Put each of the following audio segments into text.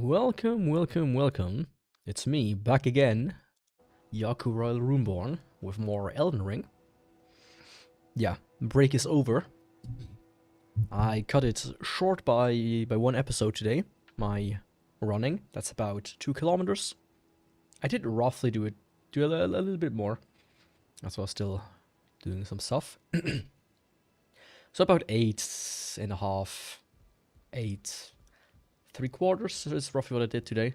Welcome, welcome, welcome. It's me, back again, Yakuvrael Runeborne, with more Elden Ring. Yeah, break is over. I cut it short by one episode today, my running. That's about 2 kilometers. I did roughly do a little bit more. That's why I was still doing some stuff. So about 8.5, 8, 3/4 is roughly what I did today.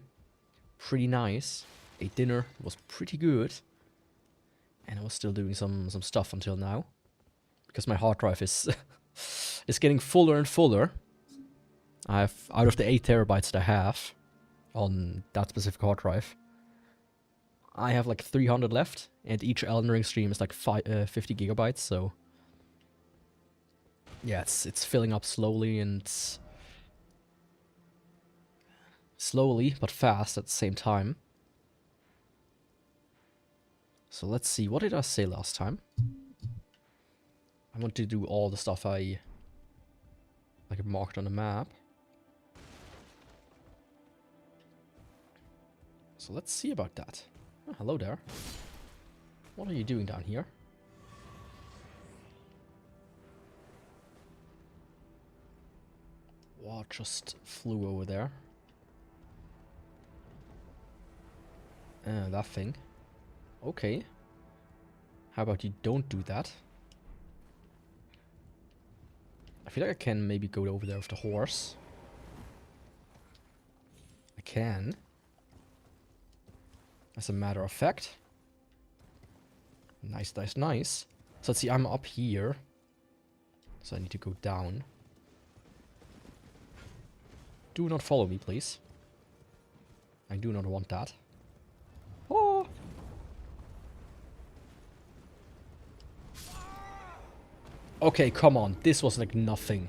Pretty nice. Ate dinner, it was pretty good. And I was still doing some stuff until now. Because my hard drive is is getting fuller and fuller. I have, out of the 8 terabytes that I have on that specific hard drive, I have like 300 left, and each Elden Ring stream is like 50 gigabytes, so yeah, it's filling up slowly but fast at the same time. So let's see, what did I say last time? I want to do all the stuff I marked on the map. So let's see about that. Oh, hello there. What are you doing down here? What just flew over there? That thing. Okay. How about you don't do that? I feel like I can maybe go over there with the horse. I can. As a matter of fact. Nice, nice, nice. So let's see, I'm up here. So I need to go down. Do not follow me, please. I do not want that. Oh! Okay, come on. This was like nothing.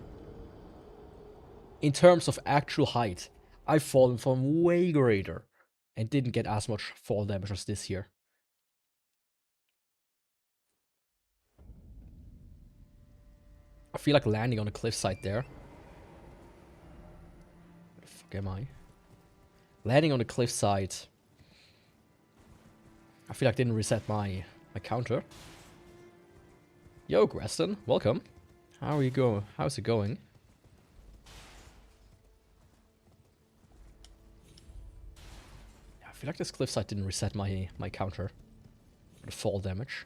In terms of actual height, I've fallen from way greater and didn't get as much fall damage as this here. I feel like landing on a cliffside there. Where the fuck am I? Landing on a cliffside. I feel like I didn't reset my counter. Yo, Greston, welcome. How are you going? How's it going? I feel like this cliffside didn't reset my counter for the fall damage.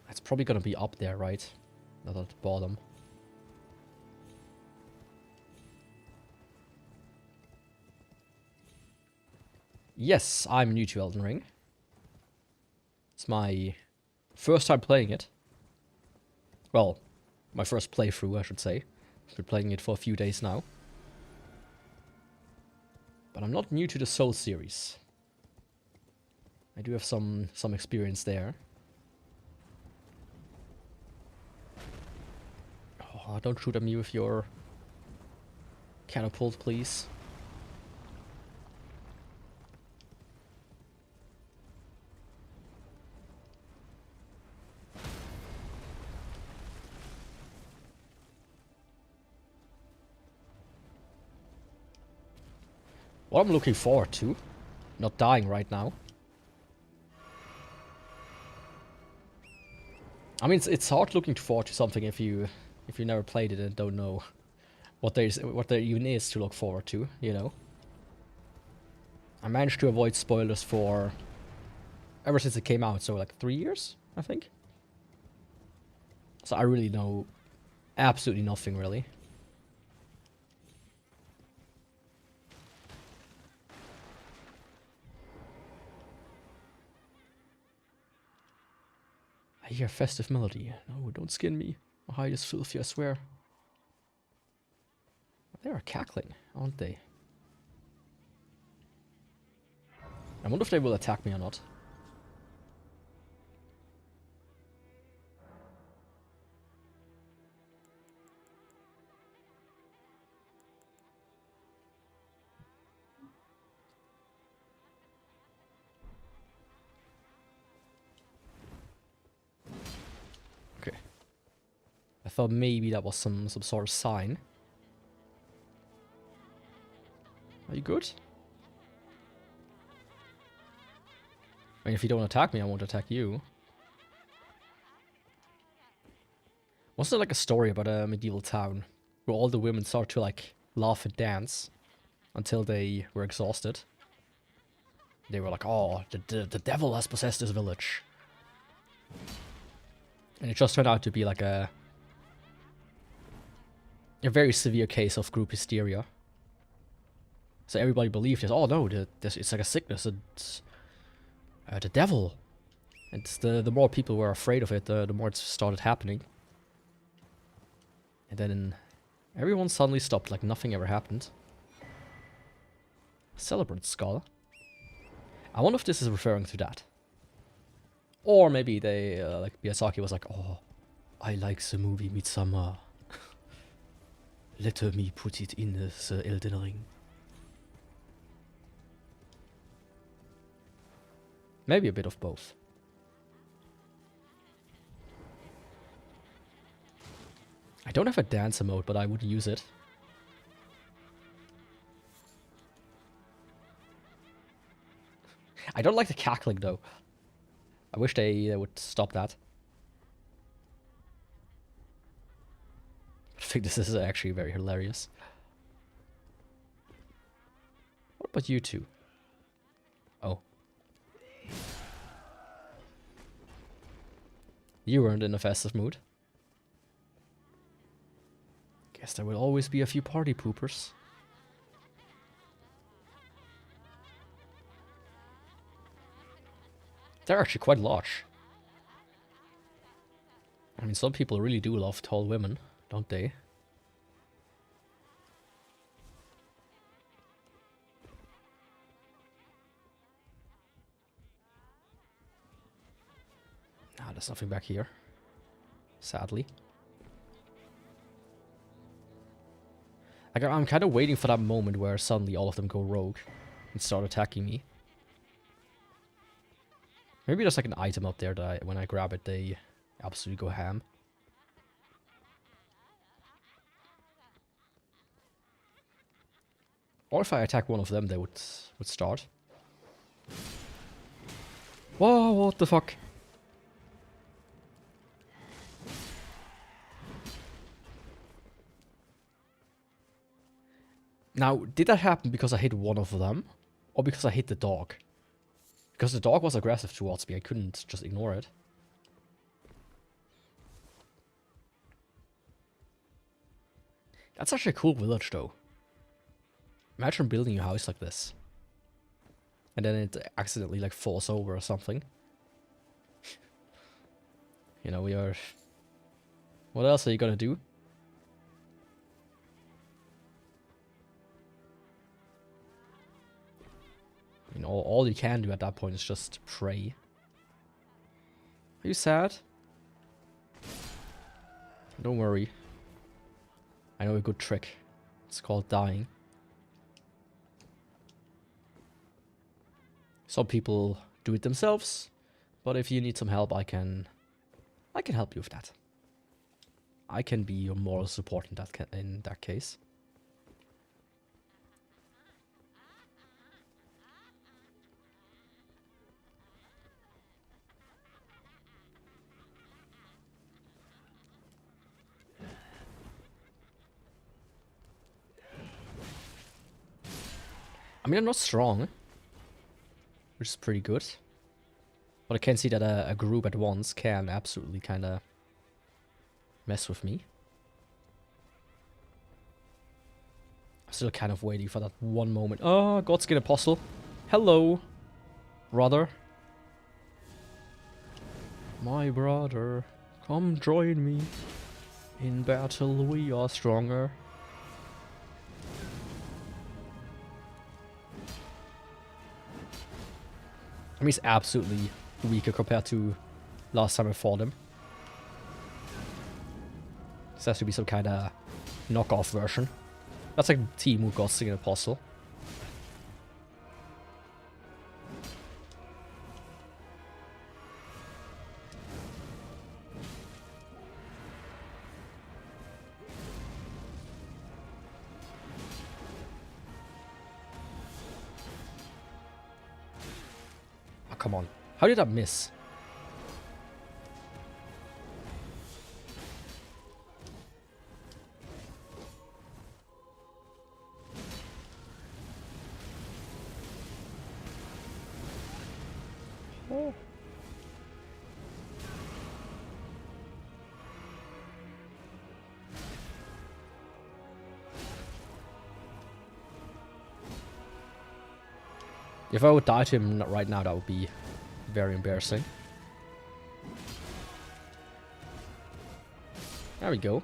It's probably gonna be up there, right? Not at the bottom. Yes, I'm new to Elden Ring. It's my first time playing it. Well, my first playthrough, I should say. I've been playing it for a few days now. But I'm not new to the Souls series. I do have some experience there. Oh, don't shoot at me with your catapult, please. What I'm looking forward to, not dying right now. I mean, it's hard looking forward to something if you never played it and don't know what there even is to look forward to, you know. I managed to avoid spoilers for ever since it came out, so like 3 years, I think. So I really know absolutely nothing, really. I hear a festive melody. No, don't skin me. My hide is filthy, I swear. They are cackling, aren't they? I wonder if they will attack me or not. Okay. I thought maybe that was some sort of sign. Are you good? I mean, if you don't attack me, I won't attack you. Wasn't there like a story about a medieval town where all the women started to like laugh and dance until they were exhausted? They were like, oh, the devil has possessed this village. And it just turned out to be like a very severe case of group hysteria. So everybody believed this. Oh no, it's like a sickness. It's the devil. And the more people were afraid of it, the more it started happening. And then everyone suddenly stopped, like nothing ever happened. Celebrant skull. I wonder if this is referring to that. Or maybe they, like Miyazaki was like, oh, I like the movie Midsummer. Let me put it in the Elden Ring. Maybe a bit of both. I don't have a dancer mode, but I would use it. I don't like the cackling though. I wish they would stop that. I think this is actually very hilarious. What about you two? Oh. You weren't in a festive mood. Guess there will always be a few party poopers. They're actually quite large. I mean, some people really do love tall women, don't they? Ah, there's nothing back here. Sadly. Like, I'm kind of waiting for that moment where suddenly all of them go rogue and start attacking me. Maybe there's like an item up there that when I grab it, they absolutely go ham. Or if I attack one of them, they would start. Whoa, what the fuck? Now, did that happen because I hit one of them? Or because I hit the dog? Because the dog was aggressive towards me, I couldn't just ignore it. That's actually a cool village though. Imagine building a house like this. And then it accidentally like falls over or something. You know, we are... What else are you gonna do? You know, all you can do at that point is just pray. Are you sad? Don't worry. I know a good trick. It's called dying. Some people do it themselves, but if you need some help, I can help you with that. I can be your moral support in that case. I mean, I'm not strong, which is pretty good. But I can see that a group at once can absolutely kind of mess with me. I'm still kind of waiting for that one moment. Oh, Godskin Apostle. Hello, brother. My brother, come join me. In battle we are stronger. I mean, he's absolutely weaker compared to last time I fought him. This has to be some kind of knockoff version. That's like Timu Godskin Apostle. come on. How did I miss? Oh. If I would die to him right now, that would be very embarrassing. There we go.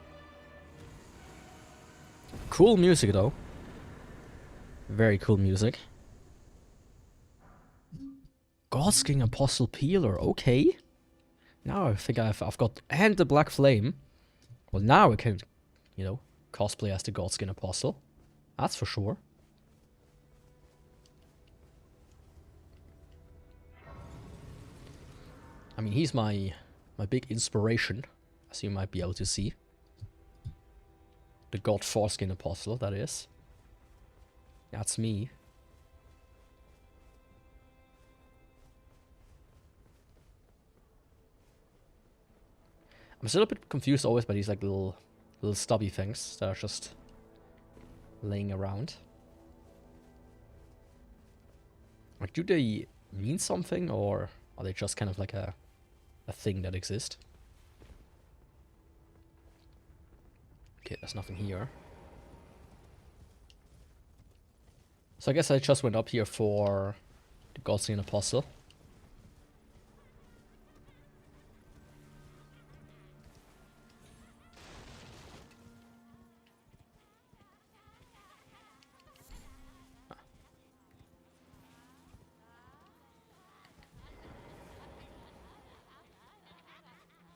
Cool music, though. Very cool music. Godsking Apostle Peeler, okay. Now I think I've got... And the Black Flame. Well, now I can, you know, cosplay as the Godskin Apostle. That's for sure. I mean, he's my big inspiration, as you might be able to see. The God Foreskin Apostle, that is. That's me. I'm still a bit confused always by these like little stubby things that are just laying around. Like, do they mean something, or are they just kind of like a thing that exists? Okay, there's nothing here. So I guess I just went up here for the Godskin Apostle.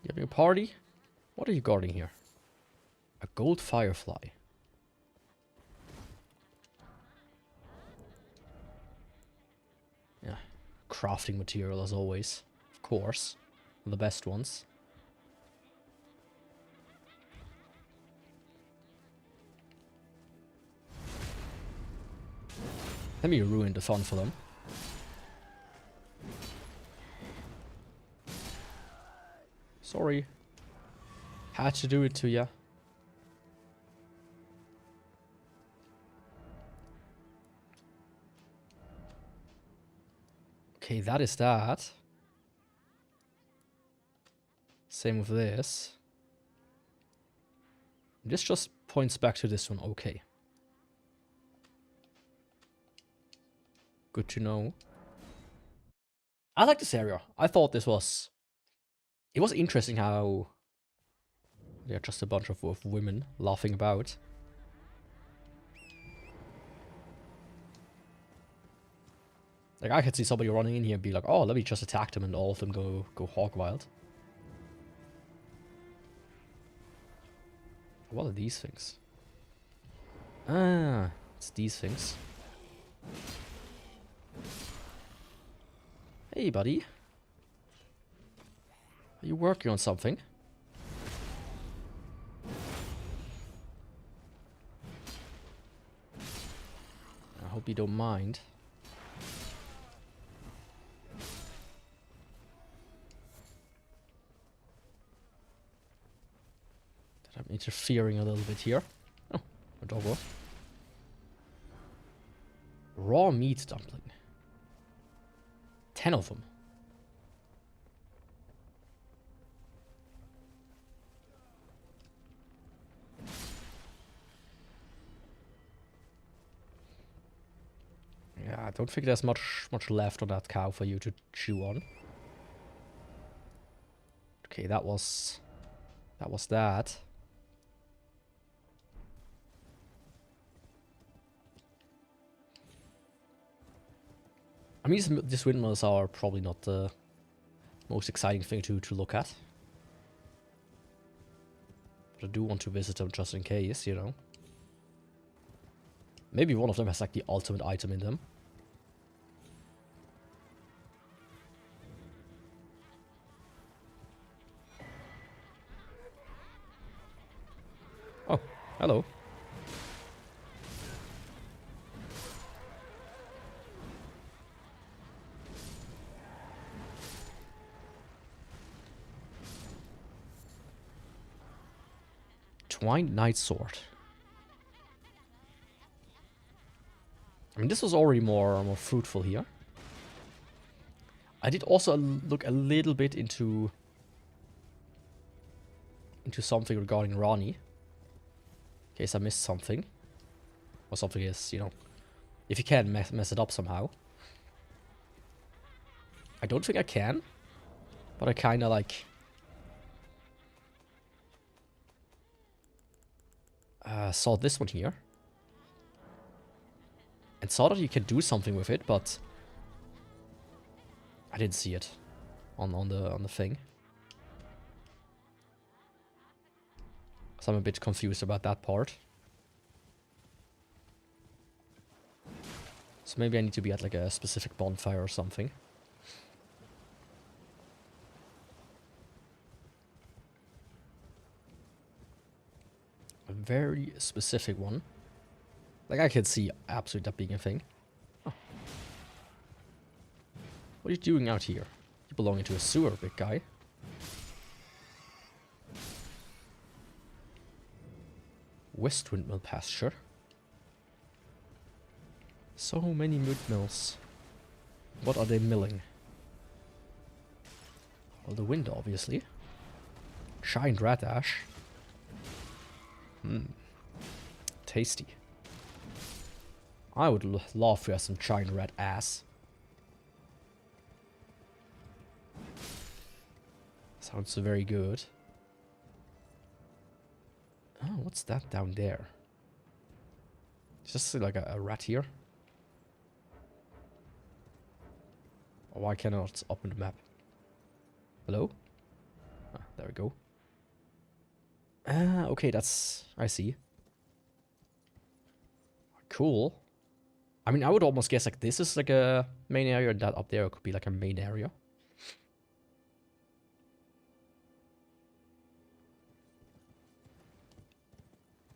You having a party? What are you guarding here? A gold firefly. Yeah, crafting material as always. Of course. The best ones. Let me ruin the fun for them. Sorry. Had to do it to ya. Okay, that is that. Same with this. This just points back to this one. Okay. Good to know. I like this area. I thought this was... It was interesting how... They're just a bunch of women laughing about. Like, I could see somebody running in here and be like, oh, let me just attack them, and all of them go hog wild. What are these things? Ah, it's these things. Hey, buddy. Are you working on something? I hope you don't mind. That I'm interfering a little bit here. Oh, a doggo. Raw meat dumpling. 10 of them. Yeah, I don't think there's much left on that cow for you to chew on. Okay, that was that. I mean, these windmills are probably not the most exciting thing to look at. But I do want to visit them just in case, you know. Maybe one of them has like the ultimate item in them. Oh, hello. Twined Night Sword. I mean, this was already more fruitful here. I did also look a little bit into something regarding Ronnie. In case I missed something. Or something is, you know, if you can mess it up somehow. I don't think I can. But I kind of like... saw this one here. And saw that you can do something with it, but... I didn't see it on the thing. So I'm a bit confused about that part. So maybe I need to be at like a specific bonfire or something. A very specific one. Like I can see absolutely that being a thing. Oh. What are you doing out here? You belong into a sewer, big guy. West Windmill Pasture. So many windmills. What are they milling? Well, the wind, obviously. Shined rat ash. Tasty. I would love to have some shined rat ass. Sounds very good. Oh, what's that down there? It's just like a rat here. Oh, why cannot it open the map? Hello? Ah, there we go. Ah, okay, that's... I see. Cool. I mean, I would almost guess like this is like a main area and that up there could be like a main area.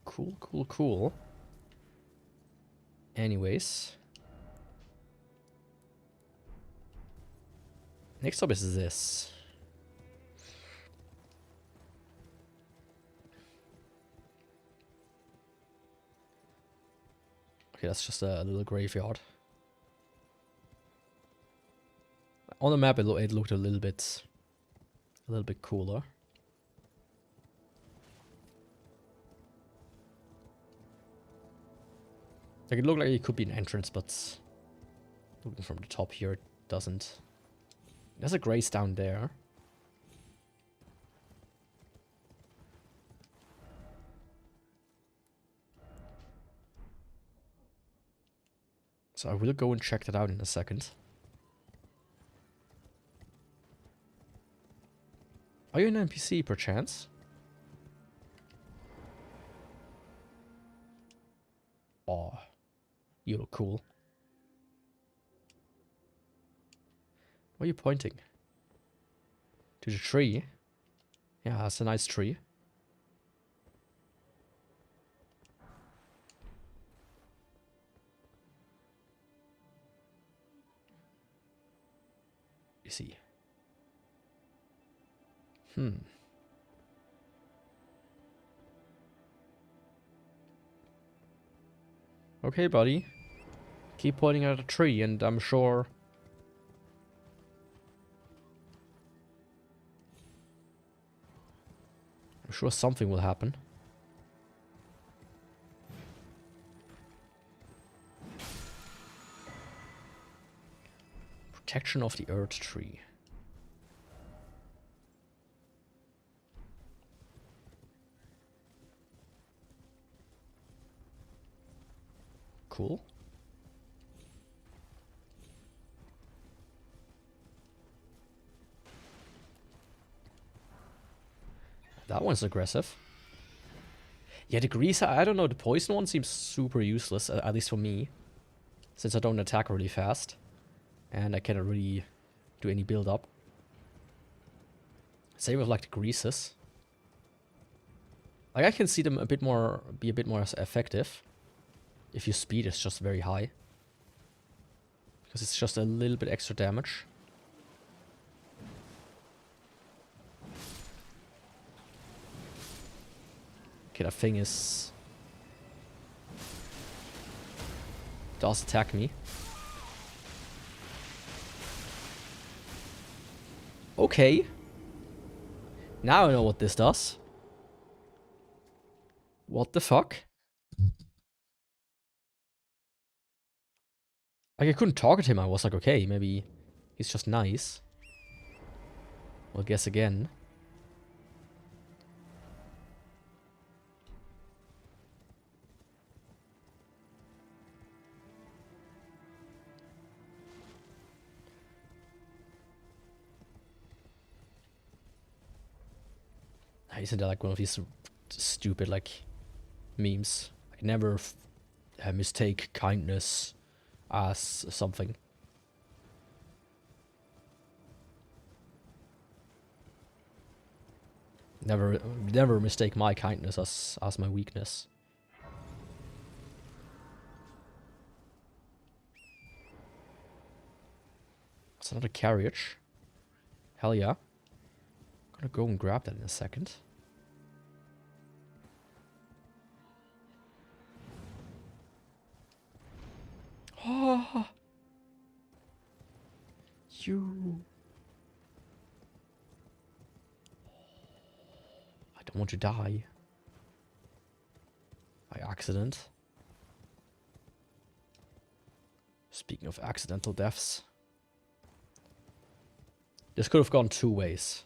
Cool, cool, cool. Anyways. Next up is this. Okay, that's just a little graveyard. On the map, it looked a little bit cooler. Like it looked like it could be an entrance, but looking from the top here, it doesn't. There's a grace down there. So I will go and check that out in a second. Are you an NPC perchance? Oh, you look cool. Where are you pointing? To the tree? Yeah, that's a nice tree. You see. Okay, buddy. Keep pointing at a tree and I'm sure... something will happen. Protection of the Earth Tree. Cool. That one's aggressive. Yeah, the grease, I don't know, the poison one seems super useless, at least for me. Since I don't attack really fast. And I cannot really do any build up. Same with like the greases. Like I can see them a bit more, be a bit more effective. If your speed is just very high. Because it's just a little bit extra damage. Okay, that thing is... does attack me. Okay. Now I know what this does. What the fuck? Like, I couldn't target him. I was like, okay, maybe he's just nice. Well, guess again. Isn't that like one of these stupid, like, memes? Like, never mistake kindness as something. Never mistake my kindness as my weakness. It's another carriage. Hell yeah. I'm gonna go and grab that in a second. Oh, you. I don't want to die. By accident. Speaking of accidental deaths. This could have gone two ways.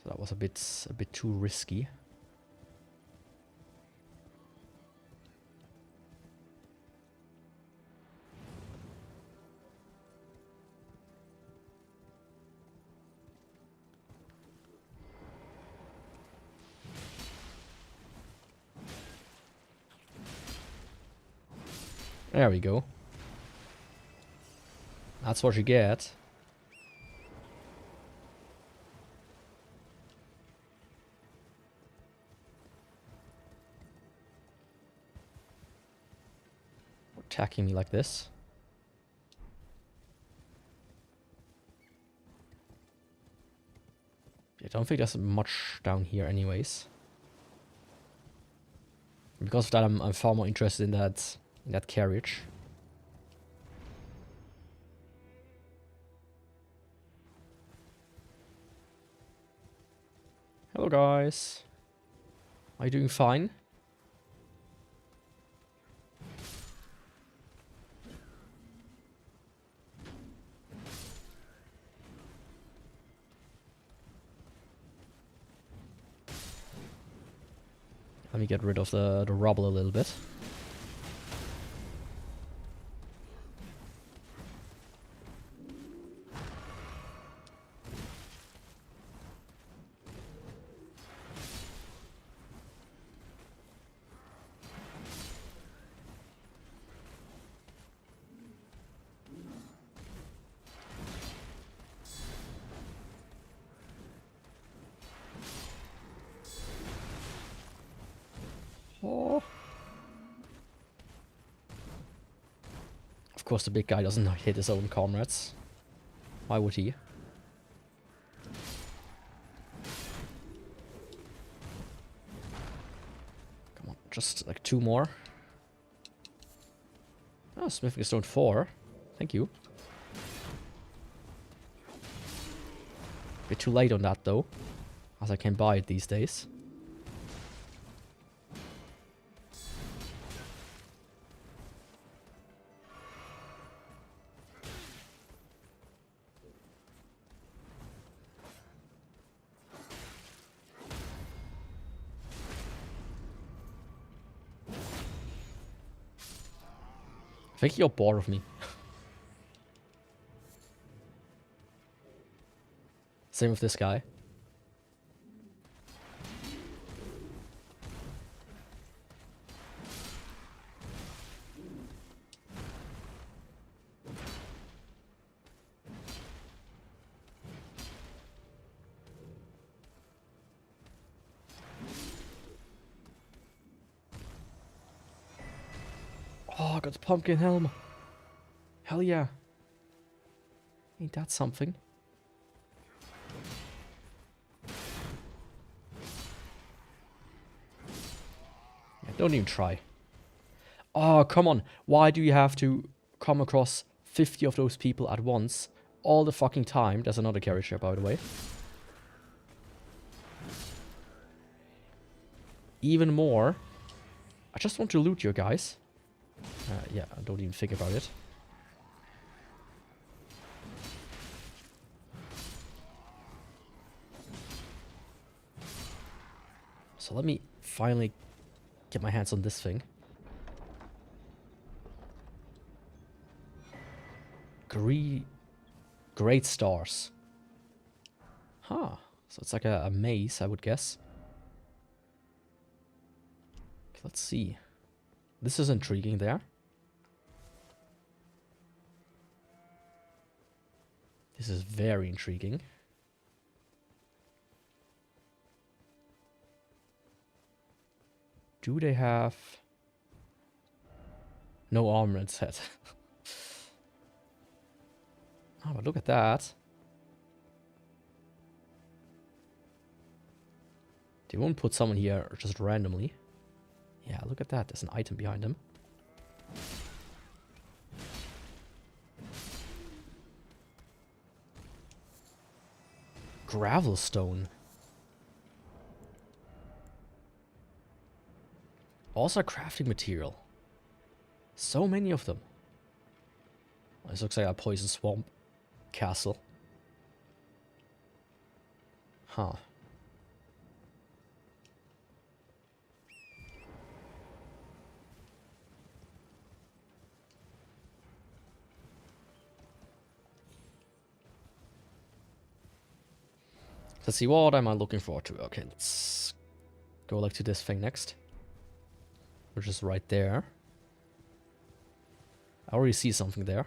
So that was a bit too risky. There we go. That's what you get. Attacking me like this. I don't think there's much down here anyways. Because of that, I'm far more interested in that carriage. Hello guys. Are you doing fine? Let me get rid of the rubble a little bit. Oh. Of course, the big guy doesn't hit his own comrades. Why would he? Come on, just like two more. Oh, Smithing Stone 4. Thank you. Bit too late on that though, as I can buy it these days. I think you're bored of me. Same with this guy. Oh, I got the pumpkin helm. Hell yeah. Ain't that something? Don't even try. Oh, come on. Why do you have to come across 50 of those people at once all the fucking time? There's another carriage here, by the way. Even more. I just want to loot you guys. Yeah, don't even think about it. So let me finally get my hands on this thing. Great stars. Huh. So it's like a maze, I would guess. Okay, let's see. This is intriguing there. This is very intriguing. Do they have... No armored set. Oh, but look at that. They won't put someone here just randomly. Yeah, look at that. There's an item behind them. Gravel stone. Also a crafting material. So many of them. This looks like a poison swamp castle. Huh. Let's see, what am I looking forward to? Okay, let's go like to this thing next. Which is right there. I already see something there.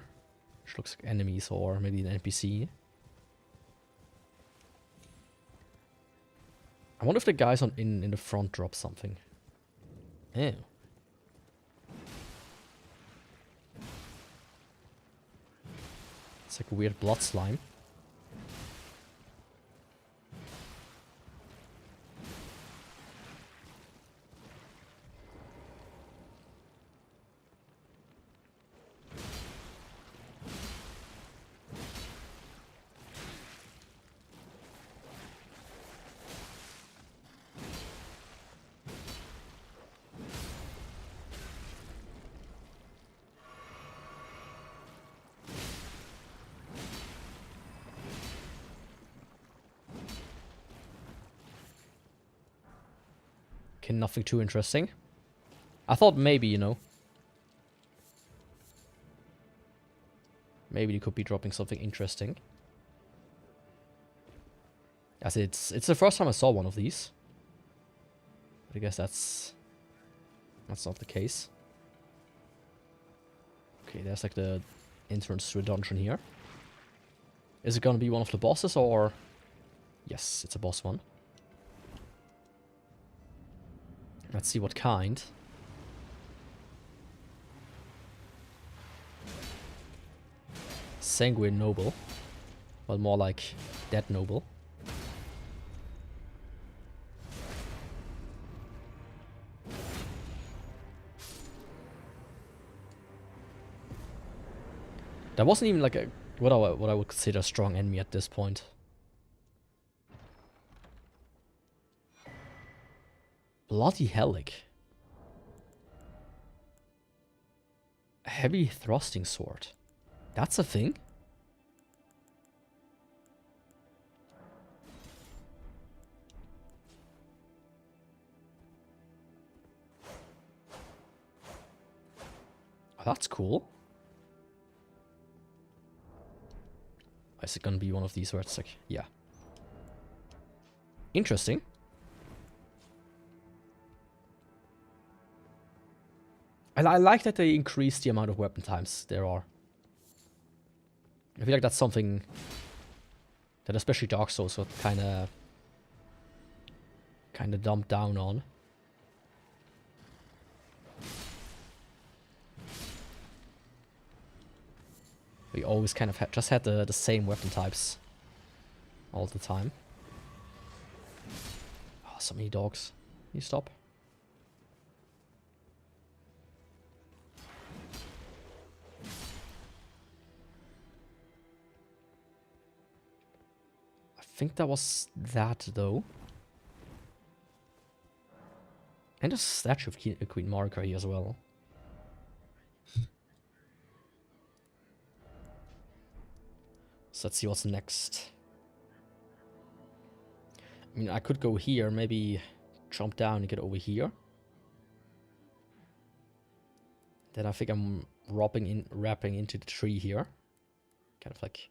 Which looks like enemies or maybe an NPC. I wonder if the guys in the front drop something. Ew. It's like a weird blood slime. Okay, nothing too interesting. I thought maybe, you know. Maybe you could be dropping something interesting. As it's the first time I saw one of these. But I guess that's not the case. Okay, there's like the entrance to a dungeon here. Is it gonna be one of the bosses or... Yes, it's a boss one. Let's see what kind. Sanguine noble. Well, more like dead noble. That wasn't even like a what I would consider a strong enemy at this point. Bloody Helic. Heavy thrusting sword. That's a thing? Oh, that's cool. Is it gonna be one of these where it's like, yeah. Interesting. I like that they increase the amount of weapon times there are. I feel like that's something that especially Dark Souls would kinda dump down on. We always kind of just had the same weapon types all the time. Oh, so many dogs. Can you stop? think that was that, though. And a statue of Queen Marika here as well. So let's see what's next. I mean, I could go here, maybe jump down and get over here. Then I think I'm wrapping into the tree here. Kind of like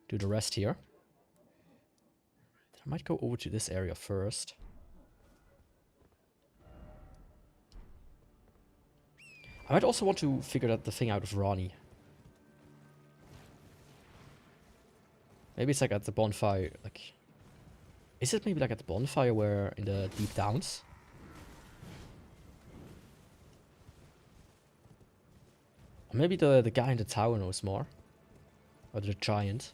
do the rest here. Then I might go over to this area first. I might also want to figure out the thing out of Ronnie. Maybe it's like at the bonfire, like... Is it maybe like at the bonfire where in the deep downs? Or maybe the guy in the tower knows more. Or the giant.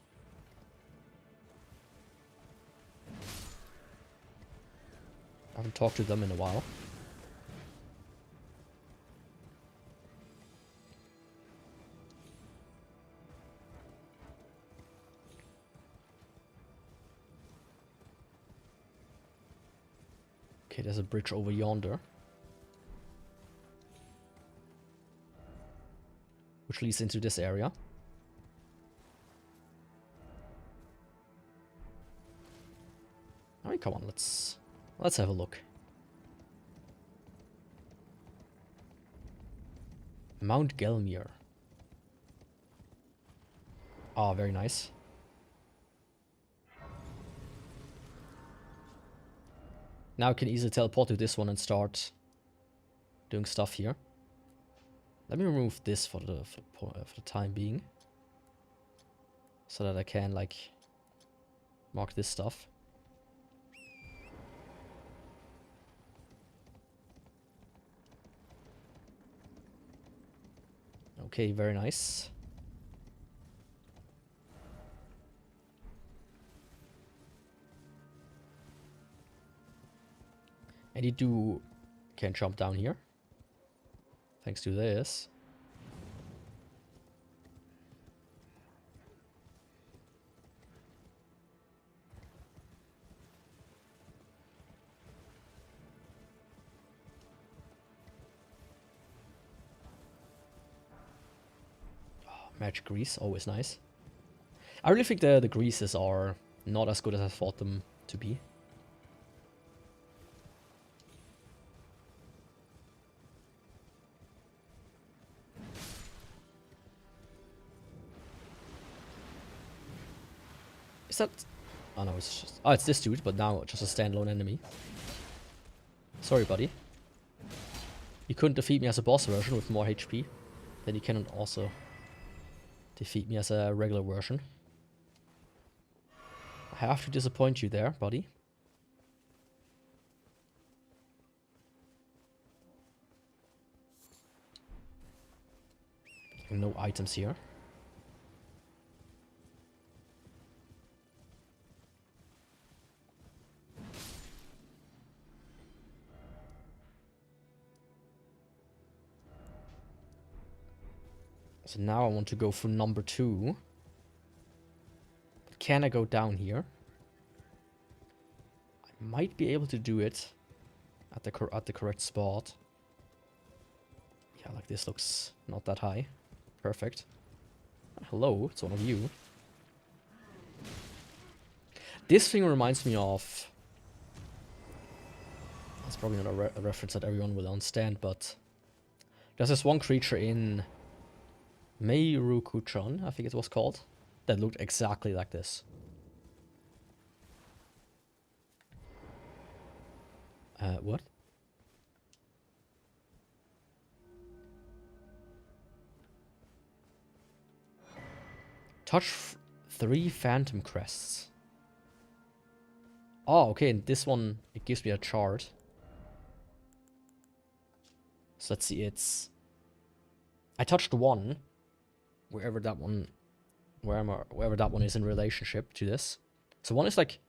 I haven't talked to them in a while. Okay, there's a bridge over yonder. Which leads into this area. Alright, come on, let's have a look. Mount Gelmir. Ah, very nice. Now I can easily teleport to this one and start doing stuff here. Let me remove this for the time being, so that I can like mark this stuff. Okay, very nice. And you can jump down here. Thanks to this. Oh, magic grease, always nice. I really think the greases are not as good as I thought them to be. Is that... Oh no, it's just... Oh, it's this dude, but now just a standalone enemy. Sorry, buddy. You couldn't defeat me as a boss version with more HP. Then you cannot also defeat me as a regular version. I have to disappoint you there, buddy. No items here. So now I want to go for number 2. But can I go down here? I might be able to do it at the correct spot. Yeah, like this looks not that high. Perfect. Hello, it's one of you. This thing reminds me of... That's probably not a reference that everyone will understand, but... There's this one creature in... Meiruku-chan, I think it was called, that looked exactly like this. What? Touch 3 phantom crests. Oh, okay, and this one, it gives me a chart. So let's see, it's... I touched 1. Wherever that one is in relationship to this. So one is like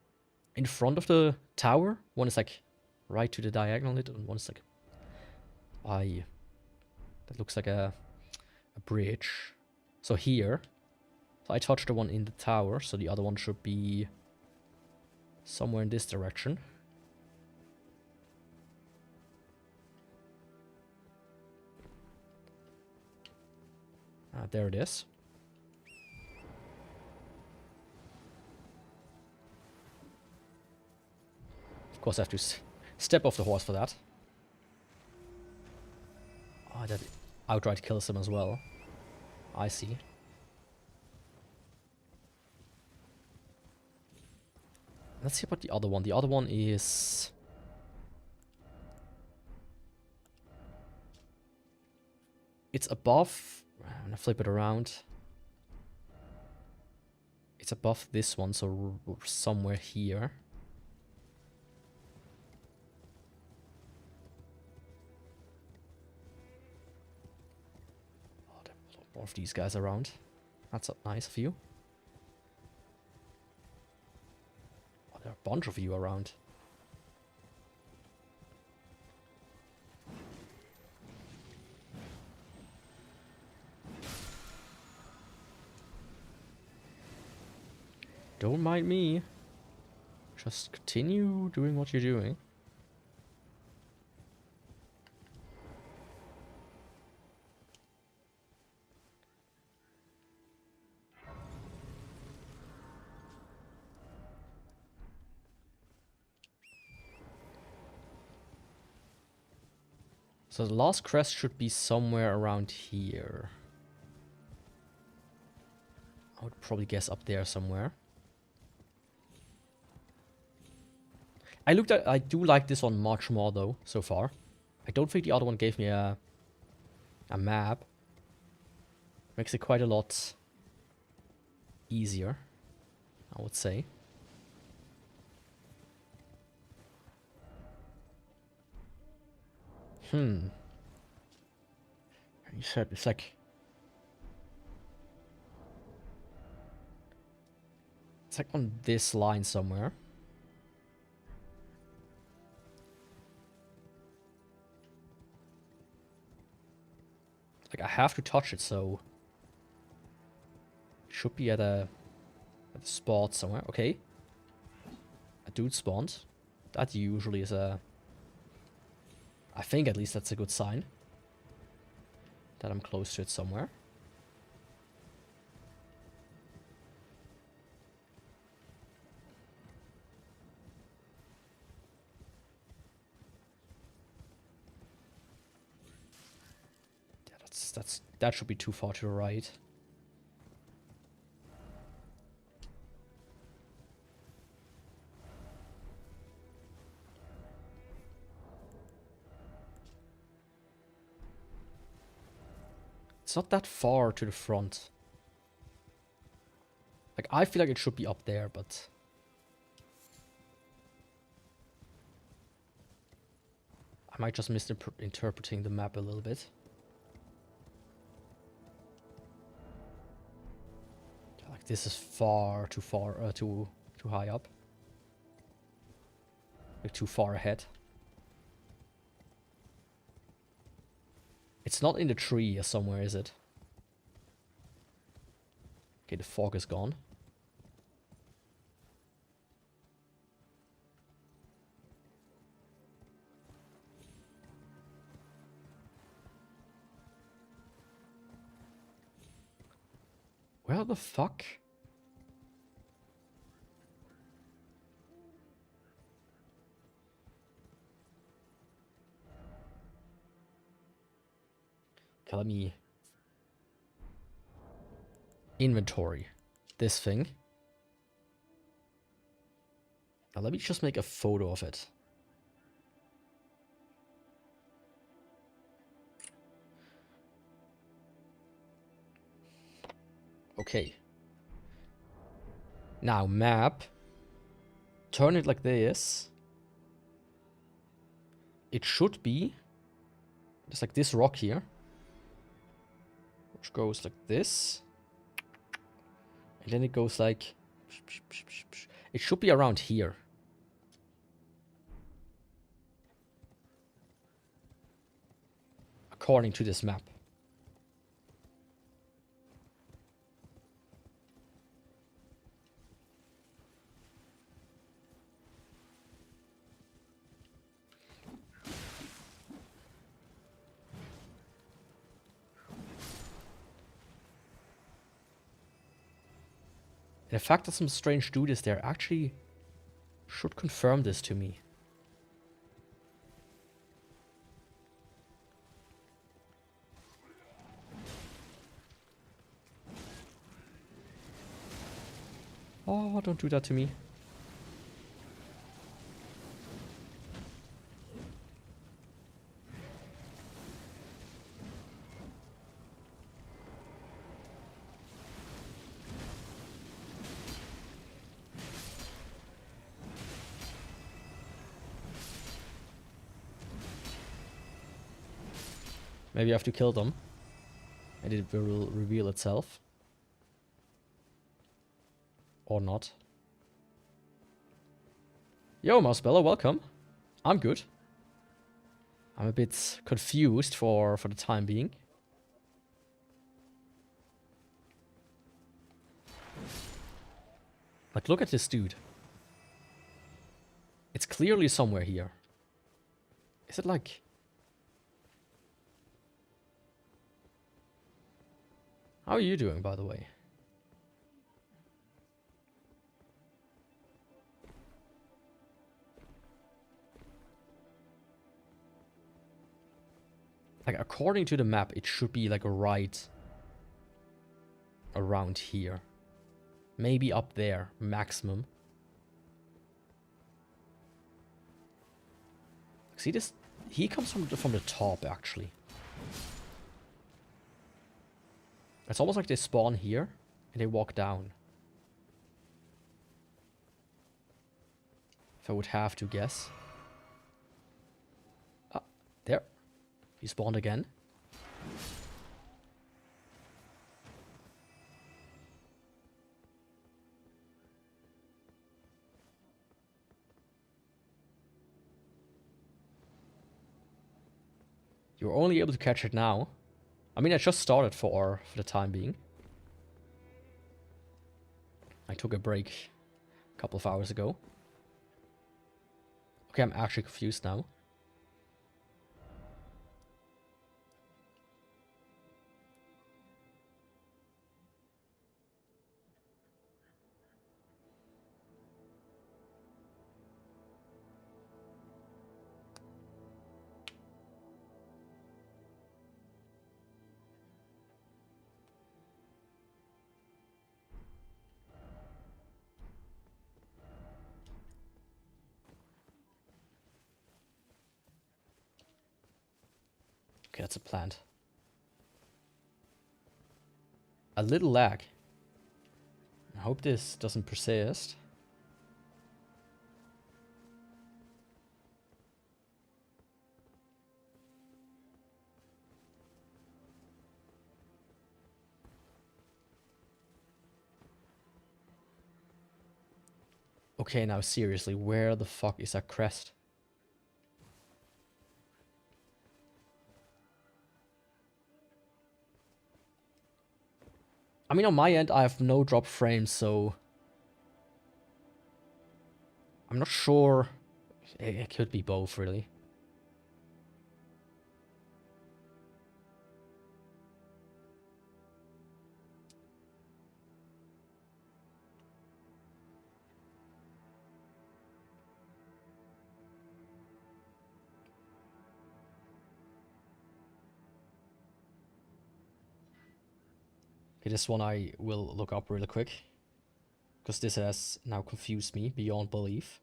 in front of the tower, one is like right to the diagonal, and one is like that looks like a bridge. So here, so I touched the one in the tower, so the other one should be Somewhere in this direction. Ah, there it is. Of course, I have to step off the horse for that. Oh, that outright kills him as well. I see. Let's see about the other one. The other one is... It's above... I'm gonna flip it around. It's above this one, so somewhere here. Oh, there are a lot more of these guys around. That's nice of you. Oh, there are a bunch of you around. Don't mind me. Just continue doing what you're doing. So the last crest should be somewhere around here. I would probably guess up there somewhere. I do like this one much more though, so far. I don't think the other one gave me a map. Makes it quite a lot easier, I would say. You said it's like... It's like on this line somewhere. Like I have to touch it, so it should be at a spot somewhere. Okay, a dude spawned. That usually is a... I think at least that's a good sign that I'm close to it somewhere. Yeah, that should be too far to the right. It's not that far to the front. Like, I feel like it should be up there, but... I might just misinterpreting the map a little bit. Like, this is far too far, too high up. Like, too far ahead. It's not in the tree or somewhere, is it? Okay, the fog is gone. Where the fuck? Okay, let me... Inventory. This thing. Now let me just make a photo of it. Okay. Now map. Turn it like this. It should be just like this rock here, which goes like this. And then it goes like... It should be around here. According to this map. And the fact that some strange dude is there actually should confirm this to me. Oh, don't do that to me. Maybe I have to kill them. And it will reveal itself. Or not. Yo, Mousebella, welcome. I'm good. I'm a bit confused for the time being. Like, look at this dude. It's clearly somewhere here. Is it like... How are you doing, by the way? Like, according to the map, it should be like right around here. Maybe up there, maximum. See this? He comes from the top, actually. It's almost like they spawn here and they walk down. If I would have to guess. Ah, there. He spawned again. You're only able to catch it now. I mean, I just started for the time being. I took a break a couple of hours ago. Okay, I'm actually confused now. Okay, that's a plant. A little lag. I hope this doesn't persist. Okay, now seriously, where the fuck is that crest? I mean, on my end, I have no drop frames, so... I'm not sure. It could be both, really. Okay, this one I will look up really quick. Because this has now confused me beyond belief.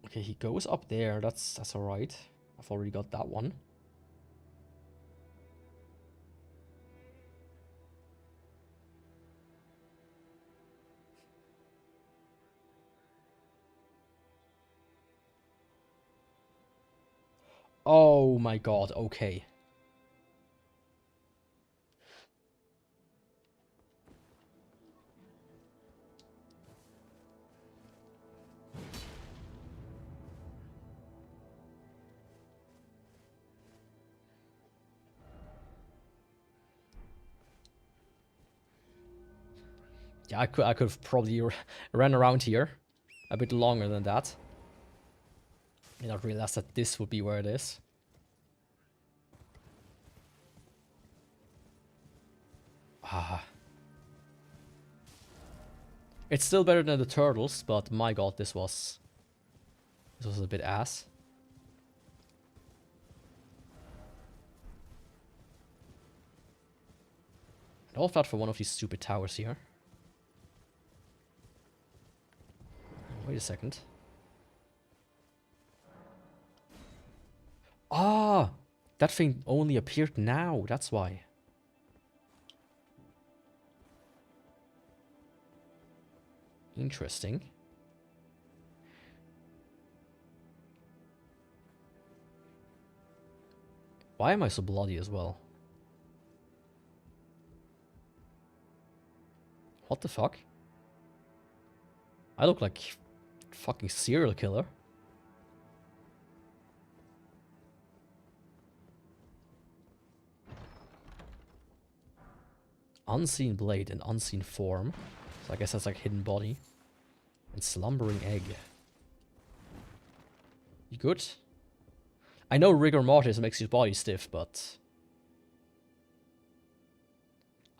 Okay, he goes up there. That's alright. I've already got that one. Oh my god, okay. Yeah, I could have probably ran around here a bit longer than that. And not realize that this would be where it is. Ah. It's still better than the turtles, but my god, this was a bit ass. And all that for one of these stupid towers here. Wait a second. Ah! That thing only appeared now, that's why. Interesting. Why am I so bloody as well? What the fuck? I look like fucking serial killer. Unseen blade and unseen form. So I guess that's like hidden body. And slumbering egg. You good? I know rigor mortis makes your body stiff, but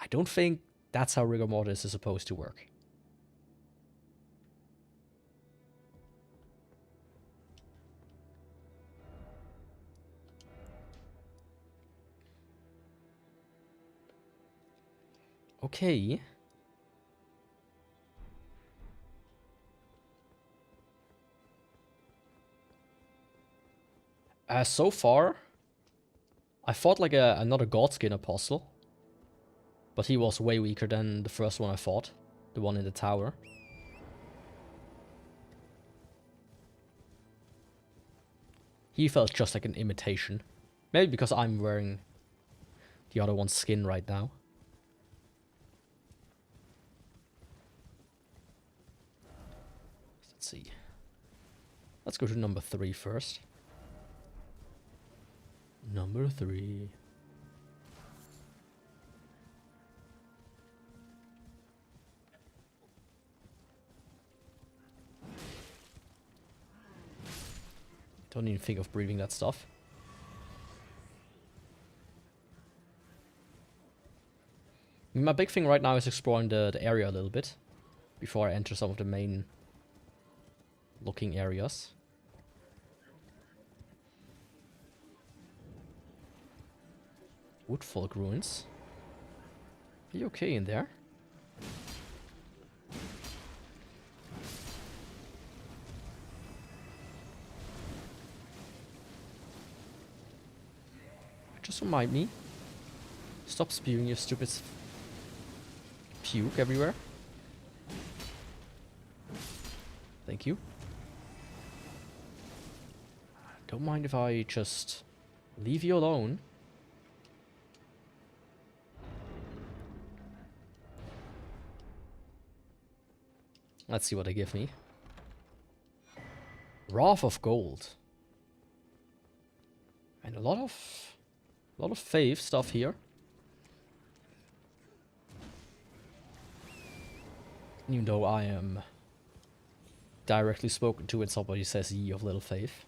I don't think that's how rigor mortis is supposed to work. Okay. So far, I fought like another Godskin apostle. But he was way weaker than the first one I fought. The one in the tower. He felt just like an imitation. Maybe because I'm wearing the other one's skin right now. Let's see. Let's go to number 3 first. Number 3. Don't even think of breathing that stuff. My big thing right now is exploring the area a little bit. Before I enter some of the main looking areas. Woodfolk ruins. Are you okay in there? Just remind me. Stop spewing your stupid puke everywhere. Thank you. Don't mind if I just leave you alone. Let's see what they give me. Wrath of Gold. And a lot of faith stuff here. Even though I am directly spoken to when somebody says ye of little faith.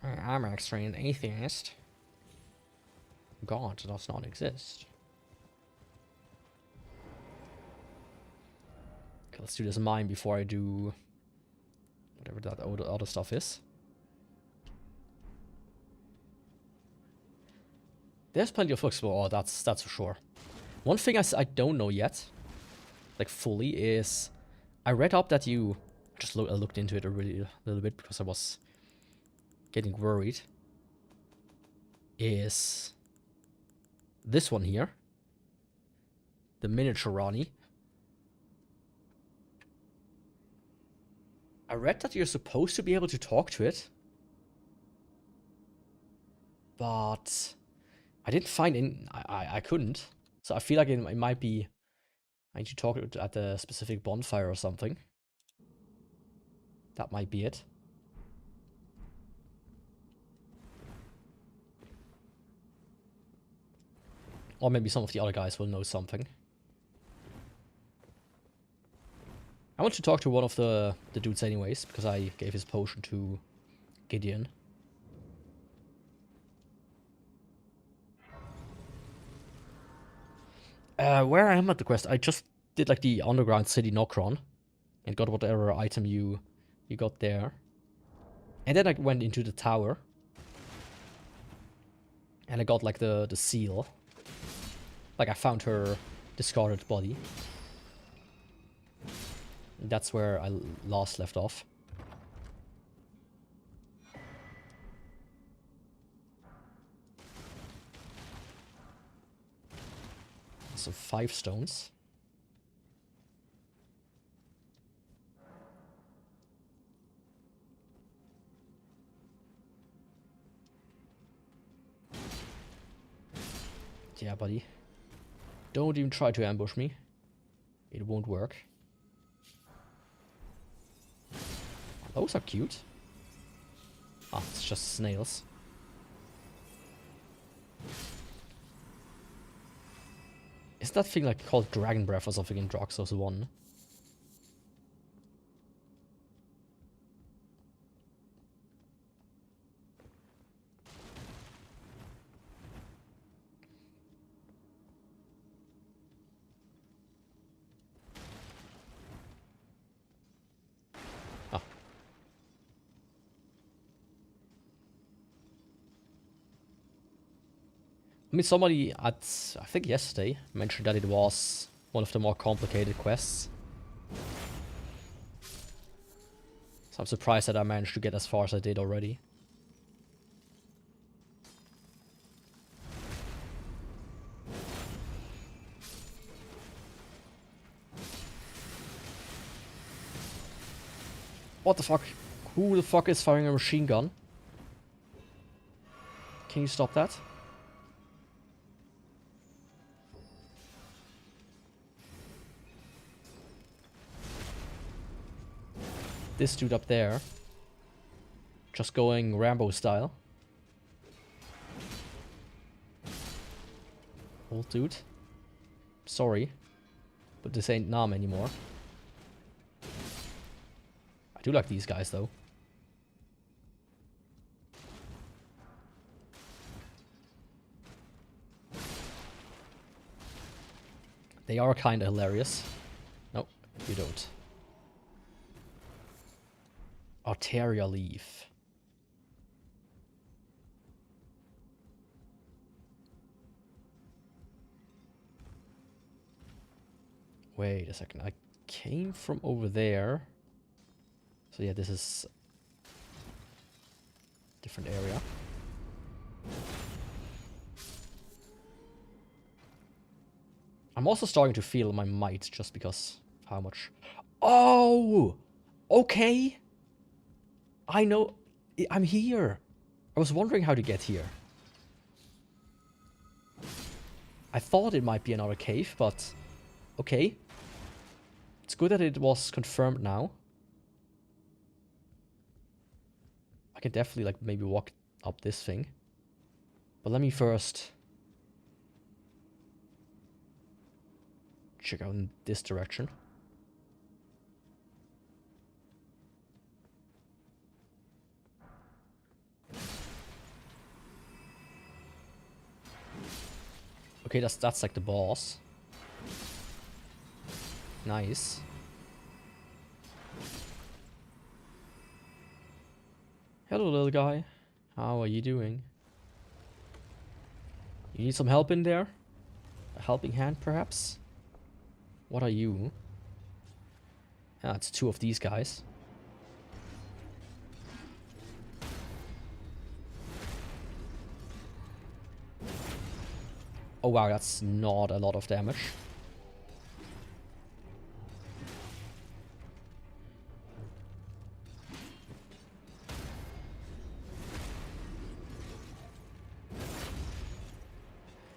I'm actually an atheist. God does not exist. Okay, let's do this mine before I do whatever that other stuff is. There's plenty of flexible. Oh, that's for sure. One thing I don't know yet, like fully, is I read up that you just I looked into it a little bit because I was getting worried. Is this one here, the miniature Ronnie? I read that you're supposed to be able to talk to it, but I didn't find any. I couldn't. So I feel like it might be. I need to talk at a specific bonfire or something. That might be it. Or maybe some of the other guys will know something. I want to talk to one of the dudes anyways, because I gave his potion to Gideon. Where I am at the quest, I just did like the underground city Nokron and got whatever item you got there. And then I went into the tower. And I got like the seal. Like I found her discarded body. And that's where I last left off. So 5 stones. Yeah, buddy. Don't even try to ambush me. It won't work. Those are cute. Ah, it's just snails. Is that thing like called Dragon Breath or something in Dark Souls 1? Ah. I mean, somebody at, I think yesterday, mentioned that it was one of the more complicated quests. So I'm surprised that I managed to get as far as I did already. What the fuck? Who the fuck is firing a machine gun? Can you stop that? This dude up there. Just going Rambo style. Old dude. Sorry. But this ain't Nam anymore. I do like these guys though. They are kinda hilarious. No, you don't. Arteria leaf. Wait a second, I came from over there. So yeah, this is a different area. I'm also starting to feel my might just because of how much... Oh! Okay! I know... I'm here! I was wondering how to get here. I thought it might be another cave, but... Okay. It's good that it was confirmed now. I can definitely, like, maybe walk up this thing. But let me first... check out in this direction. Okay, that's like the boss. Nice. Hello, little guy. How are you doing? You need some help in there? A helping hand, perhaps? What are you? Ah, it's 2 of these guys. Oh wow, that's not a lot of damage.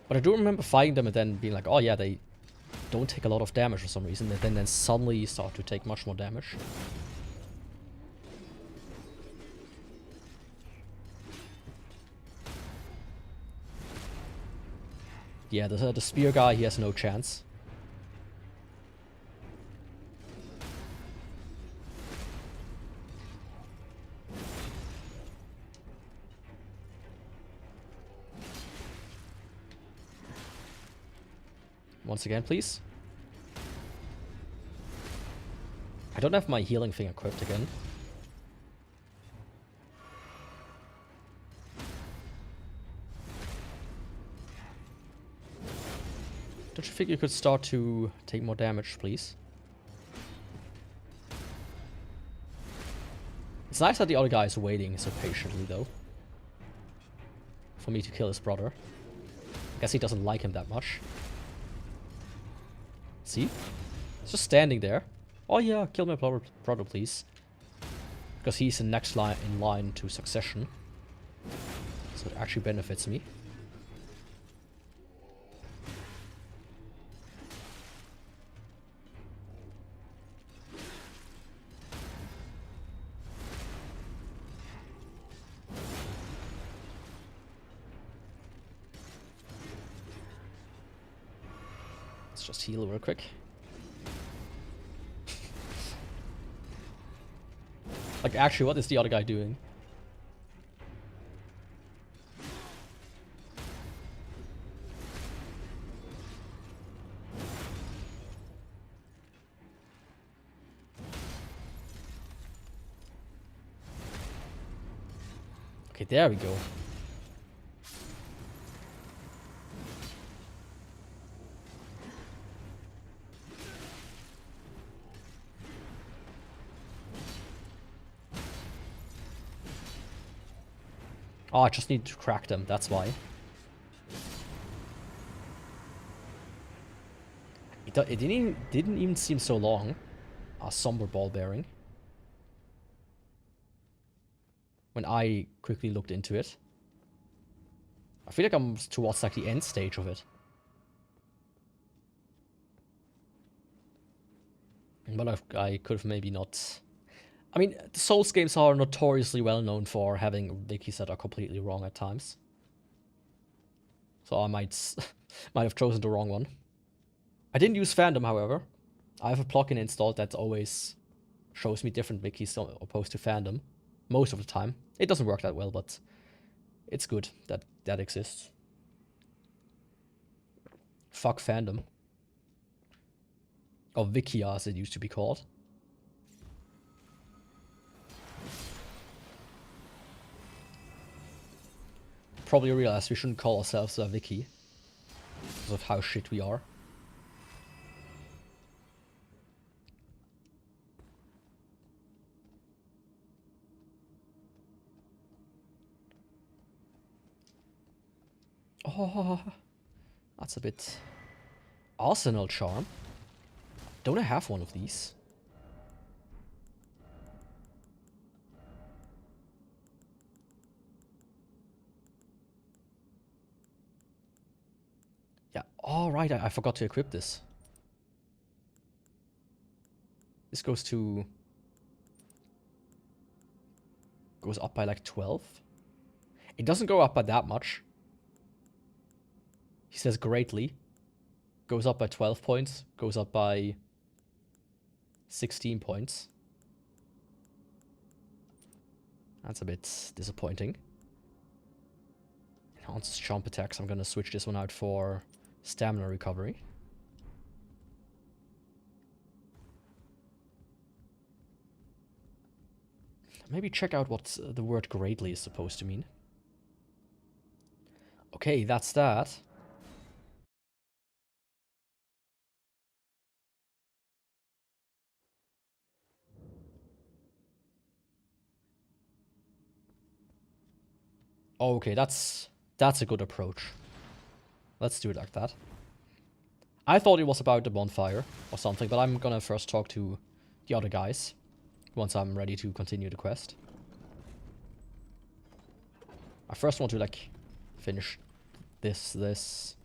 But I do remember fighting them and then being like, oh yeah, they don't take a lot of damage for some reason, and then suddenly start to take much more damage. Yeah, the spear guy, he has no chance. Once again, please. I don't have my healing thing equipped again. Don't you think you could start to take more damage, please? It's nice that the other guy is waiting so patiently, though. For me to kill his brother. I guess he doesn't like him that much. See? He's just standing there. Oh yeah, kill my brother, please. Because he's the next in line to succession. So it actually benefits me. Let's just heal real quick. Like, actually, what is the other guy doing? Okay, there we go. Oh, I just need to crack them, that's why. It didn't even seem so long. A somber ball bearing. When I quickly looked into it. I feel like I'm towards like the end stage of it. But I could have maybe not... I mean, the Souls games are notoriously well known for having wikis that are completely wrong at times. So I might have chosen the wrong one. I didn't use fandom, however. I have a plugin installed that always shows me different wikis opposed to fandom. Most of the time. It doesn't work that well, but it's good that that exists. Fuck fandom. Or Wikia, as it used to be called. Probably realized we shouldn't call ourselves a wiki. Because of how shit we are. Oh, that's a bit... Arsenal charm? Don't I have one of these? Yeah, oh right, I forgot to equip this. This goes up by like 12. It doesn't go up by that much. He says greatly. Goes up by 12 points. Goes up by 16 points. That's a bit disappointing. Enhances jump attacks. I'm gonna switch this one out for stamina recovery. Maybe check out what the word greatly is supposed to mean. Okay, that's that. Okay, that's a good approach. Let's do it like that. I thought it was about the bonfire or something, but I'm gonna first talk to the other guys once I'm ready to continue the quest. I first want to like finish this.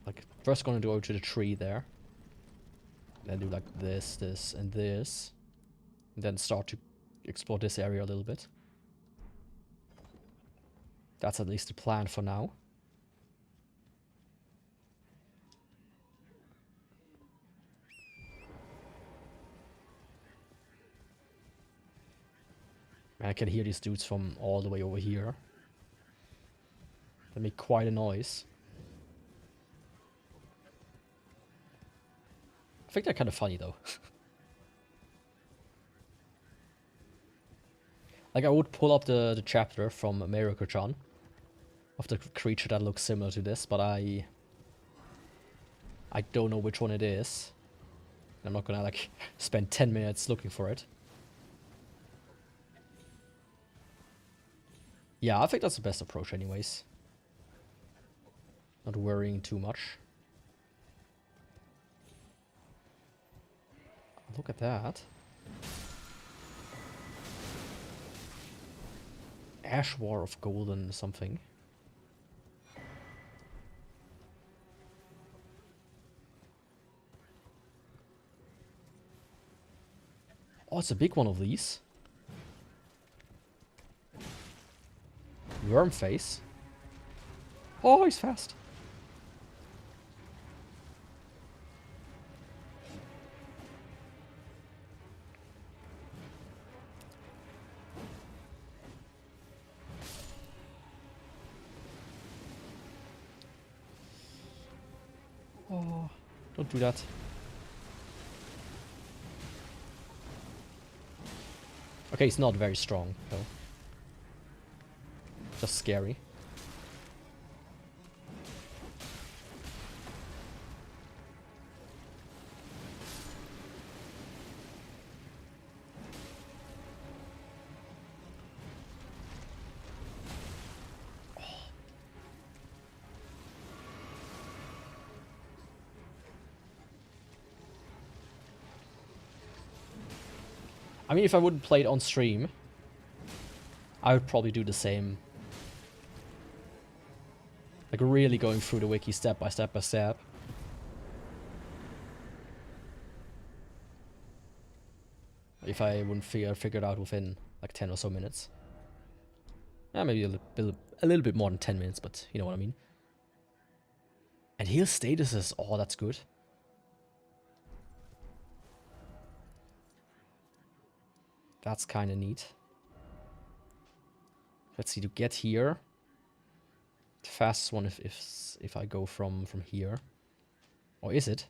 Like first gonna go to the tree there. Then do like this, and this. And then start to explore this area a little bit. That's at least the plan for now. I can hear these dudes from all the way over here. They make quite a noise. I think they're kind of funny though. Like I would pull up the chapter from America-chan of the creature that looks similar to this, but I don't know which one it is. I'm not gonna like spend 10 minutes looking for it. Yeah, I think that's the best approach anyways. Not worrying too much. Look at that. Ash War of Golden something. Oh, it's a big one of these. Worm face. Oh, he's fast. Oh, don't do that. Okay, he's not very strong, though. Just scary. I mean, if I wouldn't play it on stream, I would probably do the same. Like, really going through the wiki step by step by step. If I wouldn't figure it out within, like, 10 or so minutes. Yeah, maybe a little bit more than 10 minutes, but you know what I mean. And heal statuses, oh, that's good. That's kind of neat. Let's see, to get here. The fastest one if I go from here. Or is it?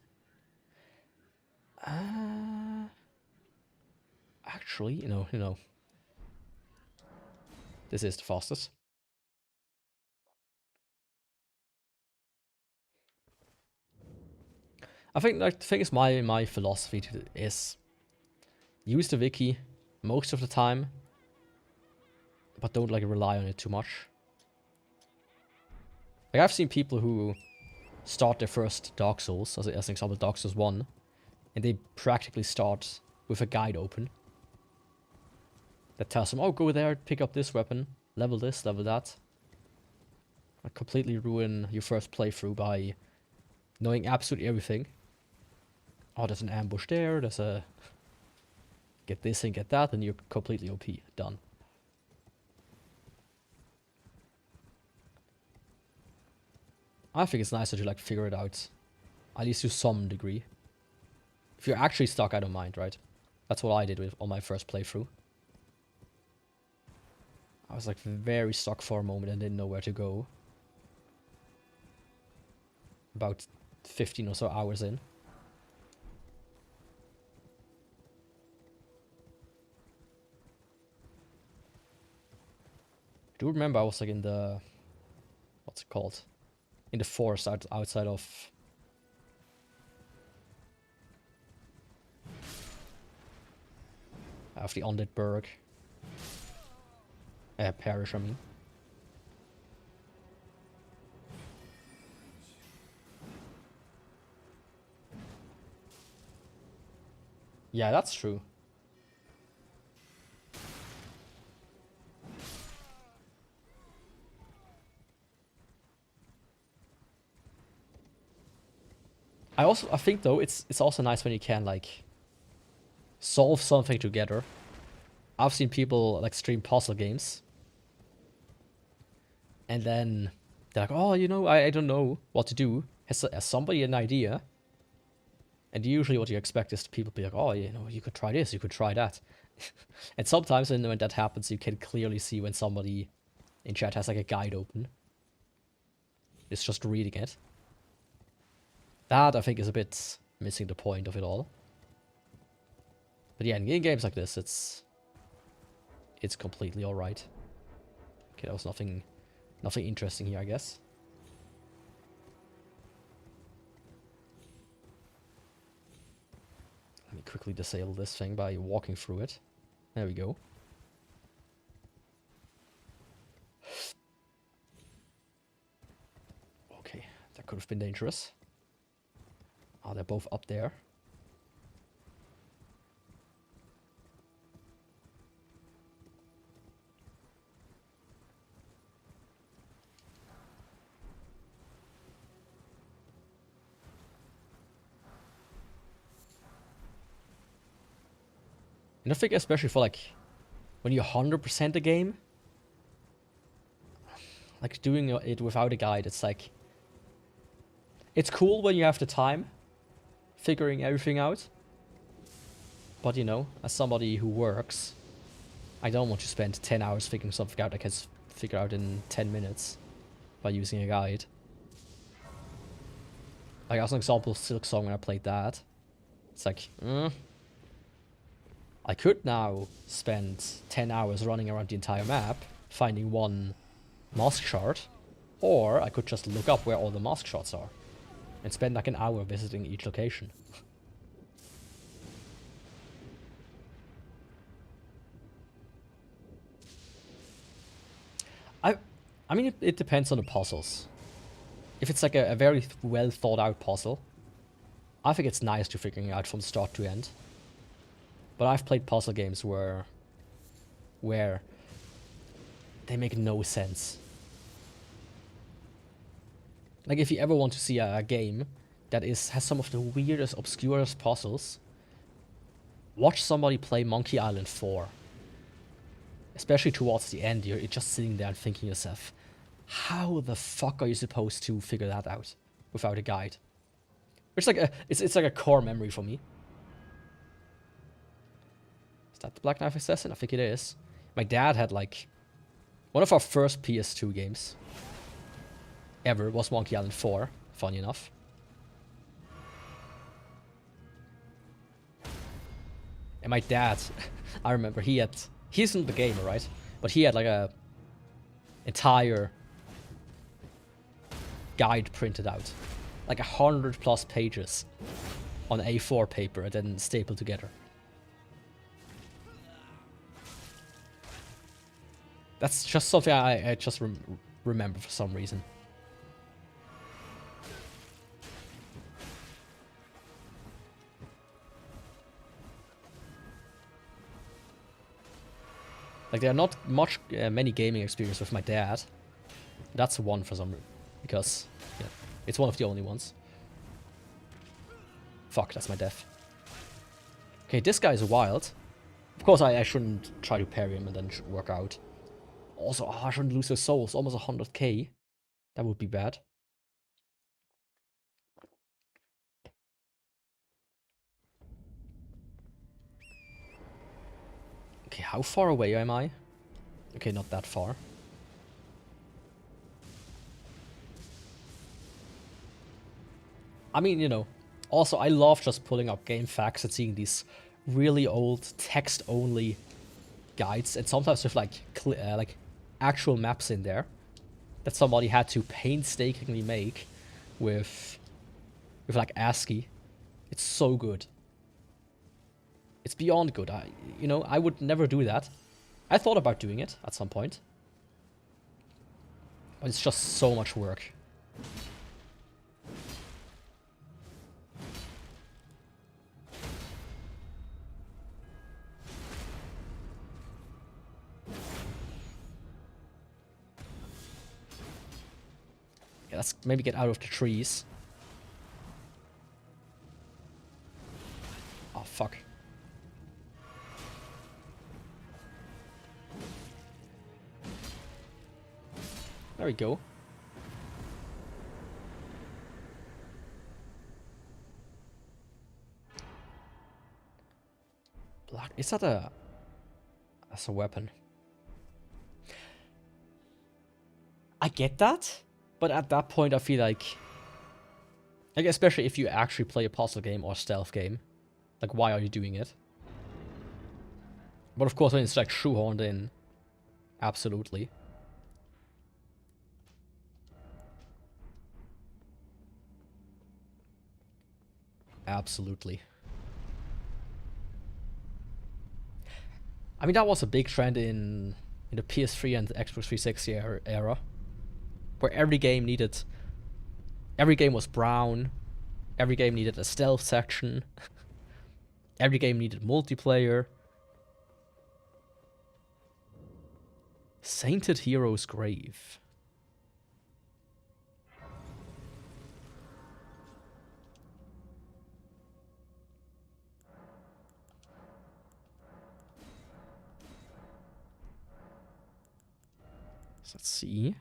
Actually, you know. This is the fastest. I think like the thing is my philosophy is use the wiki most of the time, but don't like rely on it too much. Like I've seen people who start their first Dark Souls, as an example Dark Souls 1, and they practically start with a guide open that tells them, oh, go there, pick up this weapon, level this, level that. Like completely ruin your first playthrough by knowing absolutely everything. Oh, there's an ambush there, there's a... Get this and get that, and you're completely OP. Done. I think it's nicer to like figure it out, at least to some degree. If you're actually stuck, I don't mind, right? That's what I did on my first playthrough. I was like very stuck for a moment and didn't know where to go. About 15 or so hours in. I do remember I was like in the... What's it called? In the forest outside of... the Undead Burg. Parish, I mean. Yeah, that's true. I think though it's also nice when you can like solve something together. I've seen people like stream puzzle games, and then they're like, oh, you know, I don't know what to do. Has somebody an idea? And usually what you expect is people be like, oh, you know, you could try this, you could try that. And sometimes when that happens, you can clearly see when somebody in chat has like a guide open. It's just reading it. That, I think, is a bit missing the point of it all. But yeah, in games like this, it's completely alright. Okay, that was nothing interesting here, I guess. Let me quickly disable this thing by walking through it. There we go. Okay, that could have been dangerous. Oh, they're both up there. And I think especially for like, when you 100% the game, like doing it without a guide, it's like, it's cool when you have the time, figuring everything out. But you know, as somebody who works, I don't want to spend 10 hours figuring something out I can figure out in 10 minutes by using a guide. Like as an example, Silk Song, when I played that, it's like, I could now spend 10 hours running around the entire map, finding one mask shard, or I could just look up where all the mask shards are, and spend like an hour visiting each location. I mean, it depends on the puzzles. If it's like a very well thought out puzzle, I think it's nice to figuring it out from start to end. But I've played puzzle games where they make no sense. Like if you ever want to see a game that has some of the weirdest, obscurest puzzles, watch somebody play Monkey Island 4. Especially towards the end, you're just sitting there and thinking to yourself, how the fuck are you supposed to figure that out without a guide? It's like it's like a core memory for me. Is that the Black Knife Assassin? I think it is. My dad had like one of our first PS2 games ever was Monkey Island 4, funny enough. And my dad, I remember he's not the gamer, right? But he had like a entire guide printed out. Like 100+ pages on A4 paper and then stapled together. That's just something I just remember for some reason. Like there are not many gaming experiences with my dad. That's one for some reason, because yeah, it's one of the only ones. Fuck, that's my death. Okay, this guy is wild. Of course, I shouldn't try to parry him and then work out. Also, I shouldn't lose his souls. Almost 100k. That would be bad. Okay, how far away am I? Okay, not that far. I mean, you know, also I love just pulling up game facts and seeing these really old text-only guides, and sometimes with like actual maps in there that somebody had to painstakingly make with like ASCII. It's so good. It's beyond good. You know, I would never do that. I thought about doing it at some point, but it's just so much work. Yeah, let's maybe get out of the trees. Oh, fuck. There we go. Black... Is that a... as a weapon. I get that, but at that point I feel like especially if you actually play a puzzle game or stealth game, like why are you doing it? But of course when it's like shoehorned in, absolutely. Absolutely. I mean, that was a big trend in the PS3 and the Xbox 360 era, where every game was brown, every game needed a stealth section, every game needed multiplayer. Sainted Hero's Grave. So let's see.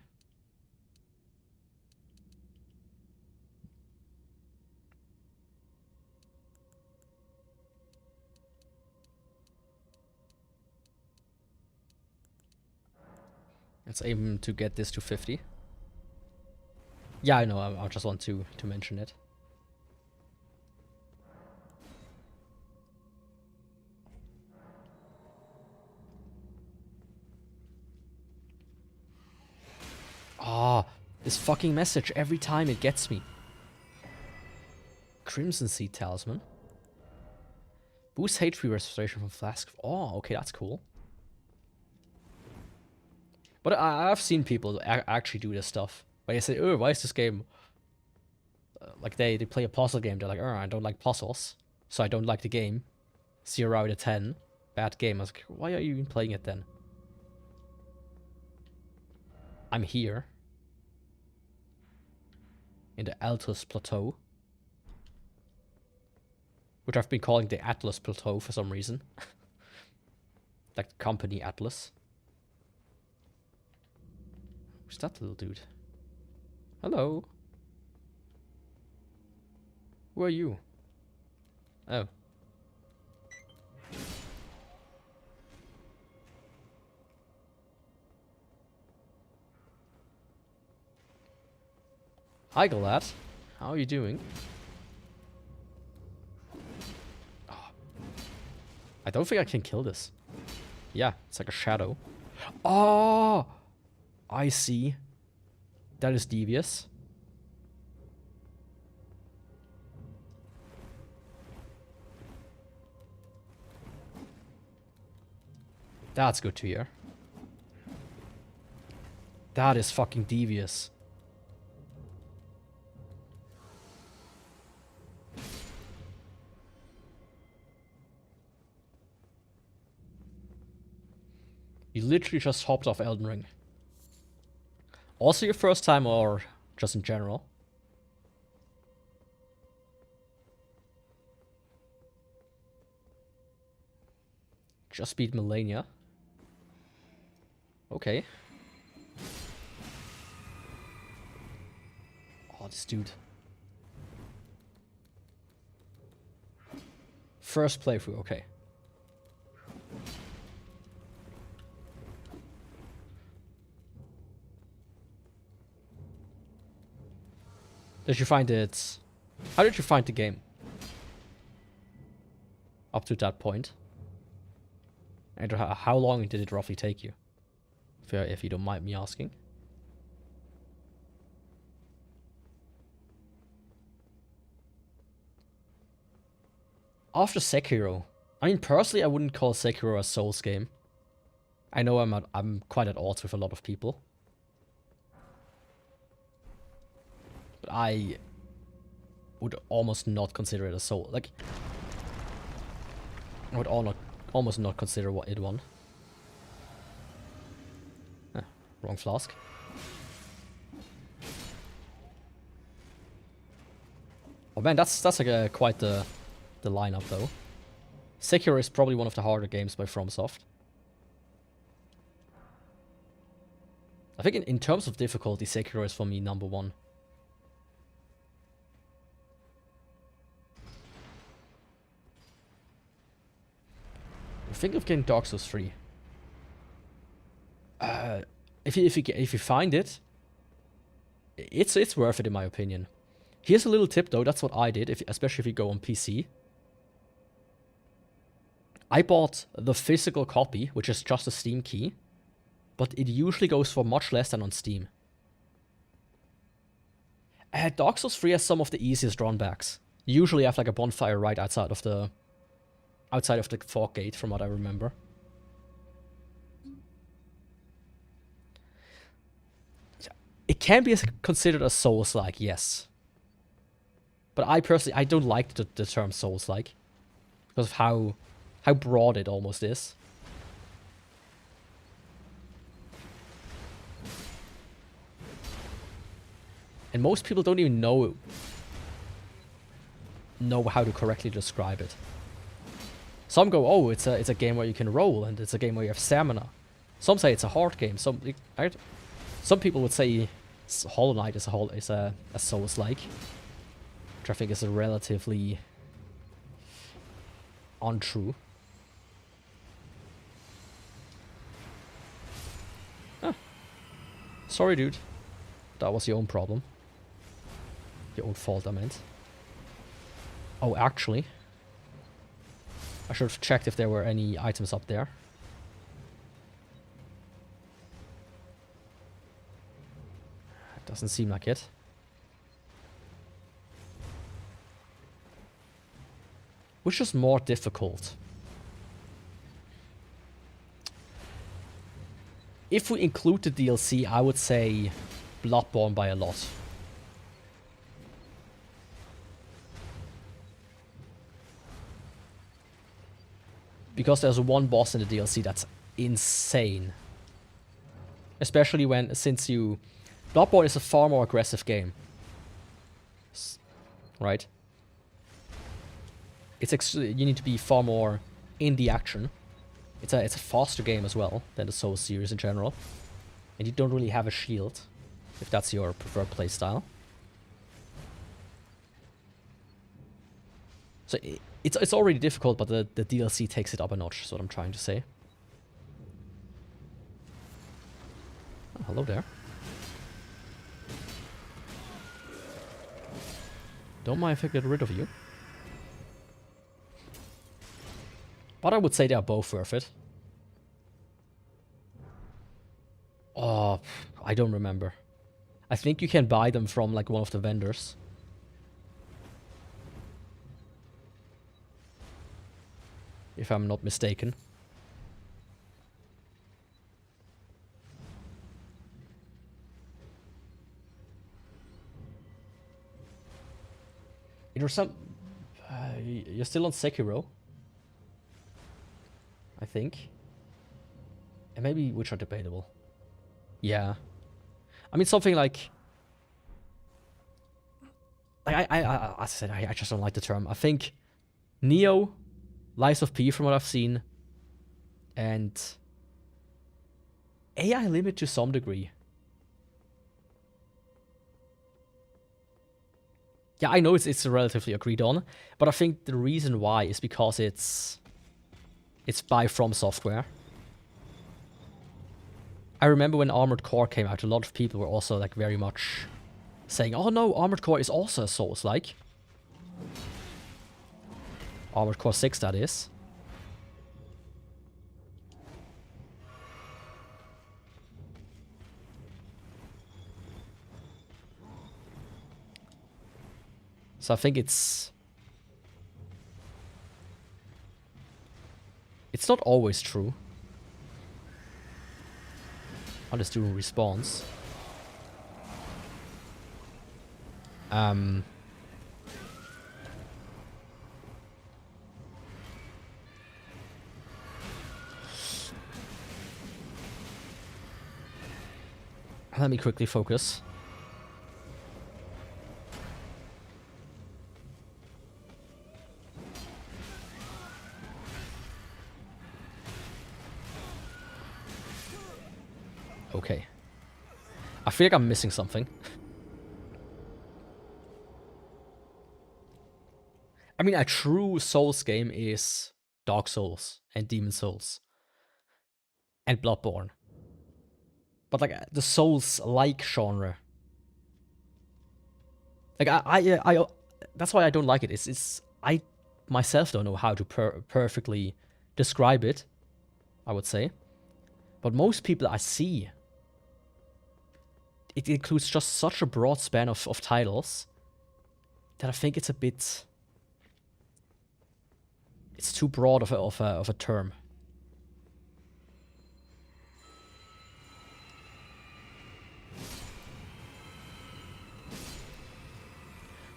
Let's aim to get this to 50. Yeah, I know, I just want to mention it. Ah, this fucking message every time it gets me. Crimson Seed Talisman. Boost HP restoration from Flask. Oh, okay, that's cool. But I've seen people actually do this stuff. Where they say, oh, why is this game... like, they play a puzzle game. They're like, oh, I don't like puzzles. So I don't like the game. 0 out of 10. Bad game. I was like, why are you even playing it then? I'm here. In the Altus Plateau. Which I've been calling the Atlas Plateau for some reason. Like the company Atlas. Who's that little dude? Hello. Who are you? Oh. Hi, Glad. How are you doing? Oh. I don't think I can kill this. Yeah, it's like a shadow. Oh! I see. That is devious. That's good to hear. That is fucking devious. You literally just hopped off Elden Ring. Also your first time or just in general? Just beat Melania. Okay. Oh, this dude. First playthrough, okay. Did you find it... How did you find the game? Up to that point? And how long did it roughly take you? If you don't mind me asking. After Sekiro. I mean, personally, I wouldn't call Sekiro a Souls game. I know I'm quite at odds with a lot of people. But I would almost not consider it a Soul. Like, I would almost not consider what it one. Ah, wrong flask. Oh man, that's like quite the lineup though. Sekiro is probably one of the harder games by FromSoft. I think in terms of difficulty, Sekiro is for me #1. I think of getting Dark Souls 3. if you find it, it's worth it in my opinion. Here's a little tip though. That's what I did, especially if you go on PC. I bought the physical copy, which is just a Steam key, but it usually goes for much less than on Steam. Dark Souls 3 has some of the easiest runbacks. You usually have like a bonfire right outside of the fog gate, from what I remember. It can be considered a Souls-like, yes. But I personally, I don't like the term Souls-like because of how broad it almost is. And most people don't even know how to correctly describe it. Some go, oh, it's a game where you can roll, and it's a game where you have stamina. Some say it's a hard game. Some people would say Hollow Knight is a Souls-like, which I think is a relatively untrue. Ah. Sorry, dude. That was your own problem. Your own fault, I meant. Oh, actually, I should have checked if there were any items up there. Doesn't seem like it. Which is more difficult? If we include the DLC, I would say Bloodborne by a lot. Because there's one boss in the DLC that's insane. Especially since Bloodborne is a far more aggressive game. Right? You need to be far more in the action. It's a faster game as well than the Souls series in general. And you don't really have a shield, if that's your preferred playstyle. So it's already difficult, but the DLC takes it up a notch, is what I'm trying to say. Oh, hello there. Don't mind if I get rid of you. But I would say they are both worth it. Oh, I don't remember. I think you can buy them from like one of the vendors. If I'm not mistaken. You're still on Sekiro, I think. And maybe which are debatable. Yeah. I mean, something like as I said, I just don't like the term. I think Neo, Lies of P from what I've seen, and AI Limit to some degree. Yeah, I know it's relatively agreed on, but I think the reason why is because it's by From Software. I remember when Armored Core came out, a lot of people were also like very much saying, oh no, Armored Core is also a Souls-like. Armored Core 6, that is. So I think it's not always true. I'll just do a response. Let me quickly focus. Okay. I feel like I'm missing something. I mean, a true Souls game is Dark Souls and Demon Souls and Bloodborne. But like the Souls-like genre. Like I that's why I don't like it. It's I myself don't know how to perfectly describe it, I would say. But most people I see, it includes just such a broad span of titles that I think it's a bit... It's too broad of a term.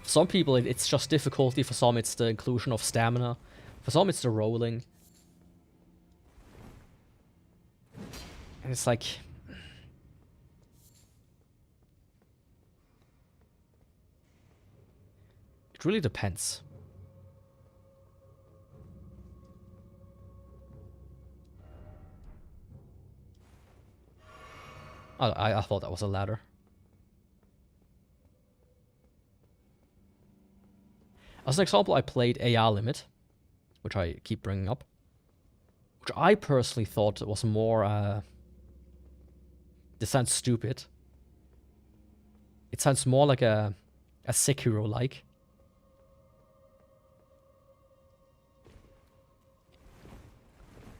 For some people, it's just difficulty. For some, it's the inclusion of stamina. For some, it's the rolling. And it's like... It really depends. I thought that was a ladder. As an example, I played AR Limit, which I keep bringing up. Which I personally thought was more... This sounds stupid. It sounds more like a Sekiro-like.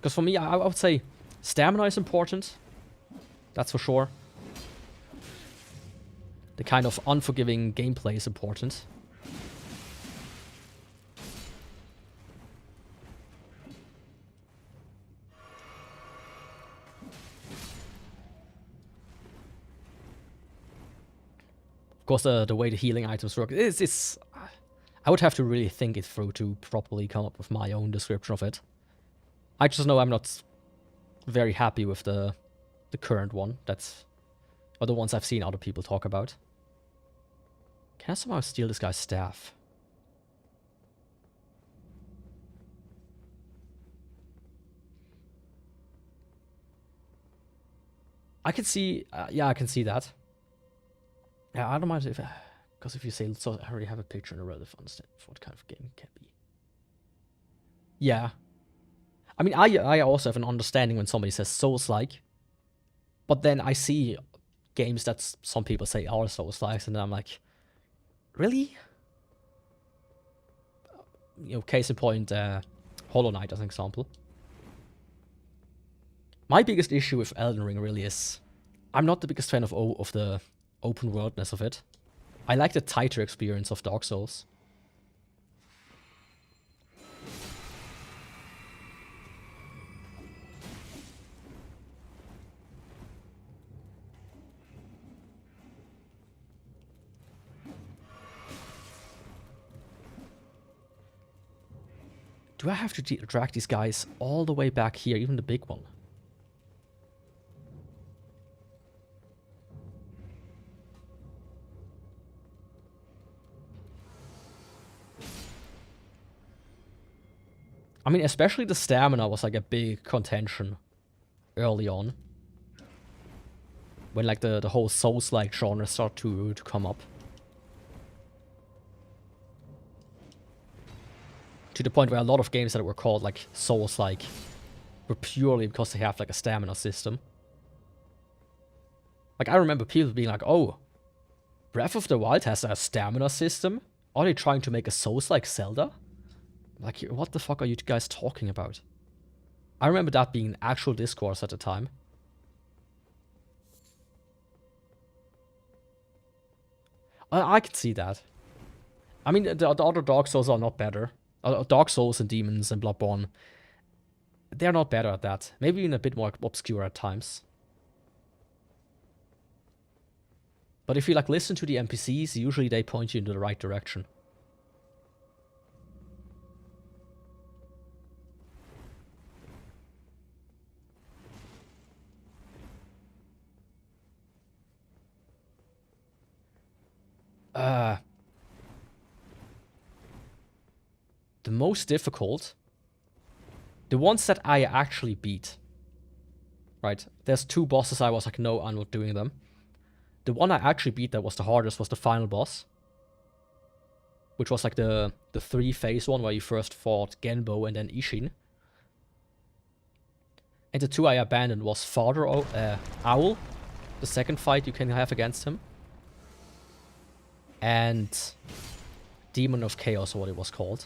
Because for me, I would say stamina is important. That's for sure. The kind of unforgiving gameplay is important. Of course, the way the healing items work is... I would have to really think it through to properly come up with my own description of it. I just know I'm not very happy with the current one. Or the ones I've seen other people talk about. Can I somehow steal this guy's staff? I can see... yeah, I can see that. Yeah, I don't mind if... Because if you say, so I already have a picture and a relative understanding of what kind of game it can be. Yeah. I mean, I also have an understanding when somebody says Souls-like. But then I see games that some people say are Souls-likes, and then I'm like, really? You know, case in point, Hollow Knight as an example. My biggest issue with Elden Ring really is, I'm not the biggest fan of the open worldness of it. I like the tighter experience of Dark Souls. Do I have to drag these guys all the way back here, even the big one? I mean, especially the stamina was like a big contention early on. When like the whole Souls-like genre started to come up. To the point where a lot of games that were called like Souls-like were purely because they have like a stamina system. Like I remember people being like, oh, Breath of the Wild has a stamina system? Are they trying to make a Souls-like Zelda? Like, what the fuck are you guys talking about? I remember that being an actual discourse at the time. I can see that. I mean, the other Dark Souls are not better. Dark Souls and Demons and Bloodborne, they're not better at that. Maybe even a bit more obscure at times. But if you like listen to the NPCs, usually they point you in the right direction. The most difficult, the ones that I actually beat, right? There's two bosses I was like, no, I'm not doing them. The one I actually beat that was the hardest was the final boss, which was like the 3-phase one where you first fought Genbo and then Ishin. And the two I abandoned was Father Owl the second fight you can have against him. And Demon of Chaos, or what it was called.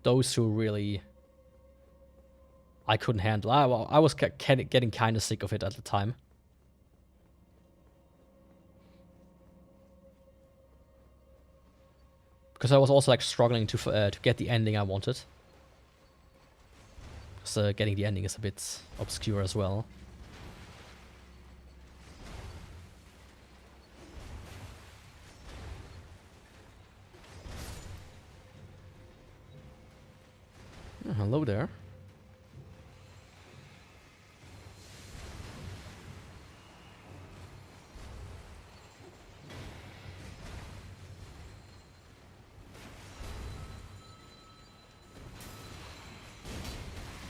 Those two really... I couldn't handle. I was getting kind of sick of it at the time. Because I was also like struggling to get the ending I wanted. So getting the ending is a bit obscure as well. Oh, hello there.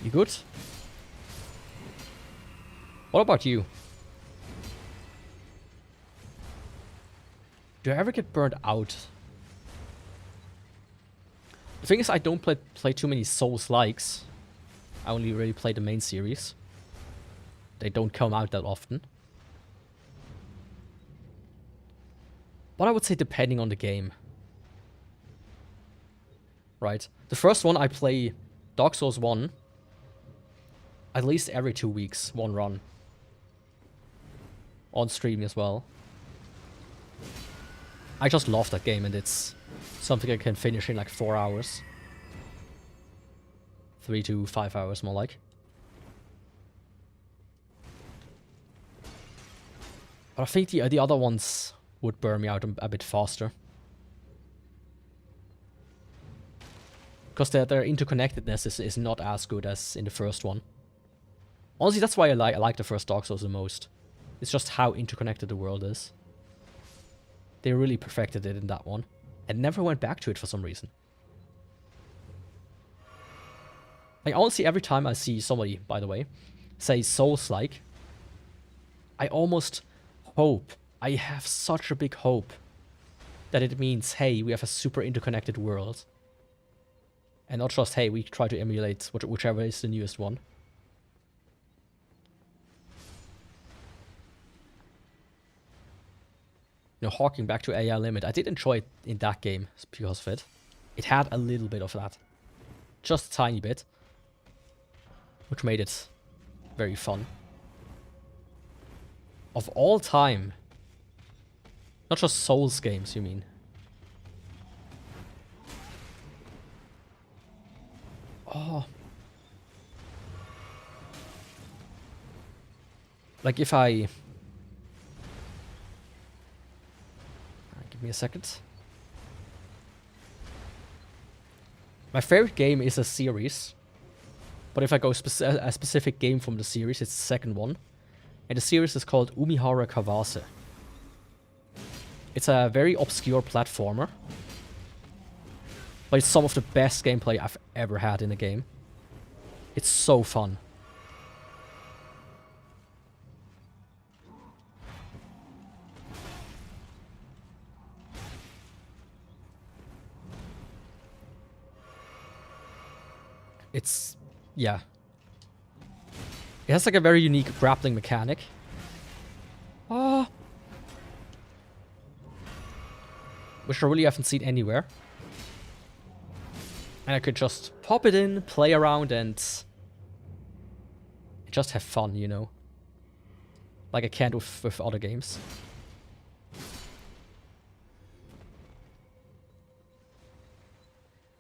You good? What about you? Do I ever get burned out? The thing is, I don't play too many Souls-Likes. I only really play the main series. They don't come out that often. But I would say depending on the game. Right. The first one I play Dark Souls 1. At least every 2 weeks, one run. On stream as well. I just love that game, and it's something I can finish in like 4 hours. 3 to 5 hours more like. But I think the other ones would burn me out a bit faster. Because their interconnectedness is not as good as in the first one. Honestly, that's why I like the first Dark Souls the most. It's just how interconnected the world is. They really perfected it in that one. And never went back to it for some reason. Like, honestly, every time I see somebody, by the way, say Souls-like, I almost hope, I have such a big hope, that it means, hey, we have a super interconnected world. And not just, hey, we try to emulate whichever is the newest one. You know, harking back to AI Limit, I did enjoy it in that game because of it. It had a little bit of that. Just a tiny bit. Which made it very fun. Of all time. Not just Souls games, you mean? Oh. Like if I... Give me a second. My favorite game is a series. But if I go a specific game from the series, it's the second one. And the series is called Umihara Kawase. It's a very obscure platformer. But it's some of the best gameplay I've ever had in a game. It's so fun. It's... yeah. It has like a very unique grappling mechanic. Oh. Which I really haven't seen anywhere. And I could just pop it in, play around, and just have fun, you know? Like I can't with other games.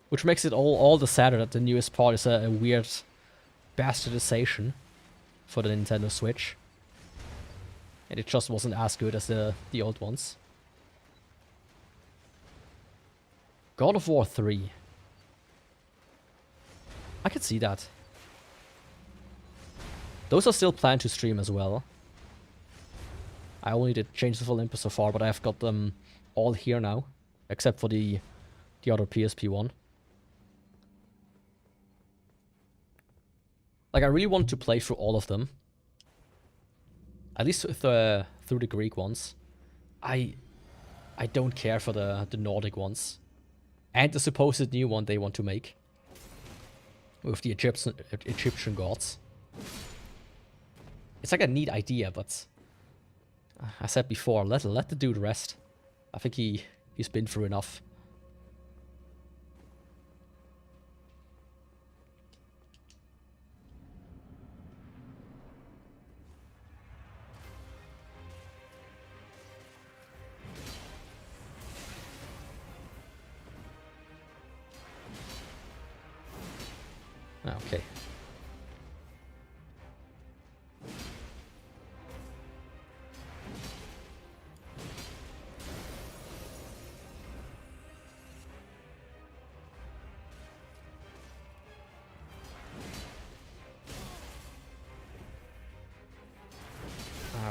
Which makes it all the sadder that the newest part is a weird bastardization for the Nintendo Switch. And it just wasn't as good as the old ones. God of War 3. I could see that. Those are still planned to stream as well. I only did Changes of Olympus so far, but I've got them all here now. Except for the other PSP one. Like, I really want to play through all of them. At least through the Greek ones. I don't care for the Nordic ones. And the supposed new one they want to make. With the Egyptian gods. It's like a neat idea, but... I said before, let the dude rest. I think he's been through enough. Okay.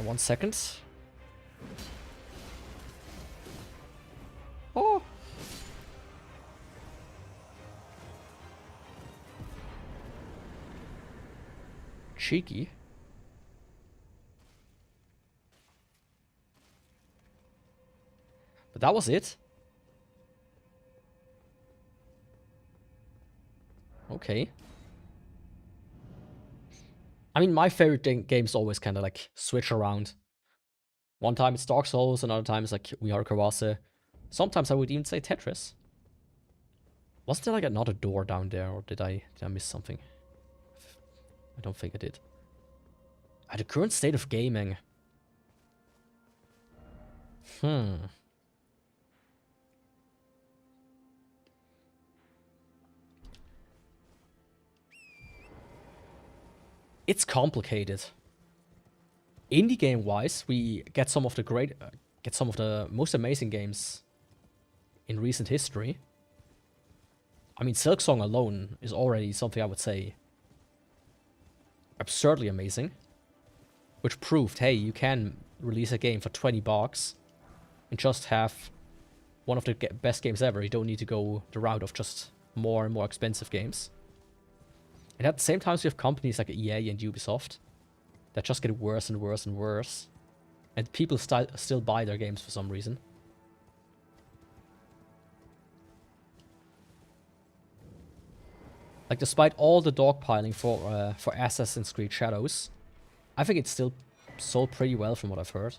One second. Oh! Cheeky. But that was it? Okay. I mean, my favorite games always kind of like switch around. One time it's Dark Souls, another time it's like We Are Kawase. Sometimes I would even say Tetris. Was there like another door down there, or did I miss something? I don't think I did. At the current state of gaming. It's complicated. Indie game wise, we get some of the most amazing games in recent history. I mean, Silksong alone is already something I would say absurdly amazing. Which proved, hey, you can release a game for $20 and just have one of the best games ever. You don't need to go the route of just more and more expensive games. And at the same time, you have companies like EA and Ubisoft that just get worse and worse and worse. And people still buy their games for some reason. Like, despite all the dogpiling for Assassin's Creed Shadows, I think it's still sold pretty well from what I've heard.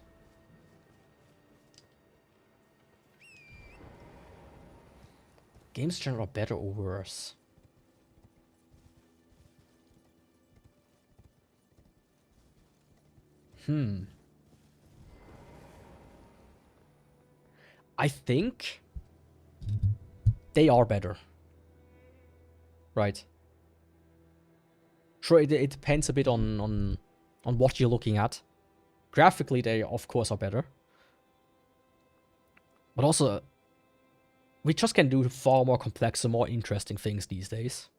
Games in general are better or worse? I think they are better. Right. Sure, it depends a bit on what you're looking at. Graphically, they of course are better. But also, we just can do far more complex and more interesting things these days.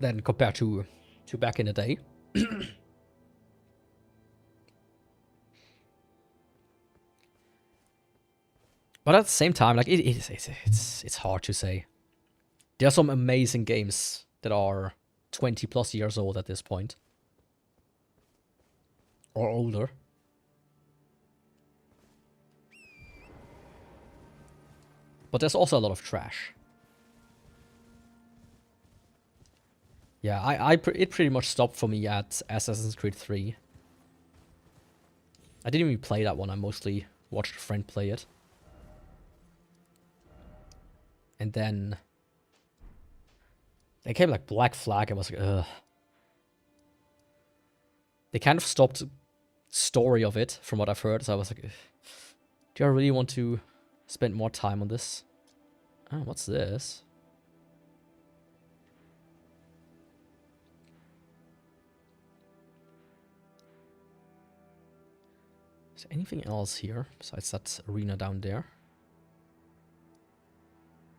Than compared to back in the day. But at the same time, like it's hard to say. There are some amazing games that are 20 plus years old at this point. Or older. But there's also a lot of trash. Yeah, it pretty much stopped for me at Assassin's Creed 3. I didn't even play that one, I mostly watched a friend play it. And then they came like Black Flag, and I was like, ugh. They kind of stopped story of it, from what I've heard, so I was like, ugh. Do I really want to spend more time on this? Oh, what's this? Is there anything else here besides that arena down there?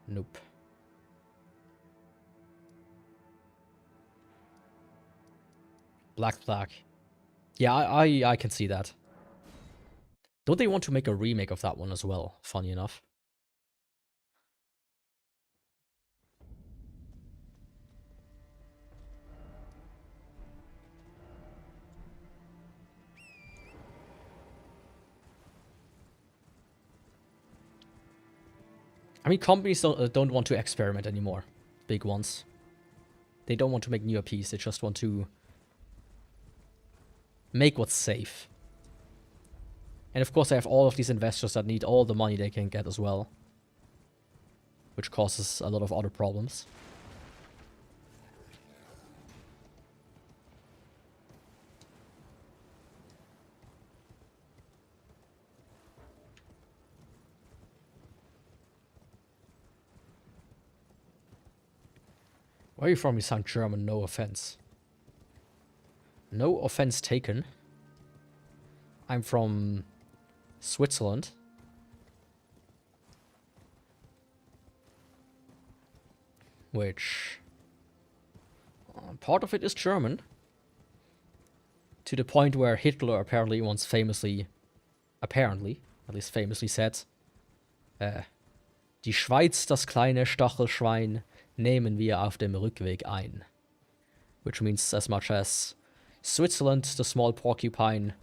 Nope. Black Flag. Yeah, I can see that. Don't they want to make a remake of that one as well, funny enough? I mean, companies don't want to experiment anymore. Big ones. They don't want to make new IPs, they just want to make what's safe. And of course, I have all of these investors that need all the money they can get as well. Which causes a lot of other problems. Where are you from? You sound German, no offense. No offense taken. I'm from Switzerland. Which... part of it is German. To the point where Hitler apparently once famously... apparently, at least famously said... Die Schweiz, das kleine Stachelschwein, nehmen wir auf dem Rückweg ein. Which means as much as Switzerland, the small porcupine,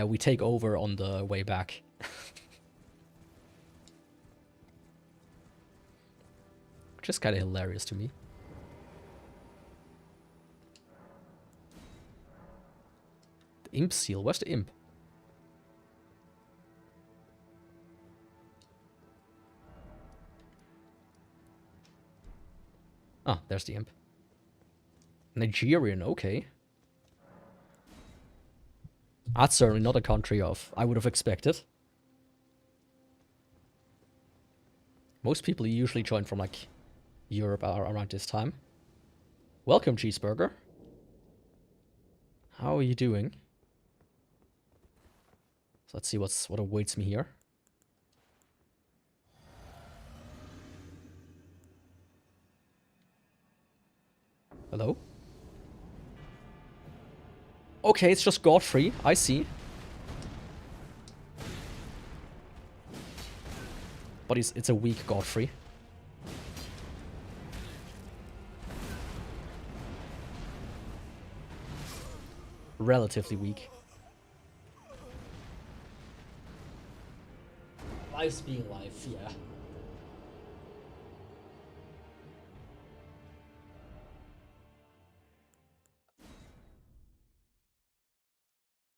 we take over on the way back. Which is kind of hilarious to me. The imp seal, where's the imp? Ah, there's the imp. Nigerian, okay. That's certainly not a country I would have expected. Most people usually join from, like, Europe around this time. Welcome, Cheeseburger. How are you doing? So let's see what awaits me here. Hello? Okay, it's just Godfrey. I see. But it's a weak Godfrey. Relatively weak. Life's being life, yeah.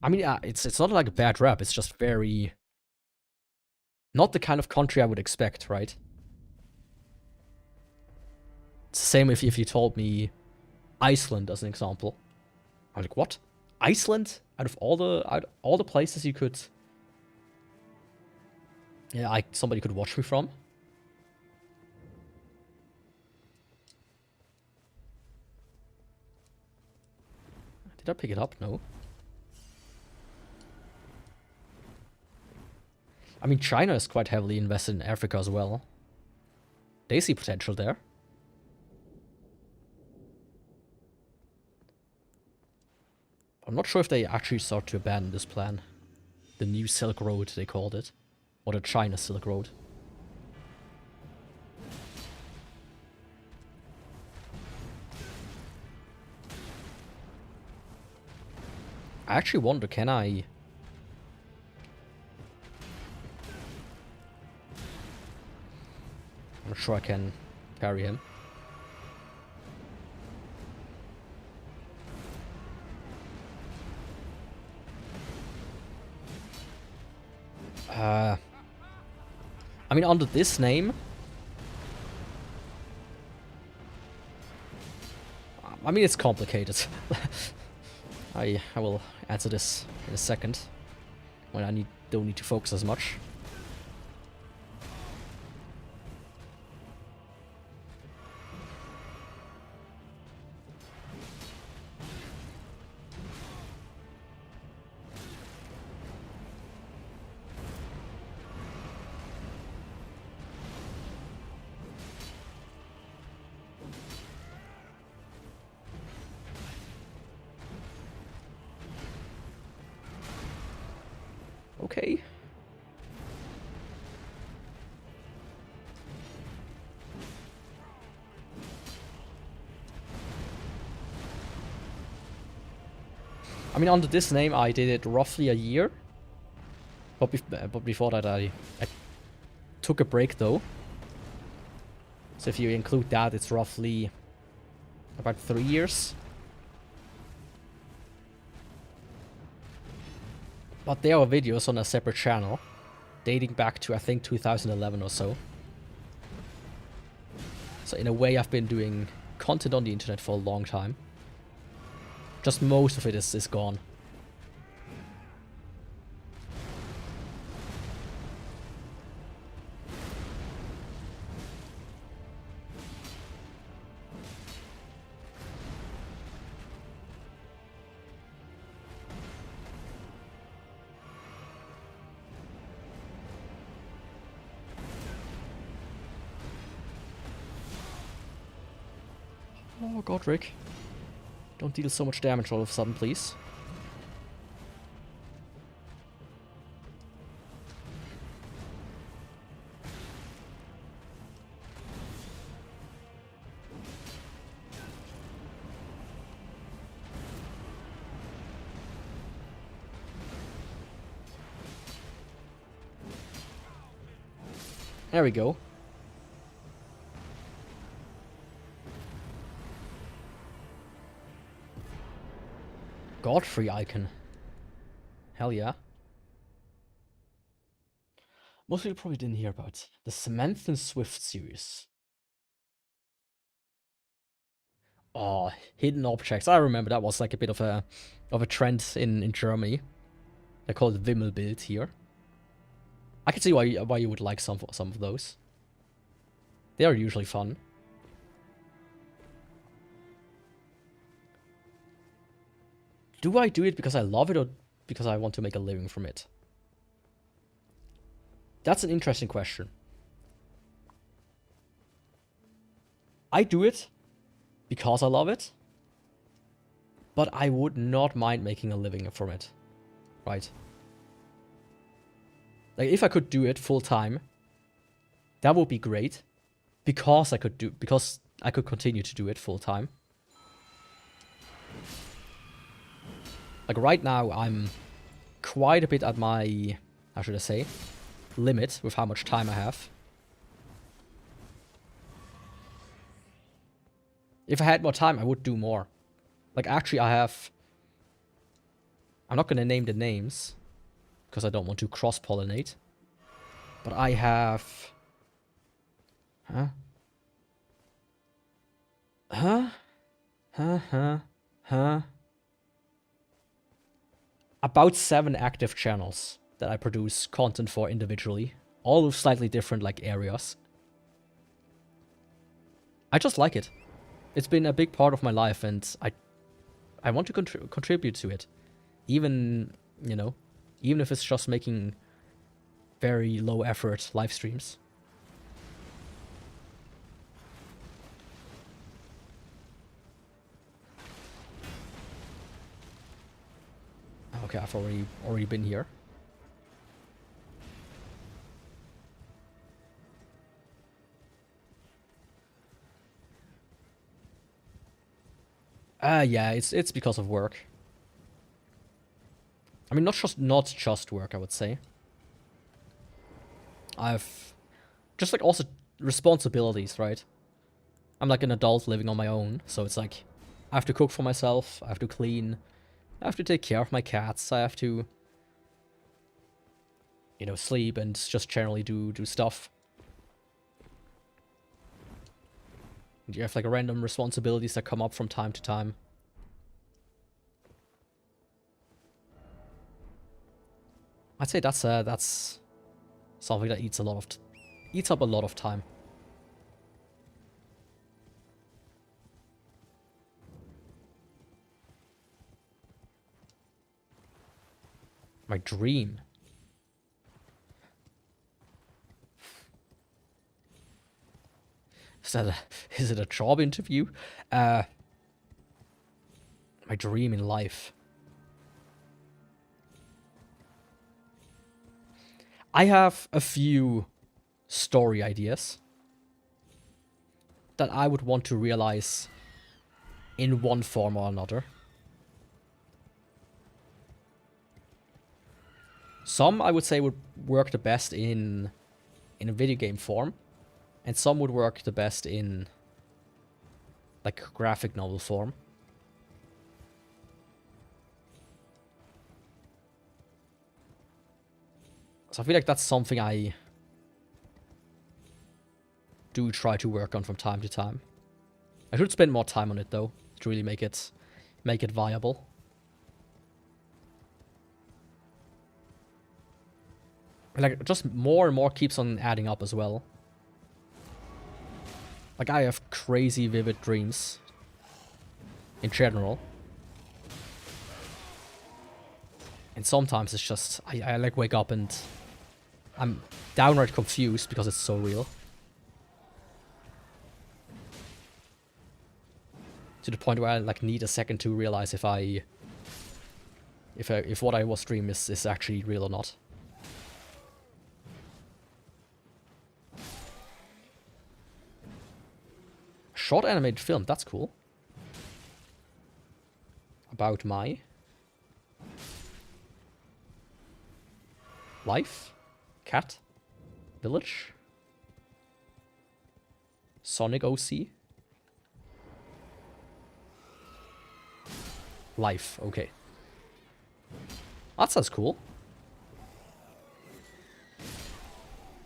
I mean, it's not like a bad rap, it's just very... not the kind of country I would expect, right? It's the same if you told me Iceland as an example. I'm like, what? Iceland? Out of all the places you could... yeah, somebody could watch me from? Did I pick it up? No. I mean, China is quite heavily invested in Africa as well. They see potential there. I'm not sure if they actually start to abandon this plan. The new Silk Road, they called it. Or the China Silk Road. I actually wonder, can I... I'm sure I can carry him. I mean, under this name... I mean, it's complicated. I will answer this in a second. When I don't need to focus as much. Okay. I mean, under this name, I did it roughly a year. But before that, I took a break though. So if you include that, it's roughly about 3 years. But there are videos on a separate channel, dating back to I think 2011 or so. So in a way I've been doing content on the internet for a long time. Just most of it is gone. Oh god, Rick. Don't deal so much damage all of a sudden, please. There we go. Godfrey icon. Hell yeah. Most people probably didn't hear about the Samantha Swift series. Oh, hidden objects. I remember that was like a bit of a trend in Germany. They call it Wimmelbild here. I can see why you would like some of those. They are usually fun. Do I do it because I love it or because I want to make a living from it? That's an interesting question. I do it because I love it, but I would not mind making a living from it, right? Like if I could do it full time, that would be great, because I could continue to do it full time. Like right now, I'm quite a bit at my, how should I say, limit with how much time I have. If I had more time, I would do more. Like actually I'm not gonna name the names, because I don't want to cross-pollinate. But I have... About 7 active channels that I produce content for individually. All with slightly different, like, areas. I just like it. It's been a big part of my life, and I want to contribute to it. Even, you know, even if it's just making very low effort live streams. Okay, I've already been here. Yeah, it's because of work. I mean, not just work, I would say. I've just like also responsibilities, right? I'm like an adult living on my own, so it's like I have to cook for myself, I have to clean, I have to take care of my cats, I have to, you know, sleep and just generally do stuff. And you have like random responsibilities that come up from time to time. I'd say that's something that eats up a lot of time. My dream. Is it a job interview? My dream in life. I have a few story ideas that I would want to realize in one form or another. Some I would say would work the best in in a video game form, and some would work the best in like graphic novel form. So I feel like that's something I do try to work on from time to time. I should spend more time on it though, to really make it viable. Like, just more and more keeps on adding up as well. Like, I have crazy vivid dreams. In general. And sometimes it's just, I like wake up and I'm downright confused because it's so real. To the point where I like need a second to realize if what I was dreaming is actually real or not. Short animated film, that's cool. About my life, cat, village, Sonic OC, life. Okay, that sounds cool.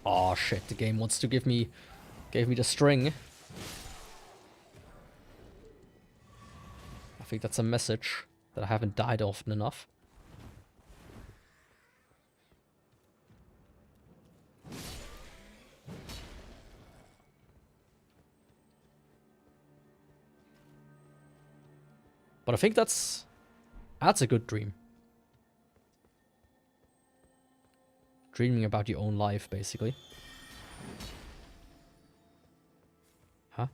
Oh shit! The game wants to gave me the string. I think that's a message that I haven't died often enough. But I think that's a good dream. Dreaming about your own life, basically. Huh?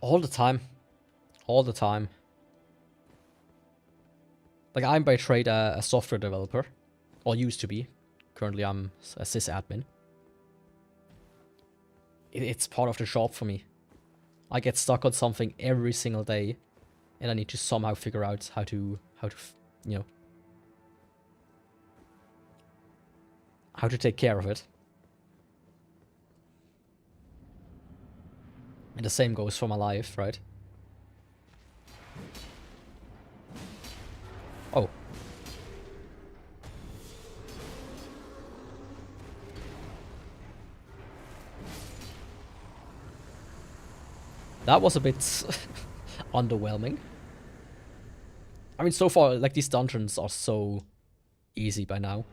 All the time. All the time. Like, I'm by trade a software developer. Or used to be. Currently, I'm a sysadmin. It's part of the job for me. I get stuck on something every single day. And I need to somehow figure out how to you know, how to take care of it. And the same goes for my life, right? Oh. That was a bit underwhelming. I mean, so far, like, these dungeons are so easy by now.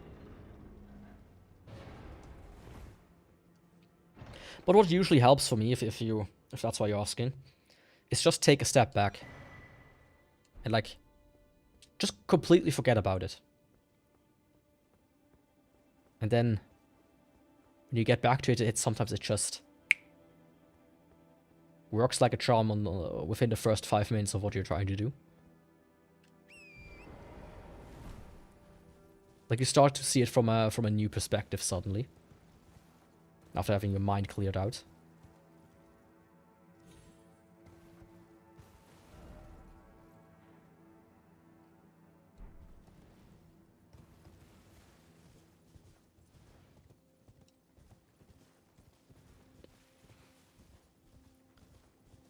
But what usually helps for me, if that's why you're asking, is just take a step back. And, like, just completely forget about it. And then, when you get back to it, sometimes it just works like a charm on within the first 5 minutes of what you're trying to do. Like, you start to see it from a new perspective suddenly. After having your mind cleared out.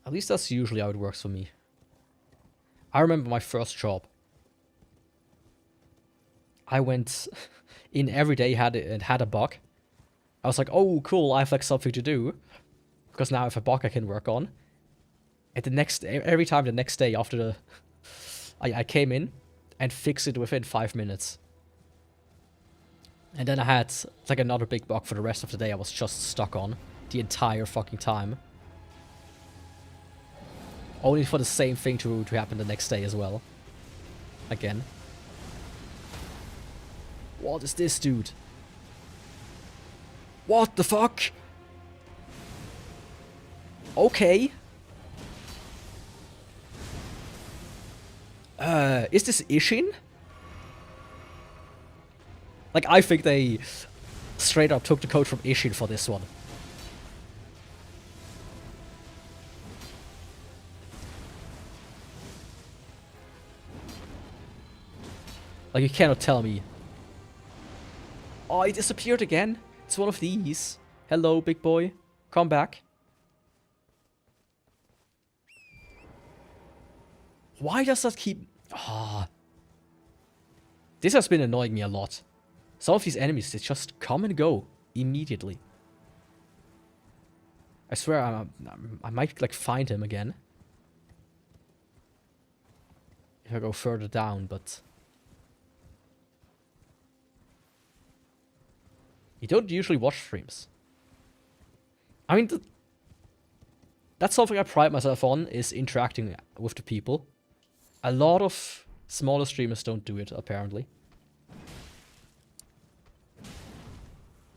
At least that's usually how it works for me. I remember my first job. I went in every day, it had a bug. I was like, oh, cool, I have like something to do. Because now I have a bug I can work on. And every time the next day after the... I came in and fixed it within 5 minutes. And then I had like another big bug for the rest of the day I was just stuck on. The entire fucking time. Only for the same thing to happen the next day as well. Again. What is this, dude? What the fuck? Okay. Is this Ishin? Like, I think they straight up took the code from Ishin for this one. Like, you cannot tell me. Oh, he disappeared again? It's one of these. Hello, big boy. Come back. Why does that keep... Ah. This has been annoying me a lot. Some of these enemies, they just come and go immediately. I swear I might, like, find him again. If I go further down, but... You don't usually watch streams. I mean, that's something I pride myself on, is interacting with the people. A lot of smaller streamers don't do it, apparently.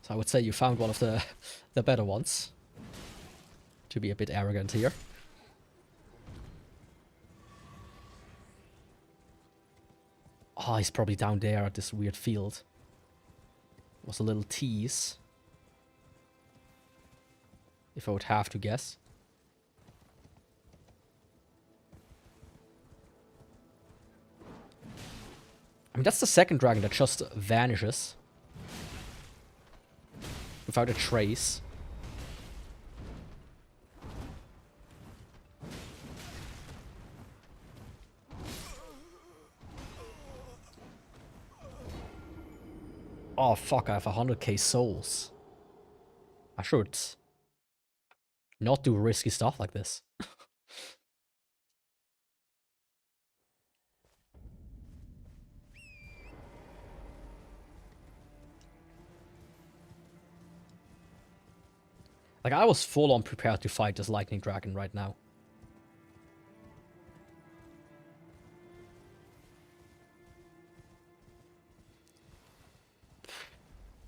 So I would say you found one of the better ones. To be a bit arrogant here. Oh, he's probably down there at this weird field. Was a little tease. If I would have to guess. I mean, that's the second dragon that just vanishes. Without a trace. Oh fuck, I have 100k souls. I should not do risky stuff like this. Like, I was full on prepared to fight this lightning dragon right now.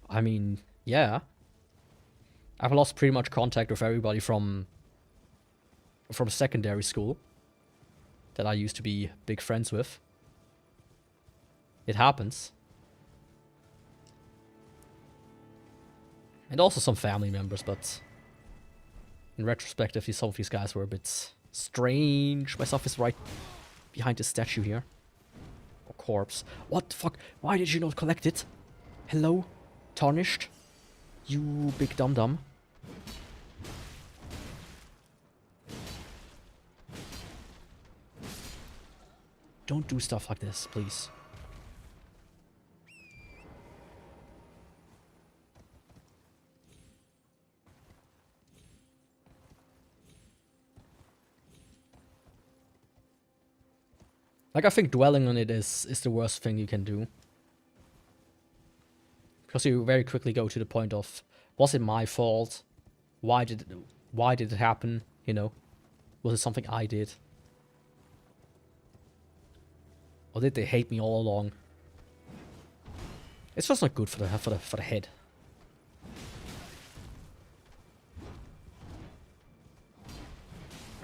I mean, yeah. I've lost pretty much contact with everybody from secondary school that I used to be big friends with. It happens. And also some family members, but in retrospect, some of these guys were a bit strange. My stuff is right behind this statue here. Or corpse. What the fuck? Why did you not collect it? Hello? Tarnished? You big dum-dum. Don't do stuff like this, please. Like, I think dwelling on it is the worst thing you can do. Because you very quickly go to the point of, was it my fault? Why did it happen? You know, was it something I did? Or did they hate me all along? It's just not good for the head.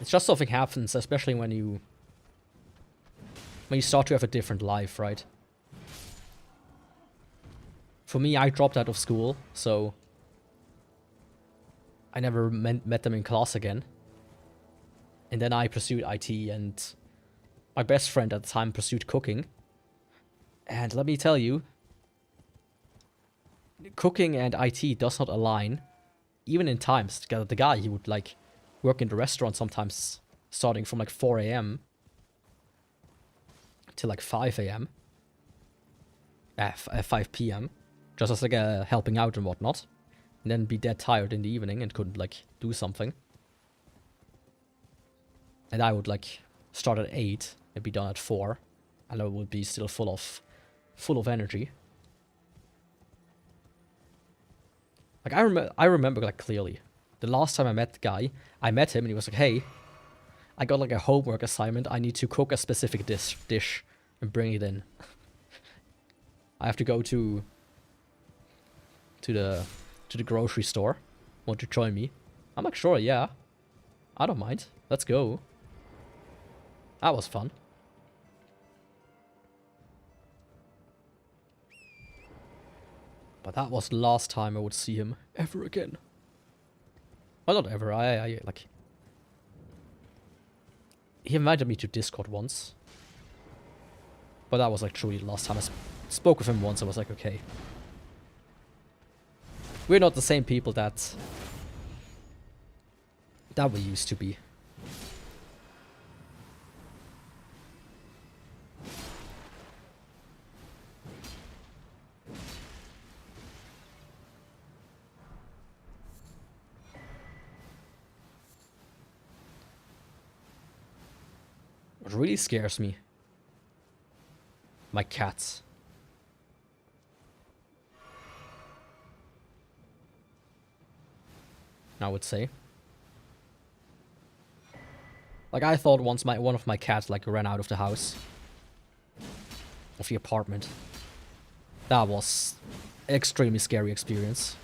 It's just something happens, especially when you start to have a different life, right? For me, I dropped out of school, so I never met them in class again. And then I pursued IT, and my best friend at the time pursued cooking. And let me tell you, cooking and IT does not align, even in times. The guy, he would like work in the restaurant sometimes, starting from like 4 AM till like 5 AM, 5 PM, just as like helping out and whatnot, and then be dead tired in the evening and couldn't like do something. And I would like start at 8 and be done at 4, and I would be still full of energy. Like, I remember like clearly the last time I met the guy. I met him and he was like, "Hey, I got like a homework assignment. I need to cook a specific dish and bring it in. I have to go to the grocery store. Want to join me?" I'm like, "Sure, yeah. I don't mind. Let's go." That was fun. But that was the last time I would see him ever again. Well, not ever. I like... He invited me to Discord once. But that was like truly the last time I spoke with him once. I was like, okay. We're not the same people that we used to be. What really scares me, my cats. I would say. Like, I thought once one of my cats like ran out of the house. Of the apartment. That was an extremely scary experience.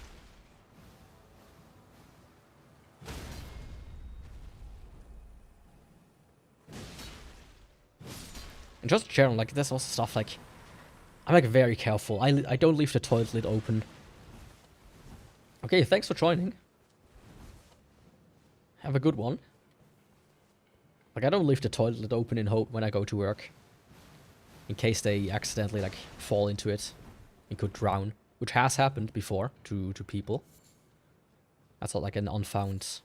And just in general, like, there's also stuff like... I'm like very careful. I don't leave the toilet lid open. Okay, thanks for joining. Have a good one. Like, I don't leave the toilet lid open in hope when I go to work. In case they accidentally, like, fall into it and could drown. Which has happened before to people. That's not like an unfound...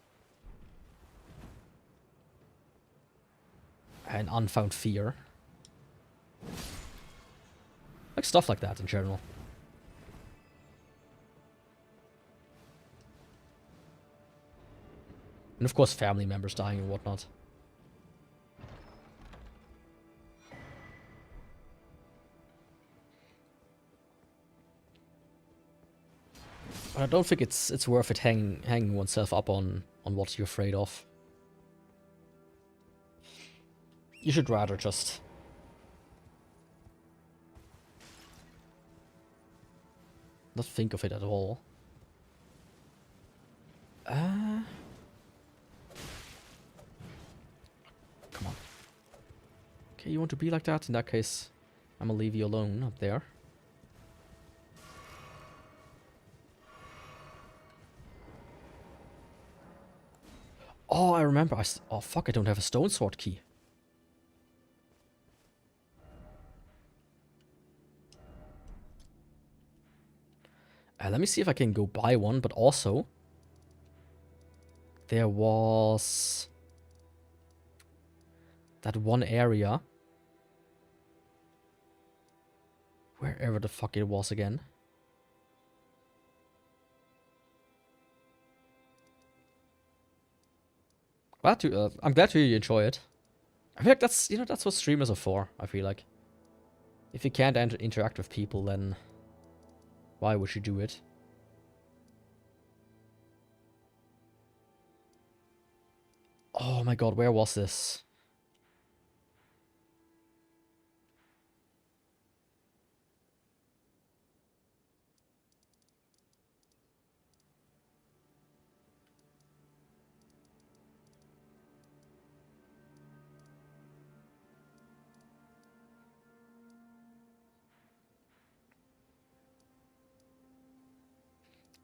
An unfound fear. Like, stuff like that in general. And of course family members dying and whatnot. But I don't think it's worth it hanging oneself up on what you're afraid of. You should rather just not think of it at all. Come on. Okay, you want to be like that? In that case, I'm gonna leave you alone up there. Oh, I remember. Oh, fuck, I don't have a stone sword key. Let me see if I can go buy one, but also... There was... that one area... Wherever the fuck it was again. I'm glad to hear you enjoy it. I feel like that's, you know, that's what streamers are for, I feel like. If you can't interact with people, then why would you do it? Oh my god, where was this?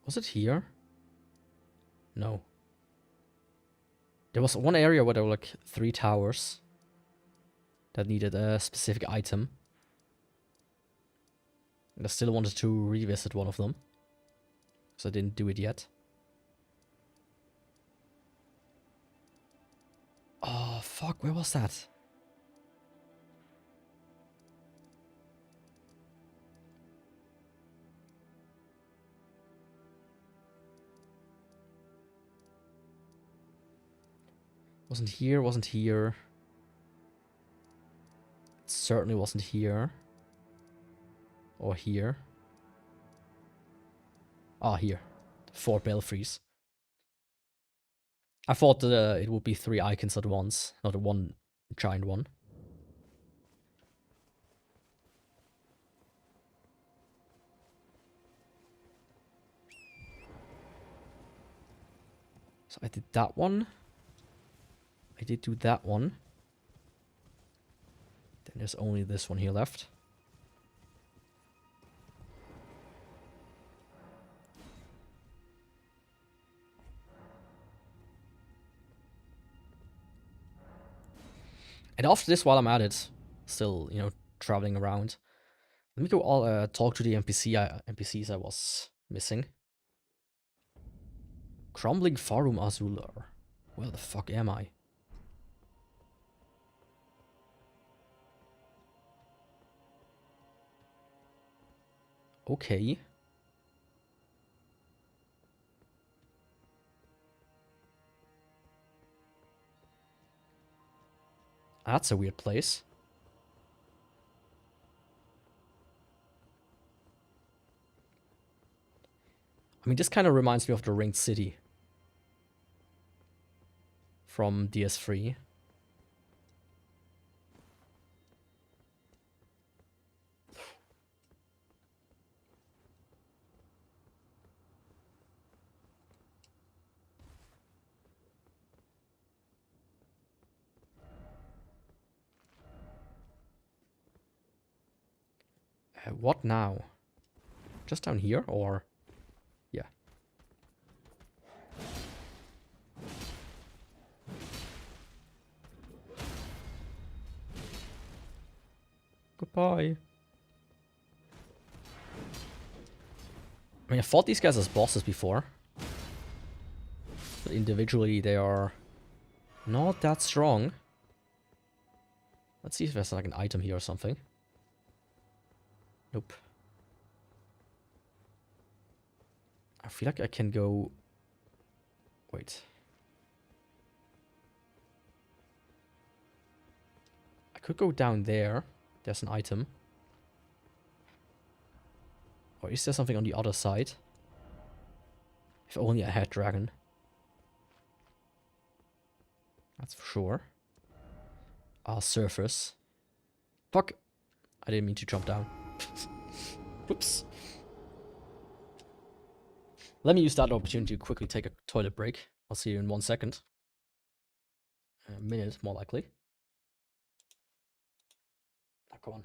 Was it here? No. There was one area where there were like 3 towers that needed a specific item. And I still wanted to revisit one of them. So I didn't do it yet. Oh, fuck, where was that? Wasn't here, wasn't here. It certainly wasn't here. Or here. Ah, here. 4 belfries. I thought that it would be 3 icons at once, not one giant one. So I did that one. I did do that one. Then there's only this one here left. And after this, while I'm at it, still, you know, traveling around, let me go all talk to the NPCs I was missing. Crumbling Farum Azular. Where the fuck am I? Okay. That's a weird place. I mean, this kind of reminds me of the Ringed City from DS3. What now? Just down here, or... Yeah. Goodbye. I mean, I fought these guys as bosses before. But individually, they are not that strong. Let's see if there's like an item here or something. Nope. I feel like I can go... Wait. I could go down there. There's an item. Or is there something on the other side? If only I had dragon. That's for sure. Surface. Fuck! I didn't mean to jump down. Whoops. Let me use that opportunity to quickly take a toilet break. I'll see you in 1 second. A minute, more likely. Oh, come on.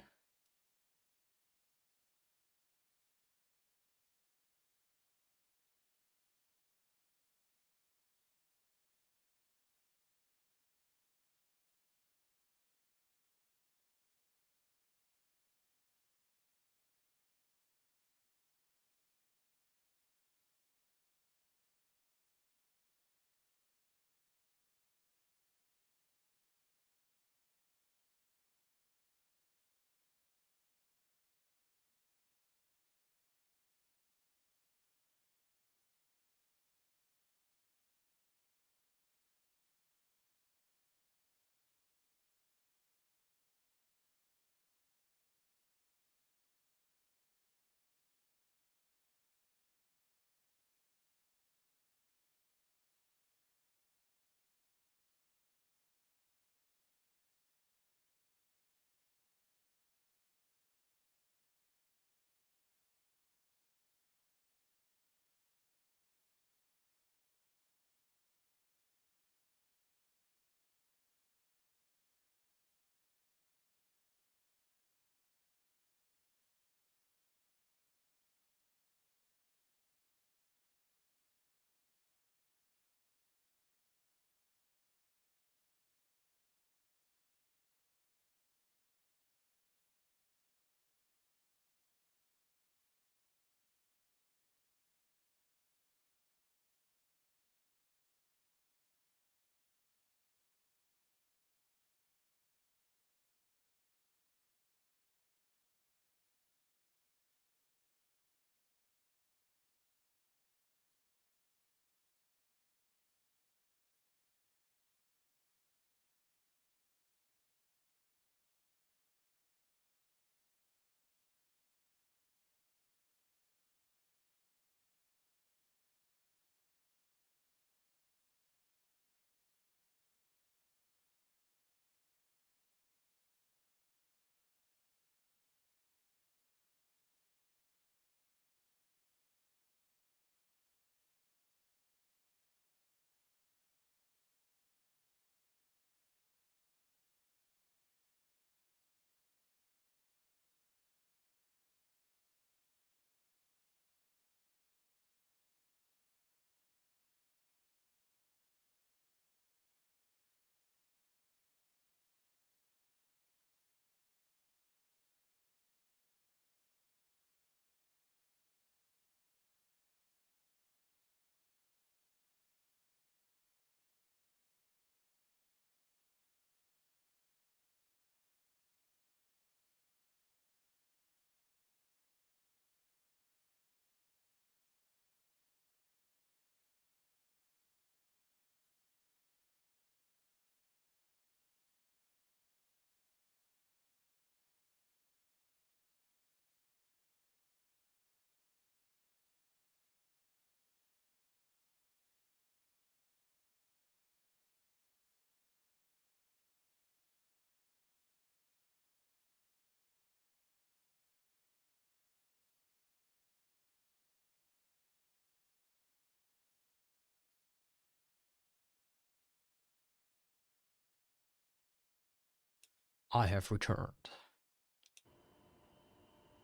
I have returned.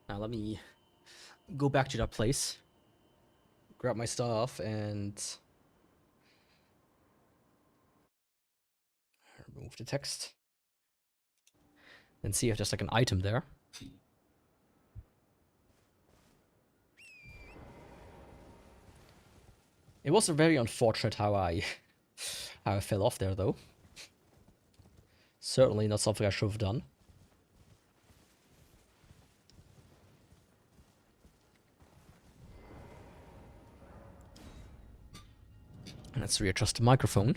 Now let me go back to that place, grab my stuff, and remove the text. And see if there's like an item there. It was very unfortunate how I fell off there, though. Certainly not something I should have done. Let's readjust the microphone.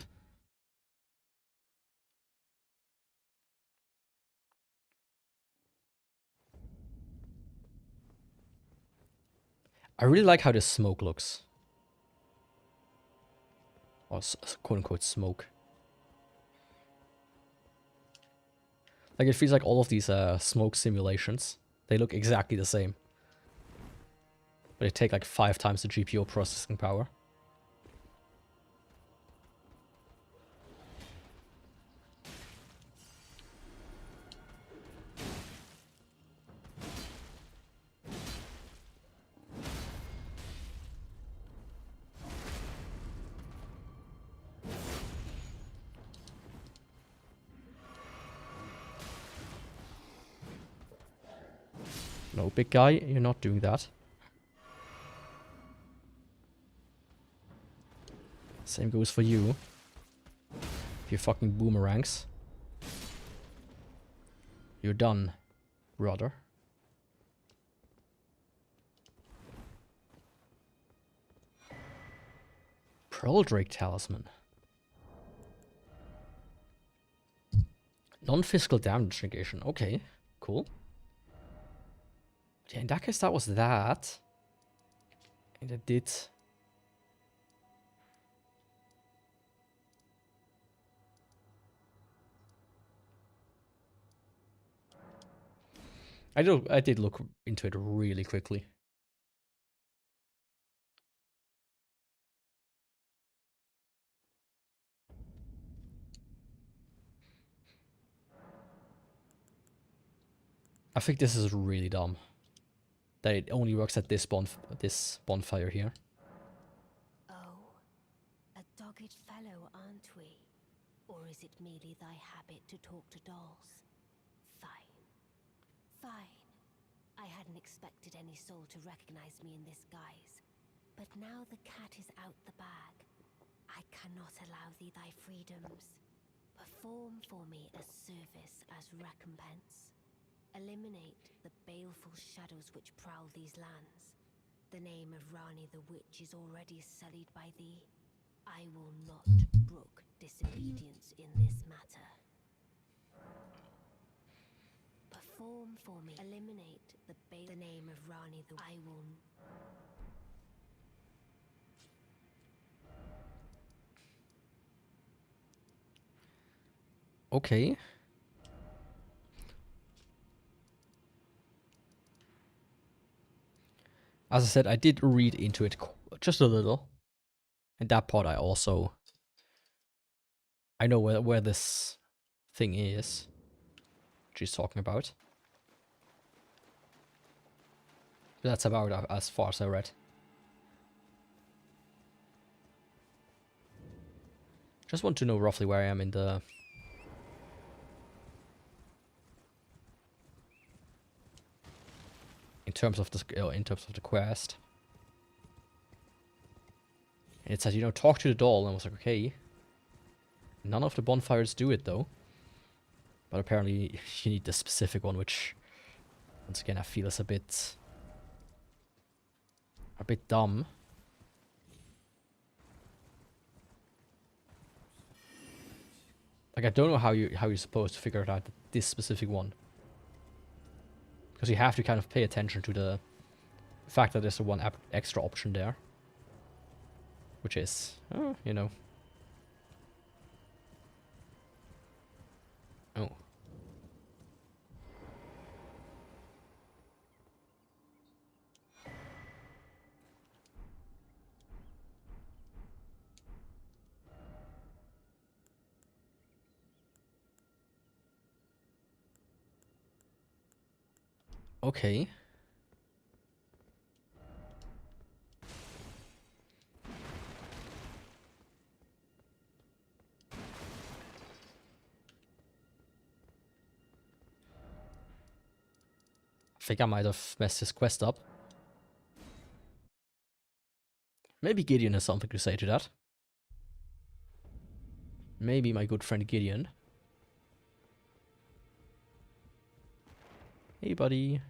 I really like how this smoke looks. Or quote-unquote smoke. Like, it feels like all of these smoke simulations, they look exactly the same. But they take like 5 times the GPU processing power. No, big guy, you're not doing that. Same goes for you. You fucking boomerangs. You're done, brother. Pearl Drake Talisman. Non-physical damage negation. Okay, cool. Yeah, in that case, that was that. And it did... I did look into it really quickly. I think this is really dumb. That it only works at this bonfire here. Oh, a dogged fellow, aren't we? Or is it merely thy habit to talk to dolls? Fine. Fine. I hadn't expected any soul to recognize me in this guise. But now the cat is out the bag. I cannot allow thee thy freedoms. Perform for me a service as recompense. Eliminate the baleful shadows which prowl these lands. The name of Rani the Witch is already sullied by thee. I will not brook disobedience in this matter. Perform for me. Eliminate the name of Rani the I will. Okay. As I said, I did read into it just a little. And that part I also... I know where this thing is. She's talking about. But that's about as far as I read. Just want to know roughly where I am in the... In terms of the quest. And it says, you know, talk to the doll. And I was like, okay. None of the bonfires do it, though. But apparently you need the specific one, which... Once again, I feel is a bit dumb. Like, I don't know how you're supposed to figure it out, this specific one. Because you have to kind of pay attention to the fact that there's the one extra option there. Which is, you know. Oh. Okay. I think I might have messed his quest up. Maybe Gideon has something to say to that. Maybe my good friend Gideon. Hey, buddy.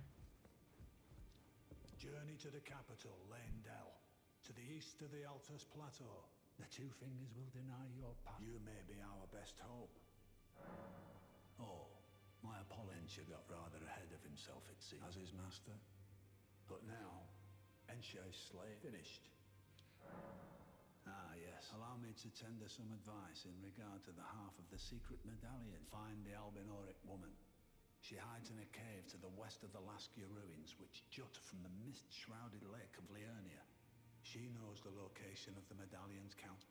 Journey to the capital, Lendell. To the east of the Altus Plateau. The two fingers will deny your path. You may be our best hope. Oh, my Apollensha got rather ahead of himself, it seems, as his master. But now, Ensha's slave finished. Ah, yes. Allow me to tender some advice in regard to the half of the secret medallion. Find the Albinoric woman. She hides in a cave to the west of the Laskia ruins, which jut from the mist-shrouded lake of Liurnia. She knows the location of the medallion's count.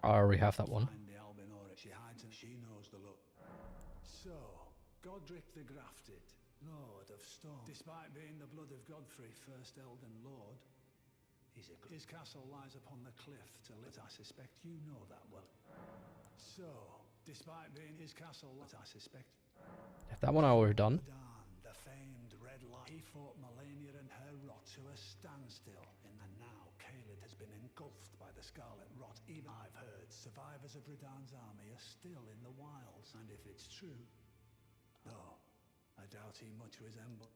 I already have that one. Find the Albinoric. She hides in. She knows the look. So, Godric the Grafted, Lord of Storm. Despite being the blood of Godfrey, first Elden Lord, his castle lies upon the cliff to lit. I suspect you know that well. So, despite being his castle, I suspect. That one I already done. The famed Red Light. He fought Malenia and her rot to a standstill, and now Caelid has been engulfed by the Scarlet Rot. Even I've heard survivors of Radahn's army are still in the wilds, and if it's true, though I doubt he much resembles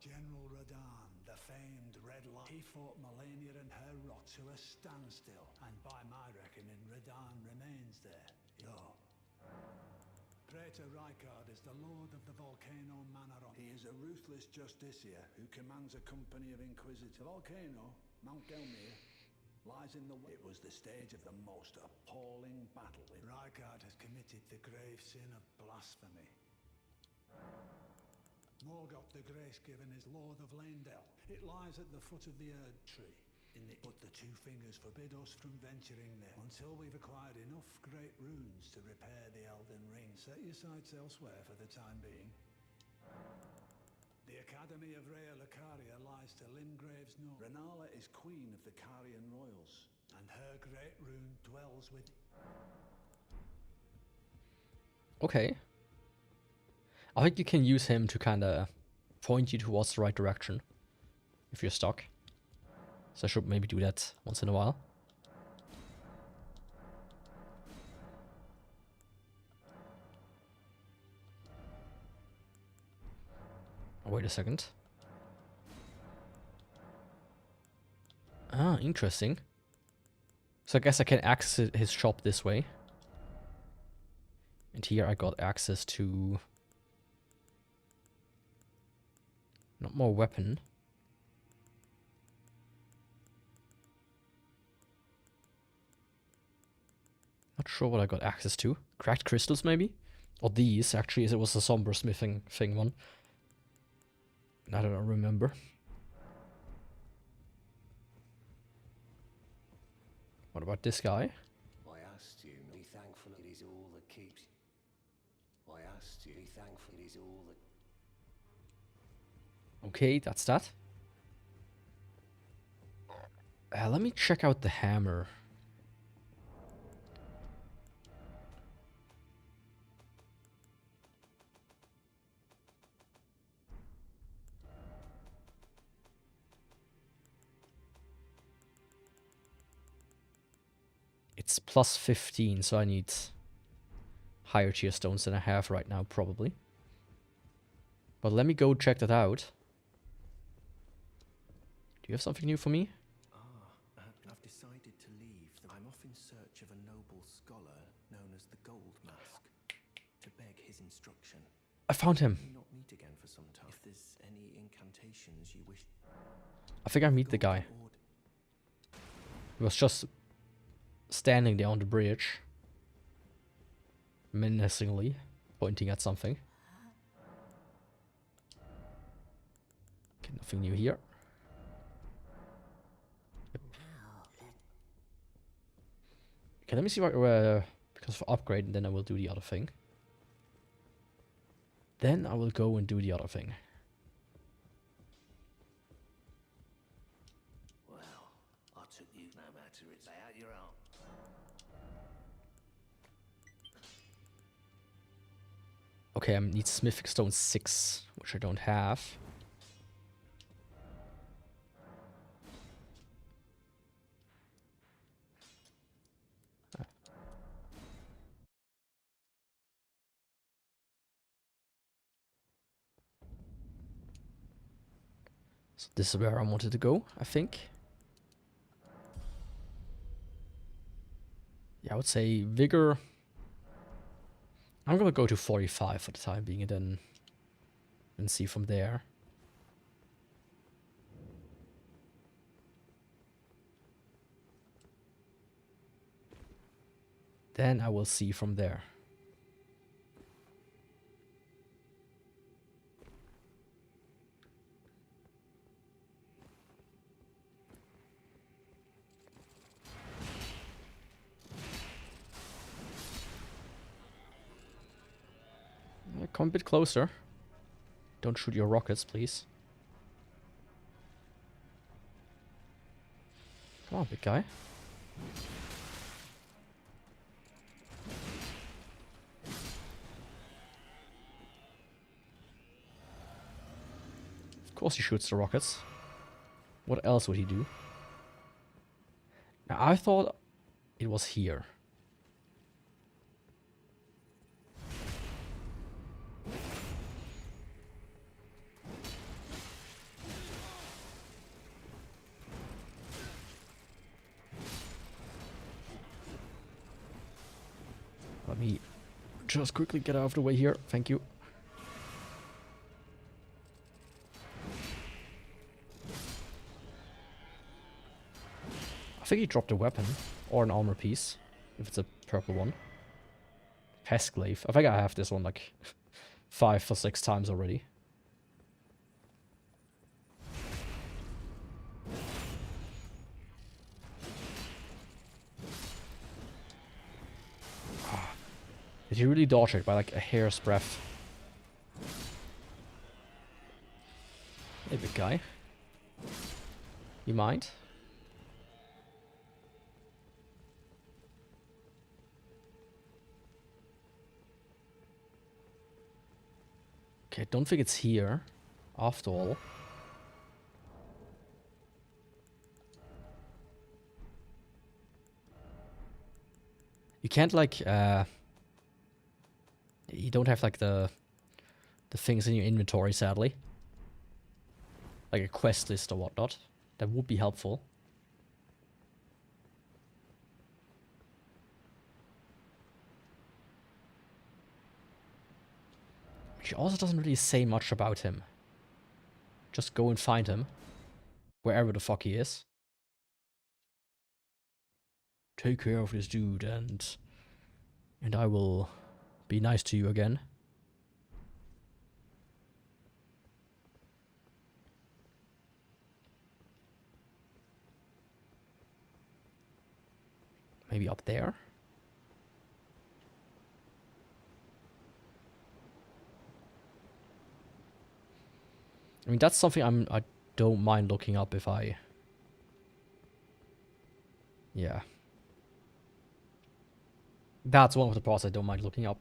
General Radahn, the famed Red Light. He fought Malenia and her rot to a standstill, and by my reckoning, Radahn remains there. Praetor Rykard is the lord of the Volcano Manor. He is a ruthless justiciar who commands a company of inquisitors. The volcano, Mount Gelmir, lies in the way. It was the stage of the most appalling battle. Rykard has committed the grave sin of blasphemy. Morgoth the Grace-Given is Lord of Lendell. It lies at the foot of the Erd Tree. But the two fingers forbid us from venturing there until we've acquired enough great runes to repair the Elden Ring. Set your sights elsewhere for the time being. The Academy of Rhea Lucaria lies to Limgrave's north. Renala is queen of the Carian royals, and her great rune dwells with. Okay. I think you can use him to kind of point you towards the right direction if you're stuck. So I should maybe do that once in a while. Oh, wait a second. Ah, interesting. So I guess I can access his shop this way. And here I got access to... not more weapon. Not sure what I got access to. Cracked crystals, maybe? Or these, actually, as it was a somber smithing thing one. I don't remember. What about this guy? I asked you, be thankful it is all that keeps. I asked you, be thankful it is all that. Okay, that's that. Let me check out the hammer. It's plus 15, so I need higher tier stones than I have right now, probably. But let me go check that out. Do you have something new for me? I've decided to leave. I'm off in search of a noble scholar known as the Gold Mask to beg his instruction. I found him. We may not meet again for some time. If there's any incantations you wish. I think I meet the guy. He was just standing there on the bridge, menacingly pointing at something. Okay, nothing new here. Yep. Okay, let me see what because for upgrade, and then I will do the other thing. Then I will go and do the other thing. Okay, I need Smithing Stone 6, which I don't have. So this is where I wanted to go, I think. Yeah, I would say Vigor. I'm gonna go to 45 for the time being and then see from there. Then I will see from there. Come a bit closer. Don't shoot your rockets, please. Come on, big guy. Of course he shoots the rockets. What else would he do? Now, I thought it was here. Let me just quickly get out of the way here. Thank you. I think he dropped a weapon or an armor piece, if it's a purple one. Pestglaive. I think I have this one like 5 or 6 times already. Did he really dodge it by like a hair's breadth? Hey, big guy. You mind? Okay, I don't think it's here, after all. You can't like, you don't have like the things in your inventory, sadly. Like a quest list or whatnot. That would be helpful. Which also doesn't really say much about him. Just go and find him. Wherever the fuck he is. Take care of this dude and I will be nice to you again. Maybe up there? I mean, that's something I don't mind looking up if I... Yeah. That's one of the parts I don't mind looking up.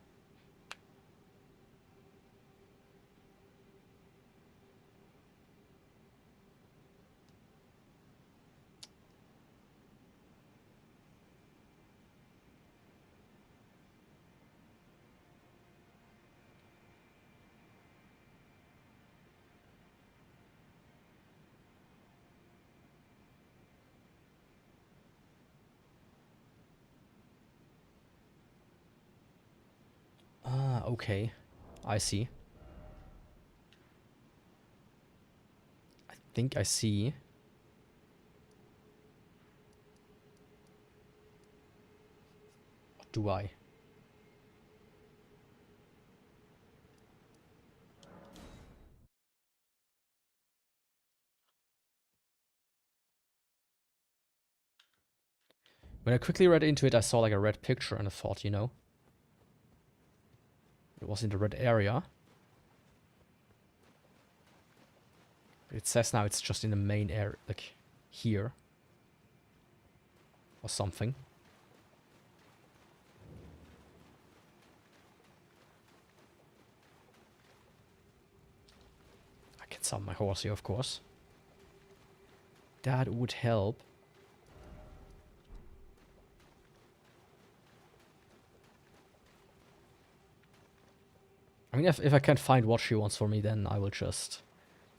Ah, okay. I see. I think I see. Or do I? When I quickly read into it, I saw like a red picture and I thought, you know, it was in the red area. It says now it's just in the main area, like here. Or something. summon my horse here, of course. That would help. I mean, if I can't find what she wants for me, then I will just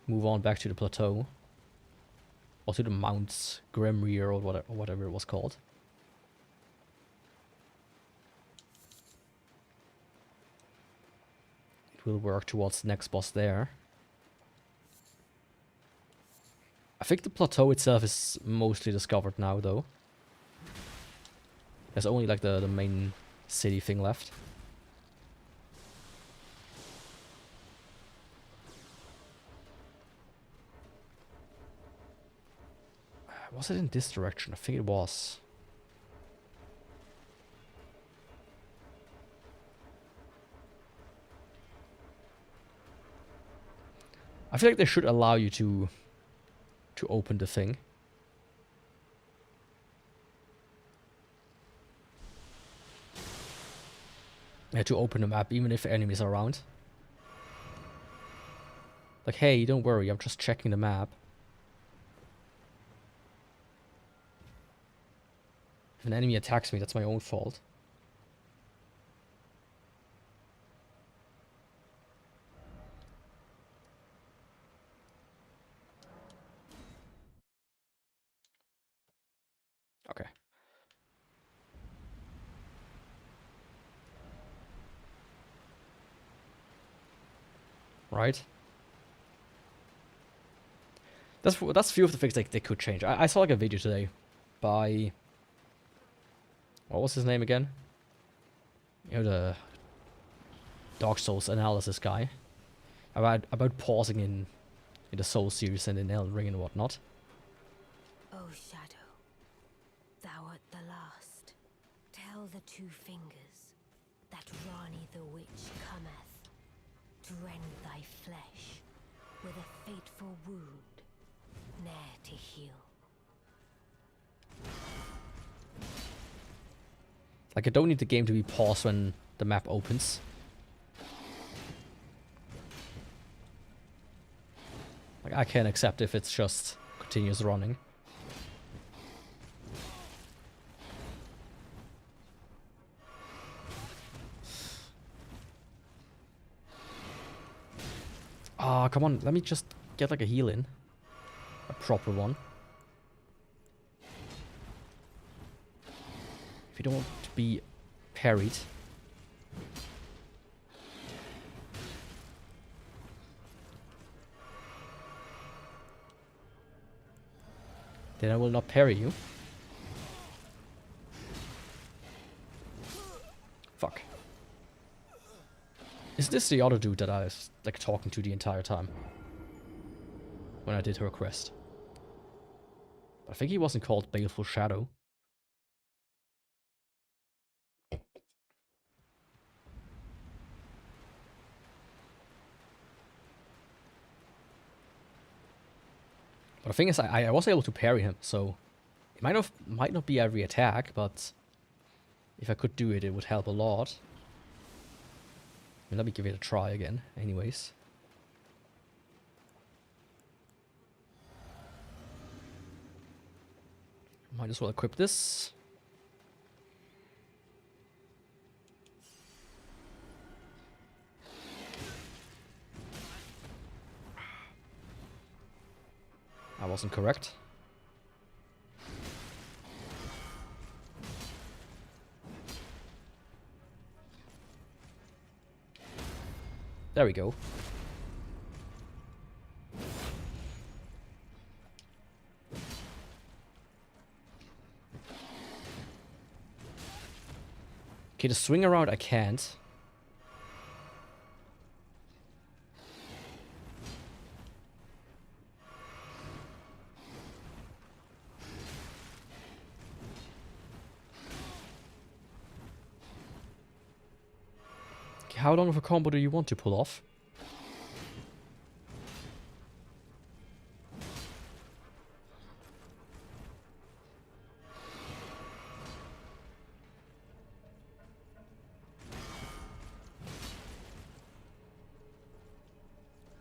move on back to the plateau. Or to the Mount Grimrear or whatever it was called. It will work towards the next boss there. I think the plateau itself is mostly discovered now, though. There's only like the main city thing left. Was it in this direction? I think it was. I feel like they should allow you to open the thing. Yeah, to open the map, even if enemies are around. Like, hey, don't worry, I'm just checking the map. If an enemy attacks me, that's my own fault. Okay. Right. That's few of the things they could change. I saw like a video today by... What was his name again? You know, the Dark Souls analysis guy. About pausing in the Souls series and in Elden Ring and whatnot. O Shadow, thou art the last. Tell the two fingers that Rani the Witch cometh to rend thy flesh with a fateful wound, ne'er to heal. Like, I don't need the game to be paused when the map opens. Like, I can accept if it's just continuous running. Ah, come on, let me just get like a heal in. A proper one. If you don't want to be parried. Then I will not parry you. Fuck. Is this the other dude that I was like talking to the entire time? When I did her quest. I think he wasn't called Baleful Shadow. But the thing is, I was able to parry him, so it might not be every attack, but if I could do it, it would help a lot. I mean, let me give it a try again, anyways. Might as well equip this. I wasn't correct. There we go. Okay, the swing around I can't. Okay, how long of a combo do you want to pull off?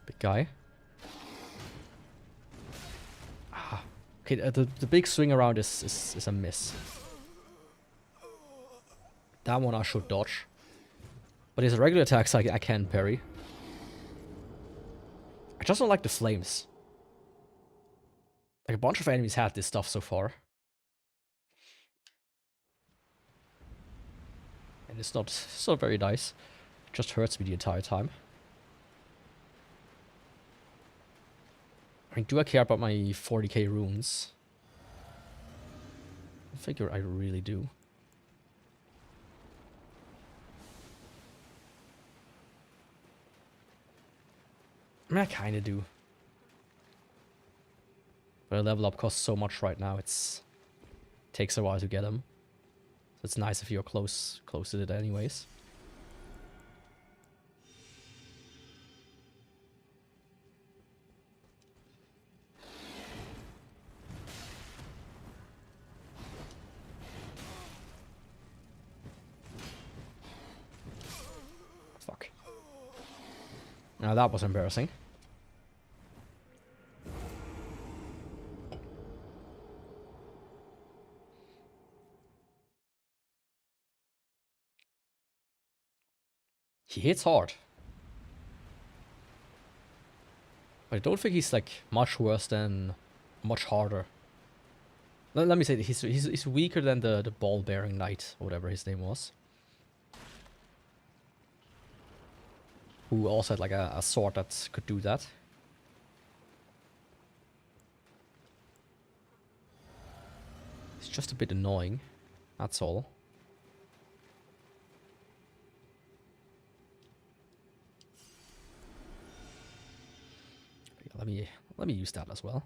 Big guy. Okay, the big swing around is a miss. That one I should dodge. But his regular attacks I can parry. I just don't like the flames. Like, a bunch of enemies had this stuff so far. And it's not very nice. It just hurts me the entire time. I mean, do I care about my 40k runes? I figure I really do. I mean, I kinda do. But a level up costs so much right now, takes a while to get them. So it's nice if you're close to it anyways. Fuck. Now that was embarrassing. He hits hard. But I don't think he's like much worse than much harder. Let me say that he's weaker than the ball-bearing knight, or whatever his name was. Who also had like a sword that could do that. It's just a bit annoying. That's all. Let me use that as well.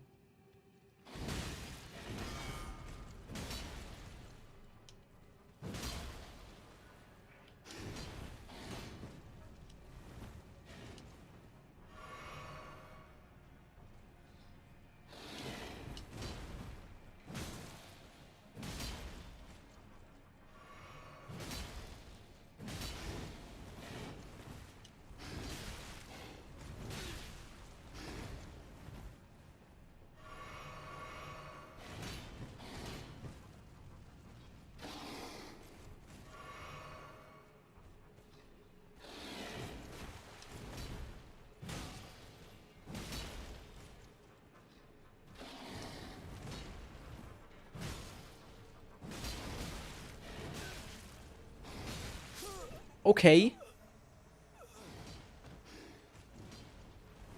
Okay.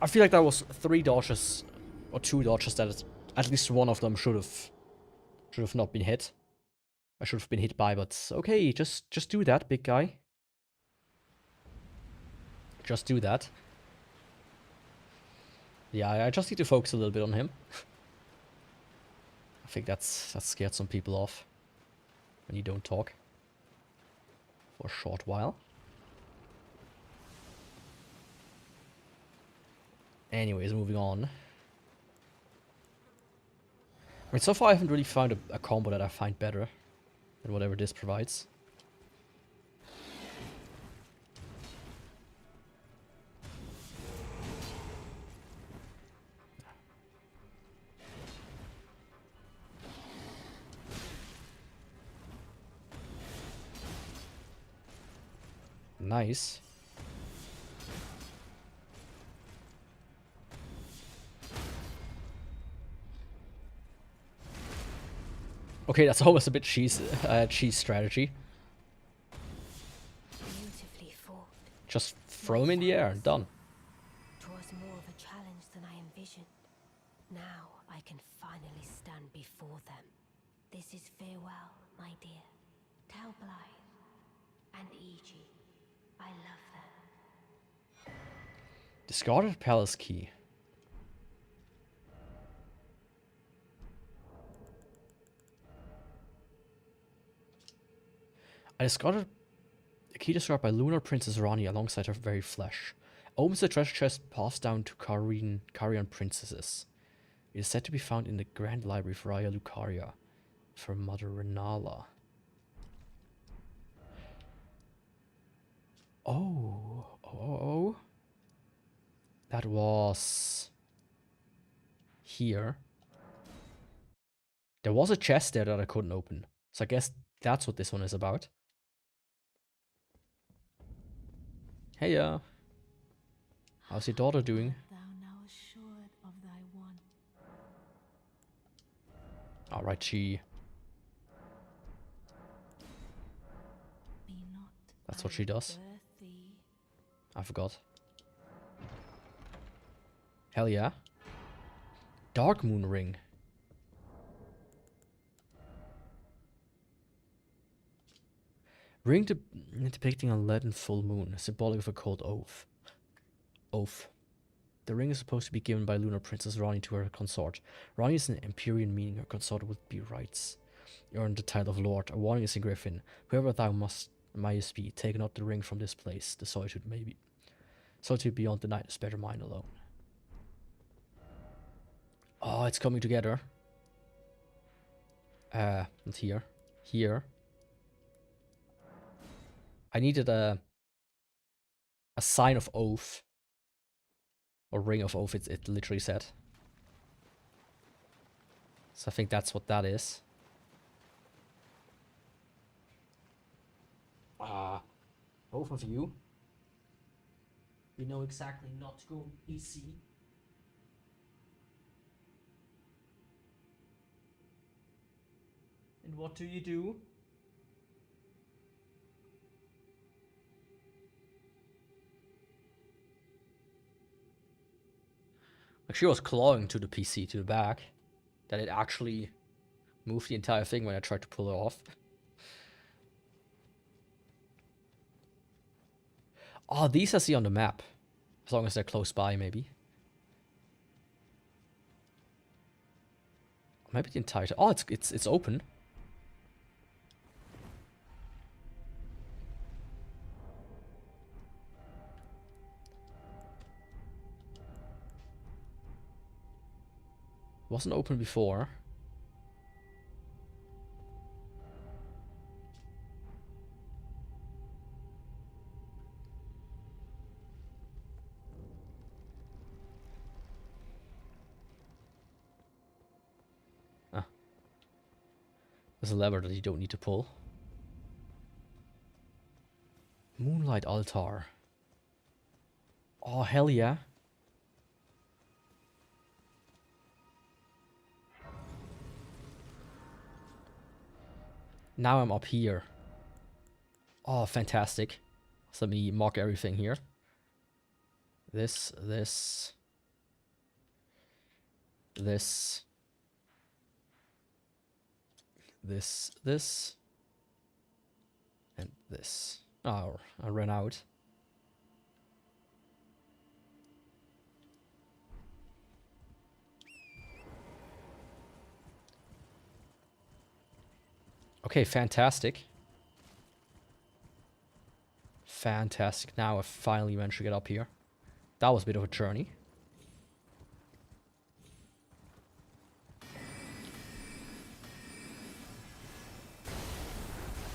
I feel like that was 3 dodges or 2 dodges that at least one of them should have not been hit. I should have been hit by, but okay, just do that, big guy. Just do that. Yeah, I just need to focus a little bit on him. I think that scared some people off when you don't talk for a short while. Anyways, moving on. I mean, so far I haven't really found a combo that I find better than whatever this provides. Nice. Okay, that's almost a bit cheese strategy. Beautifully fought. Just throw him in the air and done. 'Twas more of a challenge than I envisioned. Now I can finally stand before them. This is farewell, my dear. Tell Blythe and E.G. I love them. Discarded palace key. I discarded a key described by Lunar Princess Rani alongside her very flesh. Opens the treasure chest passed down to Carian princesses. It is said to be found in the Grand Library for Raya Lucaria for Mother Renala. Oh. That was here. There was a chest there that I couldn't open. So I guess that's what this one is about. Heya. How's your daughter doing? Art thou now assured of thy want? Alright, she... Be not That's I what she does. birth thee. I forgot. Hell yeah. Dark Moon Ring. Ring depicting a leaden full moon, symbolic of a cold oath. The ring is supposed to be given by Lunar Princess Rani to her consort. Rani is an Empyrean, meaning her consort would be rights. Earn the title of Lord. A warning is in Griffin. Whoever thou mayest be, take not the ring from this place. The solitude may be. Solitude beyond the night is better mine alone. Oh, it's coming together. Not here. Here. I needed a sign of oath. Or ring of oath, it literally said. So I think that's what that is. Both of you. You know exactly not to go PC. And what do you do? Like she was clawing to the PC to the back. That it actually moved the entire thing when I tried to pull it off. Oh, these I see on the map. As long as they're close by, maybe. Maybe the entire... Oh, it's open. Wasn't open before. Ah. There's a lever that you don't need to pull. Moonlight altar. Oh, hell yeah. Now I'm up here. Oh, fantastic. So let me mark everything here. This. And this. Oh, I ran out. Okay, fantastic. Fantastic. Now I finally managed to get up here. That was a bit of a journey.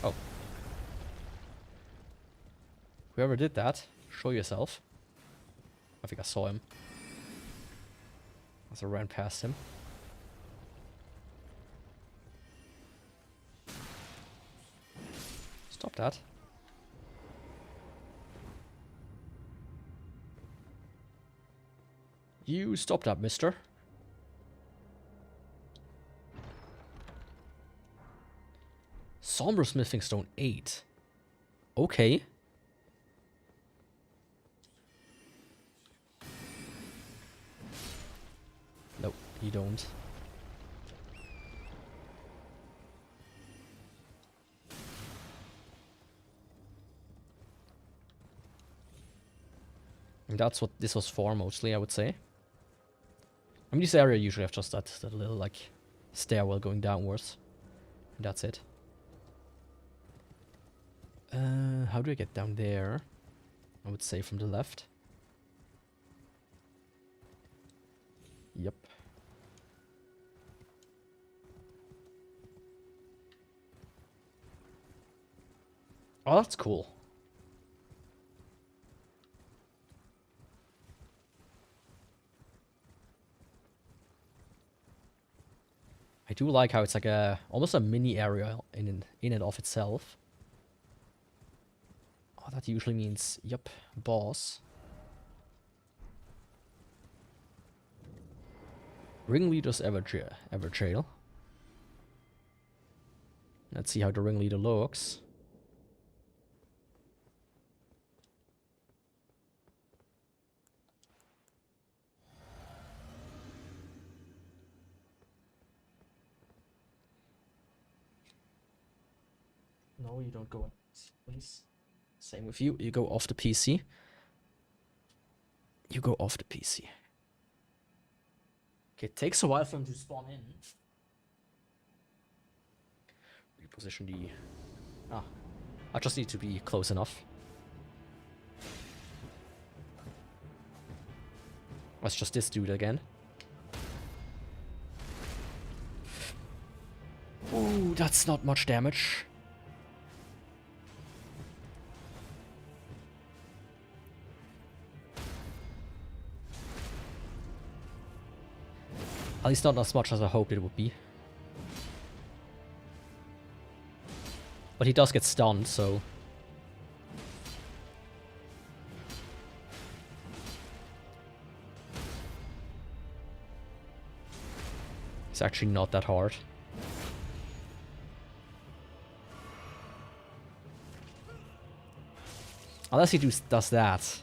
Oh. Whoever did that, show yourself. I think I saw him as I ran past him. Stop that. You stop that, mister. Somber Smithing Stone 8. Okay. Nope, you don't. And that's what this was for, mostly, I would say. I mean, this area usually have just that little, like, stairwell going downwards. And that's it. How do I get down there? I would say from the left. Yep. Oh, that's cool. I do like how it's like a almost a mini area in and of itself. Oh, that usually means, yup, boss. Ringleaders ever jail. Let's see how the ringleader looks. No, you don't go, please. Same with you. You go off the PC. You go off the PC. Okay, it takes a while for him to spawn in. Reposition the... Ah. I just need to be close enough. That's just this dude again. Ooh, that's not much damage. At least not as much as I hoped it would be. But he does get stunned, so... It's actually not that hard. Unless he does that.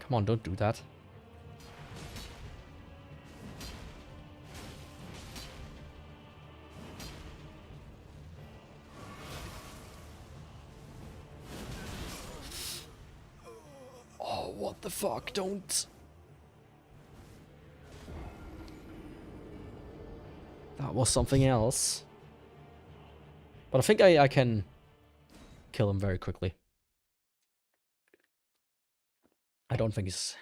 Come on, don't do that. Oh, what the fuck? Don't. That was something else. But I think I can kill him very quickly. I don't think he's...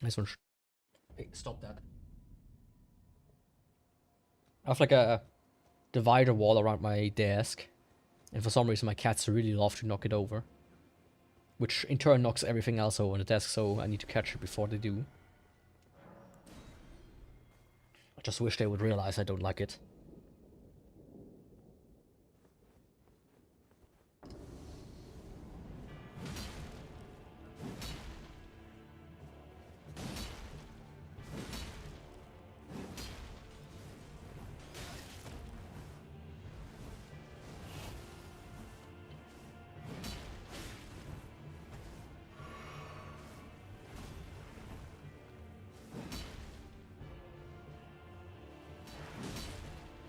Nice one. Hey, stop that. I have like a divider wall around my desk. And for some reason my cats really love to knock it over. Which in turn knocks everything else over on the desk, so I need to catch it before they do. I just wish they would realize I don't like it.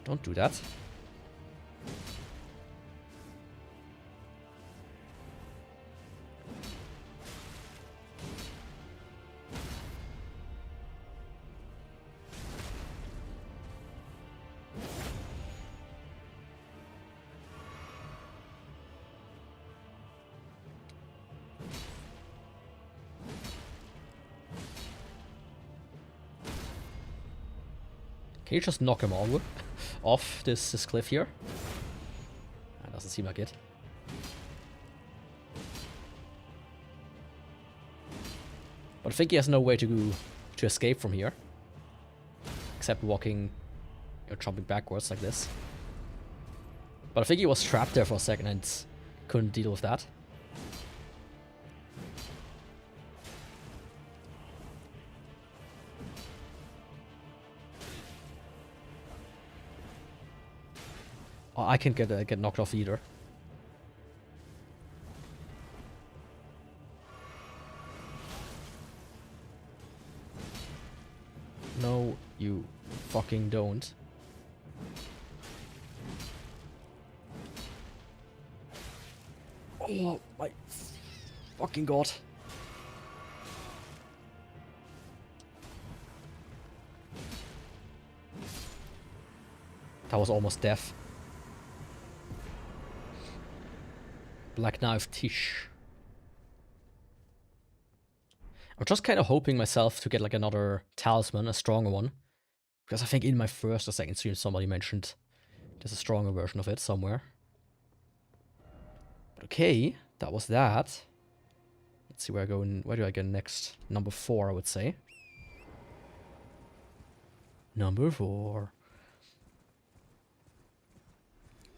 Don't do that. Can you just knock him over? Off this cliff here? That doesn't seem like it. But I think he has no way to escape from here. Except walking or jumping backwards like this. But I think he was trapped there for a second and couldn't deal with that. Oh, I can't get knocked off either. No, you fucking don't. Oh my fucking god. That was almost death. Black Knife Tish. I'm just kind of hoping myself to get like another talisman, a stronger one. Because I think in my first or second stream somebody mentioned there's a stronger version of it somewhere. But okay, that was that. Let's Let's see where I go. Where do I go next? Number 4, I would say. Number 4.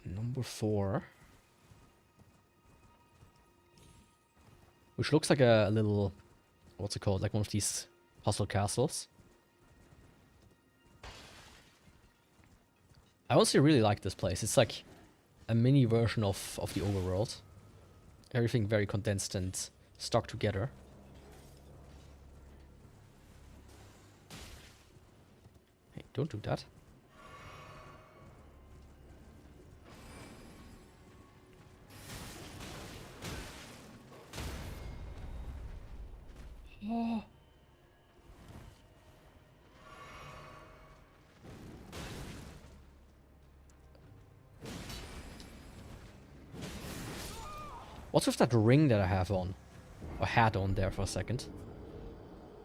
Number 4. Which looks like a little... What's it called? Like one of these puzzle castles. I honestly really like this place. It's like a mini version of the overworld. Everything very condensed and stuck together. Hey, don't do that. Oh. What's with that ring that I have on? Or had on there for a second?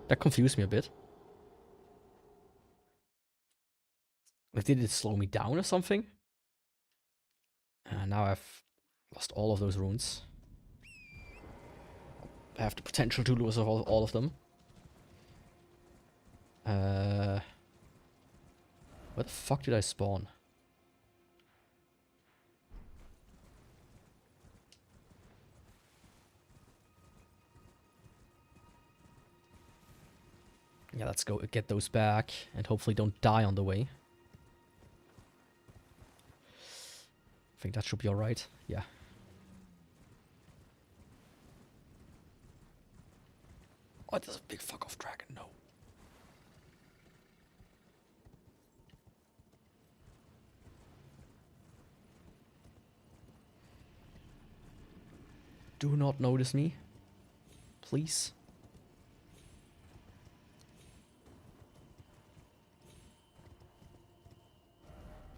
That confused me a bit. Like, did it slow me down or something? Now I've lost all of those runes. I have the potential to lose all of them. Where the fuck did I spawn? Yeah, let's go get those back and hopefully don't die on the way. I think that should be alright. Yeah. Oh, there's a big fuck off dragon. No. Do not notice me. Please.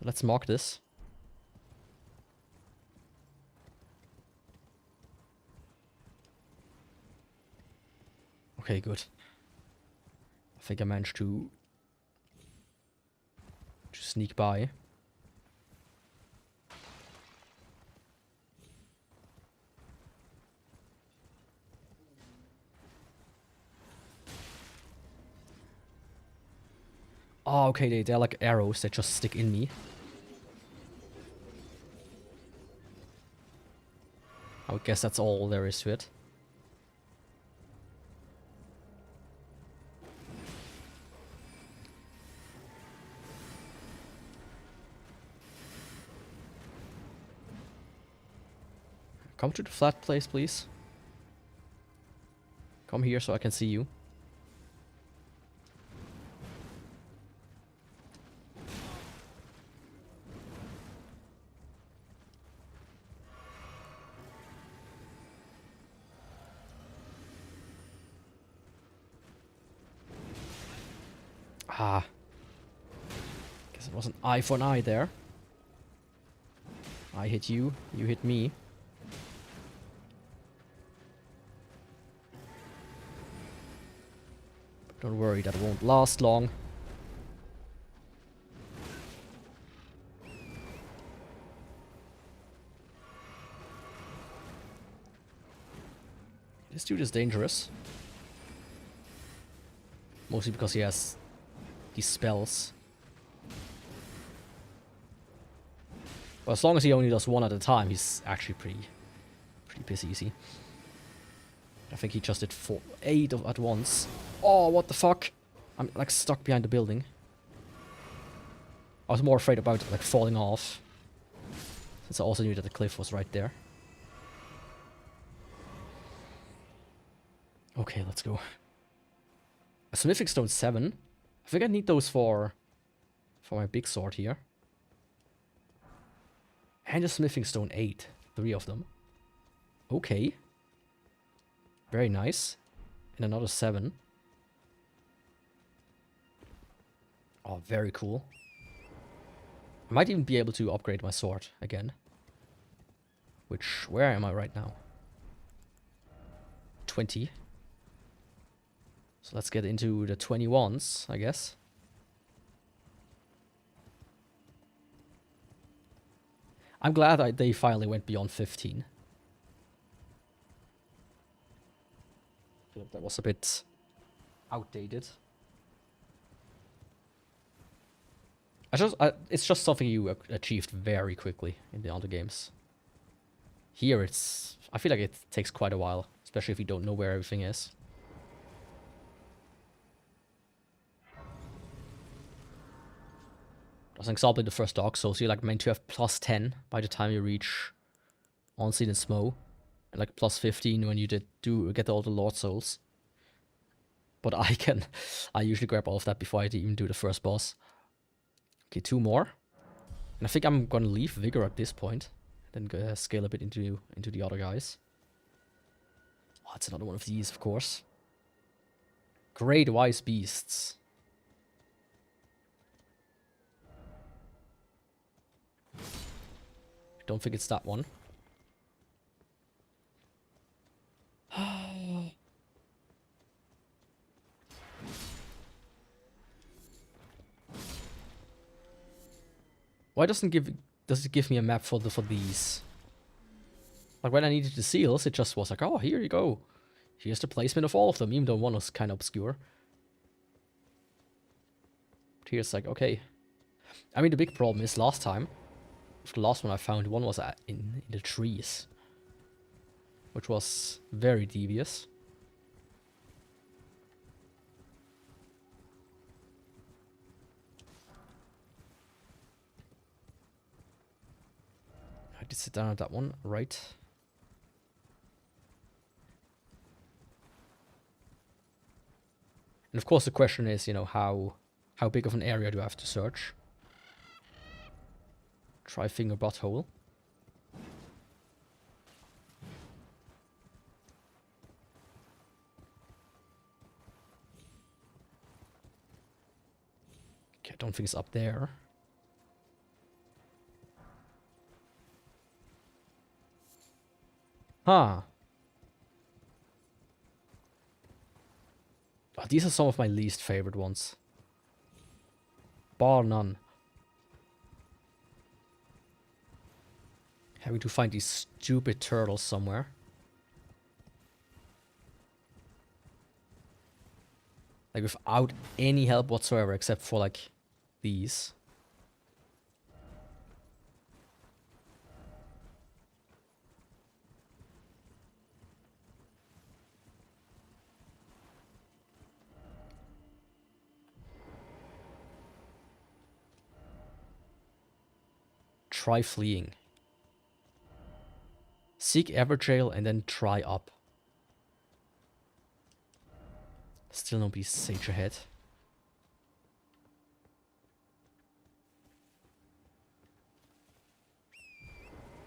Let's mark this. Okay, good. I think I managed to sneak by. Oh, okay, they're like arrows that just stick in me. I would guess that's all there is to it. Come to the flat place, please. Come here so I can see you. Ah. Guess it was an eye for an eye there. I hit you, you hit me. But don't worry, that won't last long. This dude is dangerous. Mostly because he has these spells. But as long as he only does one at a time, he's actually pretty piss easy. I think he just did 8 at once. Oh, what the fuck? I'm like stuck behind the building. I was more afraid about like falling off, since I also knew that the cliff was right there. Okay, let's go. A smithing stone 7. I think I need those for my big sword here. And a smithing stone 8. 3 of them. Okay. Very nice. And another 7. Oh, very cool. I might even be able to upgrade my sword again. Which, where am I right now? 20. So let's get into the 21s, I guess. I'm glad they finally went beyond 15. That was a bit outdated. It's just something you achieved very quickly in the other games. Here I feel like it takes quite a while, especially if you don't know where everything is. As an example, in the first Dark Souls, you're like meant to have plus 10 by the time you reach Unseen and Smo, and like plus 15 when you get all the Lord Souls. But I usually grab all of that before I even do the first boss. Okay, 2 more. And I think I'm gonna leave Vigor at this point. Then scale a bit into the other guys. Oh, it's another one of these, of course. Great Wise Beasts. Don't think it's that one. Why does it give me a map for these? Like when I needed the seals, it just was like, oh, here you go. Here's the placement of all of them, even though one was kind of obscure. But here's like, okay. I mean, the big problem is last time, the last one I found, one was in the trees. Which was very devious. I did sit down at that one, right? And of course the question is, you know, how big of an area do I have to search? Try finger butthole. Okay, I don't think it's up there. Huh. Oh, these are some of my least favorite ones. Bar none. Having to find these stupid turtles somewhere. Like without any help whatsoever except for like these. Try fleeing. Seek Everjail and then try up. Still no beast sage ahead.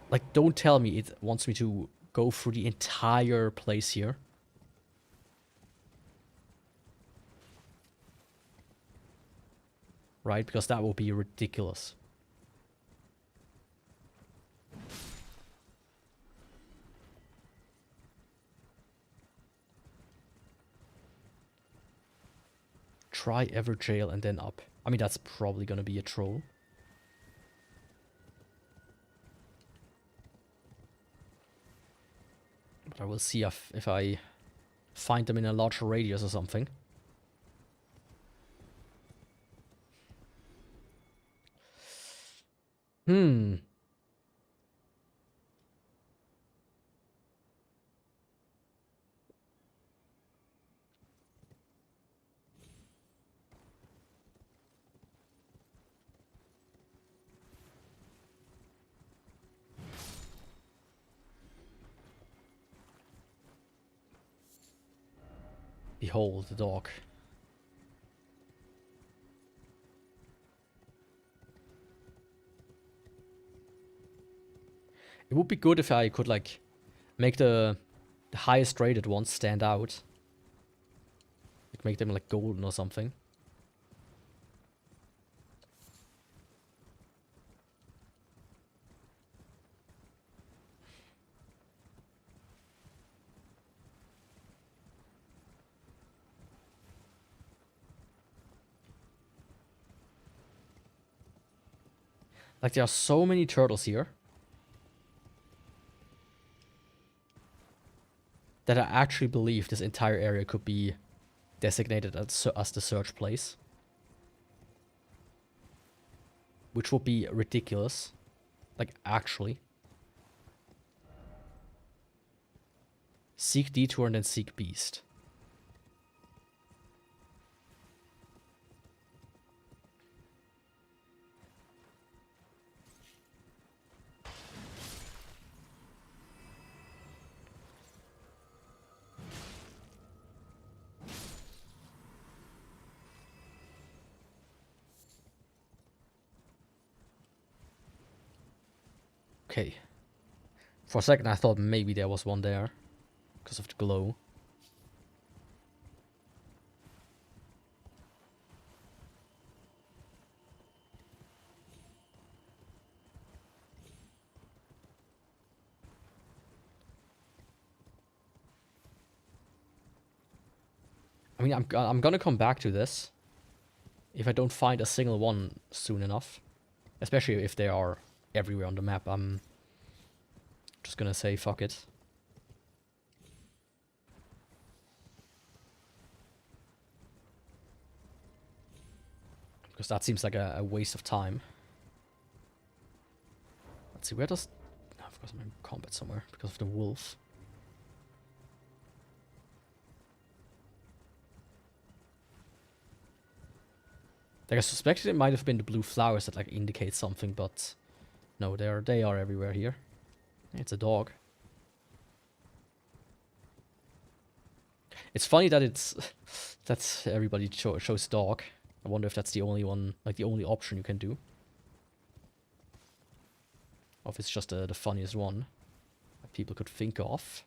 Like, don't tell me it wants me to go through the entire place here. Right? Because that will be ridiculous. Try Everjail and then up. I mean, that's probably gonna be a troll. But I will see if I find them in a larger radius or something. Behold the dog. It would be good if I could like make the highest rated ones stand out. Like make them like golden or something. Like there are so many turtles here. that I actually believe this entire area could be designated as the search place. Which would be ridiculous. Like, actually. Seek Detour and then Seek Beast. Okay. For a second I thought maybe there was one there. Because of the glow. I mean, I'm gonna come back to this. If I don't find a single one soon enough. Especially if they are everywhere on the map. I'm just gonna say fuck it. Because that seems like a waste of time. Let's see, where does... Oh, of course I'm in combat somewhere because of the wolf. Like, I suspected it might have been the blue flowers that like indicate something, but no, they are everywhere here. It's a dog. It's funny that that's everybody shows dog. I wonder if that's the only one, like the only option you can do. Or if it's just the funniest one that people could think of.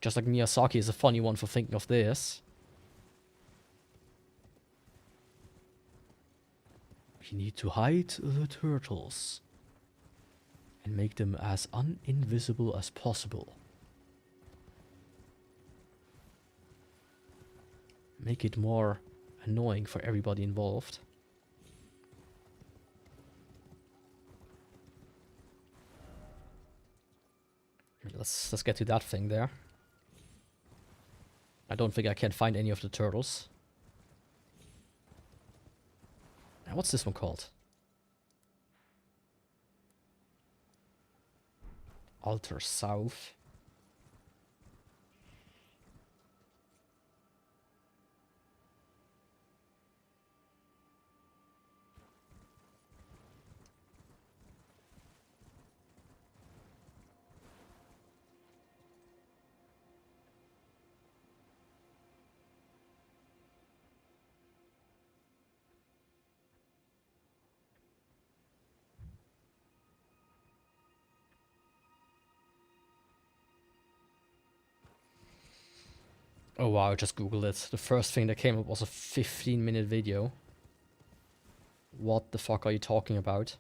Just like Miyazaki is a funny one for thinking of this. We need to hide the turtles. And make them as uninvisible as possible. Make it more annoying for everybody involved. Let's get to that thing there. I don't think I can find any of the turtles. Now, what's this one called? Altar South. Oh wow, I just googled it. The first thing that came up was a 15-minute video. What the fuck are you talking about?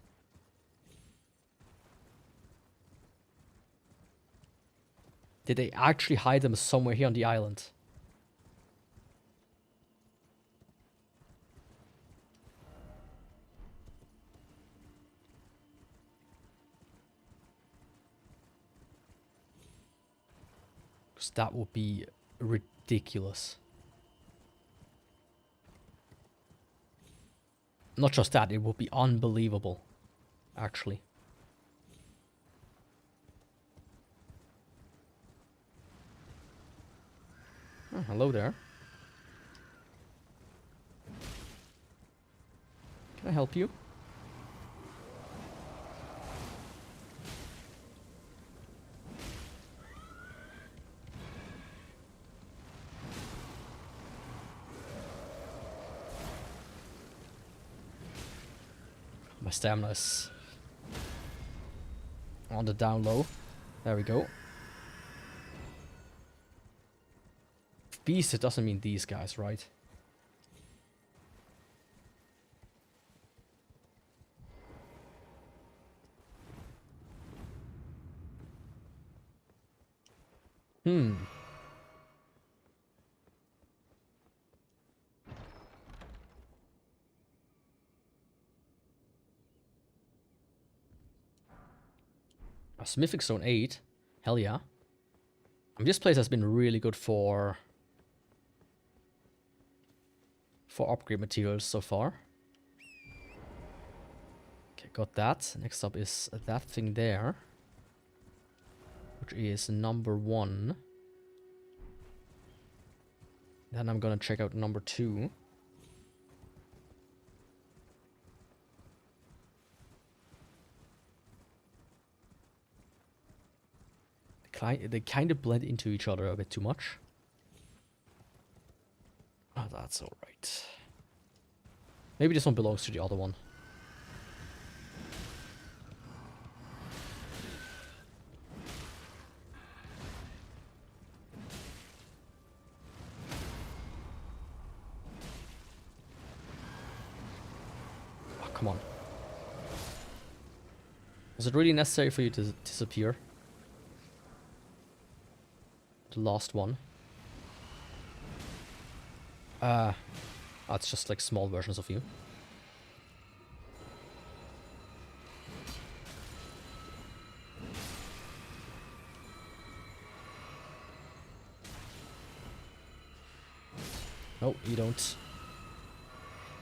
Did they actually hide them somewhere here on the island? Because that would be ridiculous. Not just that, it would be unbelievable, actually. Oh, hello there. Can I help you? My stamina is on the down low. There we go. Beast, it doesn't mean these guys, right? A Smithic Zone 8? Hell yeah. This place has been really good for upgrade materials so far. Okay, got that. Next up is that thing there, which is number 1. Then I'm gonna check out number 2. They kind of blend into each other a bit too much. Oh, that's alright. Maybe this one belongs to the other one. Oh, come on. Was it really necessary for you to disappear? The last one. Oh, it's just like small versions of you. No, you don't.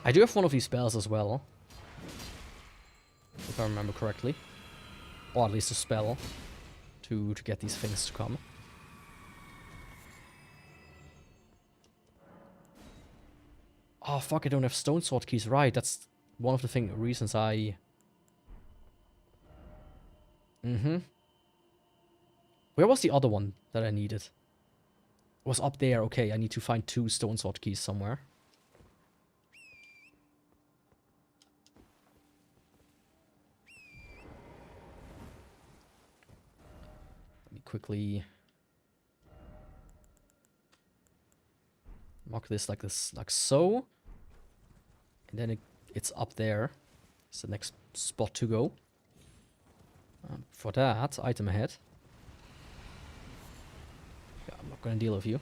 I do have one of these spells as well, if I remember correctly. Or at least a spell to get these things to come. Oh fuck, I don't have stone sword keys. Right, that's one of the reasons I... Where was the other one that I needed? It was up there. Okay, I need to find 2 stone sword keys somewhere. Let me quickly mark this, like so. And then it's up there. It's the next spot to go. For that, item ahead. Yeah, I'm not gonna deal with you.